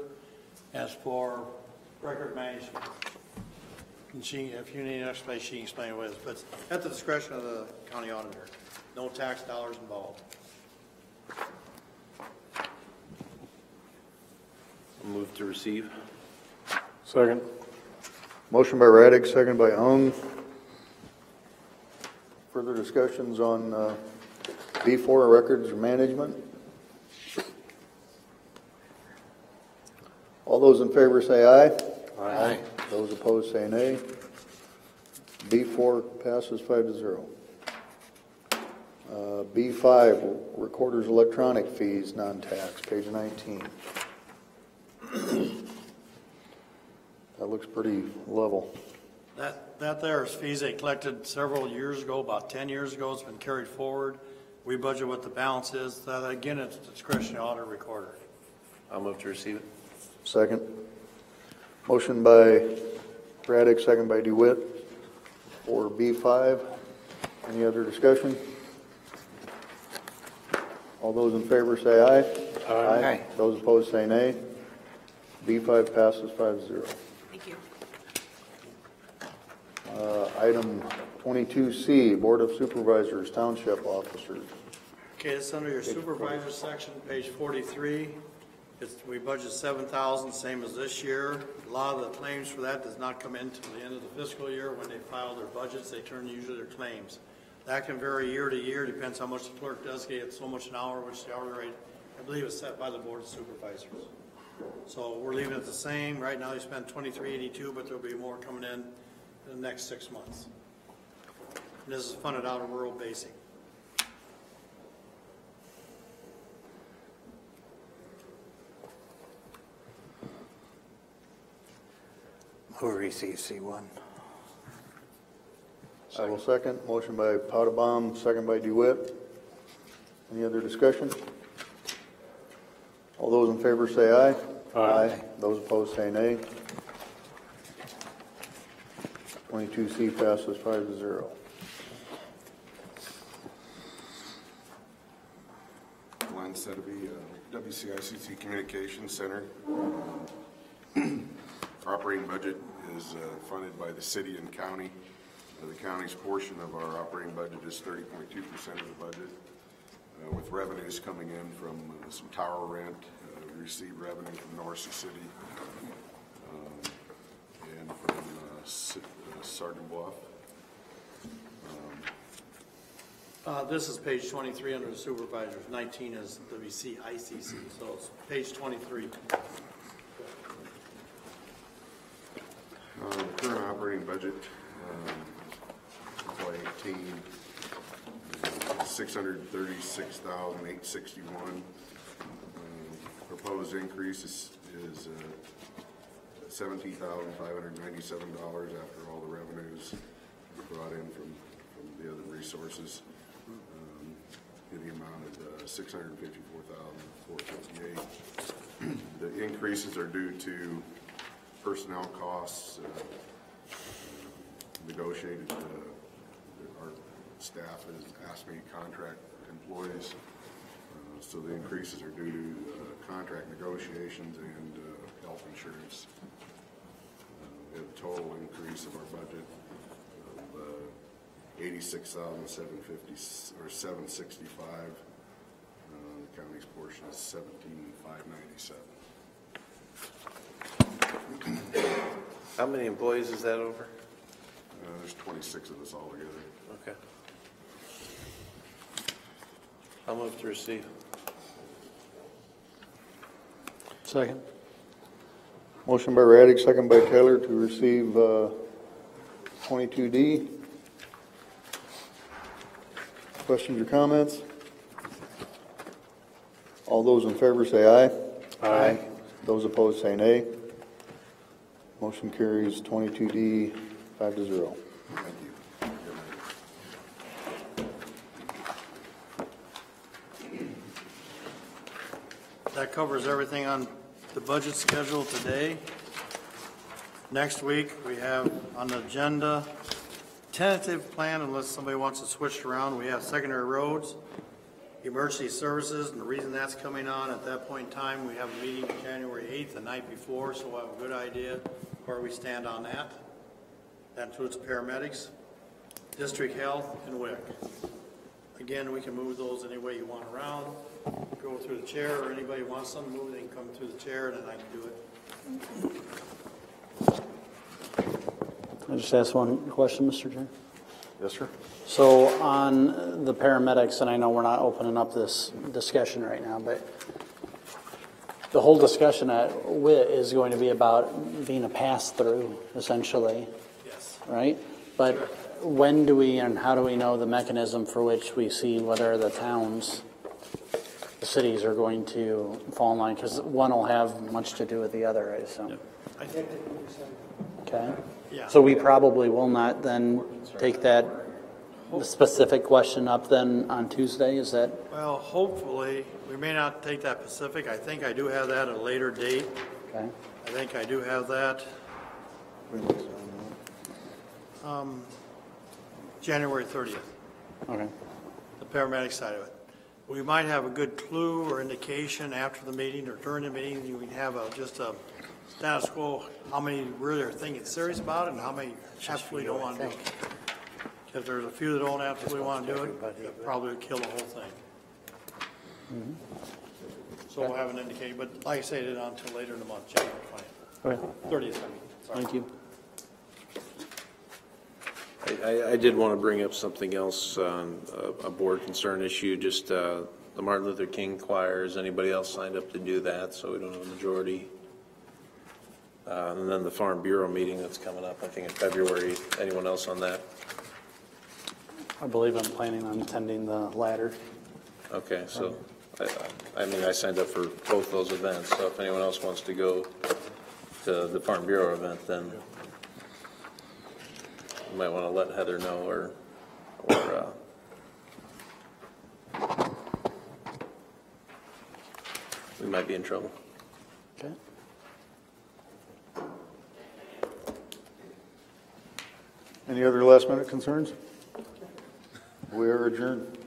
as for record management. And she, if you need an explanation, she can explain what it is, but it's at the discretion of the county auditor. No tax dollars involved. Move to receive. Second. Motion by Raddick, second by Ung. Further discussions on B4, records management? All those in favor say aye. Aye. Those opposed say nay. B4 passes 5-0. B5, recorder's electronic fees, non-tax, page 19. That looks pretty level. That there is fees they collected several years ago, about 10 years ago. It's been carried forward. We budget what the balance is. That again, it's discretion of the auditor recorder. I'll move to receive it. Second. Motion by Raddick, second by DeWitt for B5. Any other discussion? All those in favor say aye. Aye. Those opposed say nay. B5 passes 5-0. Thank you. Item 22C, Board of Supervisors, Township Officers. Okay, it's under your supervisor section, page 43. We budget 7,000, same as this year. A lot of the claims for that does not come in until the end of the fiscal year. When they file their budgets, they turn usually their claims. That can vary year to year, depends how much the clerk does get. It's so much an hour, which the hourly rate, I believe, is set by the Board of Supervisors. So we're leaving it the same. Right now, they spend $23.82, but there'll be more coming in the next 6 months. And this is funded out of rural basic. Who receives C1? I will second. Motion by Potabom, second by DeWitt. Any other discussion? All those in favor say aye. Aye. Those opposed say nay. 22C passes 5-0. Glenn Sedeby, WCICC Communications Center. Our operating budget is funded by the city and county. The county's portion of our operating budget is 30.2% of the budget, with revenues coming in from some tower rent. We receive revenue from North City and from Sergeant Bluff. This is page 23 under the supervisors. 19 is WCICC, so it's page 23. The current operating budget, FY18, $636,861. Proposed increase is $17,597 after all the revenues brought in from the other resources. The amount of $654,458. The increases are due to personnel costs, negotiated. Our staff has asked me contract employees, so the increases are due to contract negotiations and health insurance. We have a total increase of our budget of $86,750 or $765. The county's portion is $17,597. How many employees is that over? There's 26 of us all together. Okay. I'll move to receive. Second. Motion by Raddick, second by Taylor to receive 22D. Questions or comments? All those in favor say aye. Aye. Those opposed say nay. Motion carries 22D 5-0. Thank you. That covers everything on the budget schedule today. Next week, we have on the agenda, tentative plan, unless somebody wants to switch it around, we have secondary roads, emergency services, and the reason that's coming on at that point in time, we have a meeting January 8th, the night before, so we'll have a good idea where we stand on that. That includes paramedics, district health, and WIC. Again, we can move those any way you want around, go through the chair, or anybody wants something moved, they can come through the chair, and then I can do it. I just ask one question, Mr. Chair. Yes, sir. So on the paramedics, and I know we're not opening up this discussion right now, but the whole discussion at WIT is going to be about being a pass-through, essentially. Yes. Right? But when do we and how do we know the mechanism for which we see whether the towns, the cities are going to fall in line? Because one will have much to do with the other, I assume. I think, Okay. yeah. So we probably will not then take that specific question up then on Tuesday, is that? Well, hopefully, we may not take that Pacific. I think I do have that at a later date. Okay. I think I do have that. January 30th. Okay. The paramedic side of it. We might have a good clue or indication after the meeting or during the meeting. You can have just a status quo, how many really are thinking serious about it and how many absolutely don't want to do it. If there's a few that don't absolutely want to do it, it probably would kill the whole thing. So we'll have an indication, but like I say, it isn't until later in the month, January 20th. Okay. 30th, I mean. Sorry. Thank you. I did want to bring up something else on a board concern issue, just the Martin Luther King choir. Has anybody else signed up to do that, so we don't have a majority? And then the Farm Bureau meeting that's coming up, I think in February. Anyone else on that? I believe I'm planning on attending the latter. Okay, so I mean, I signed up for both those events, so if anyone else wants to go to the Farm Bureau event, then you might want to let Heather know, or we might be in trouble. Okay. Any other last minute concerns? We are adjourned.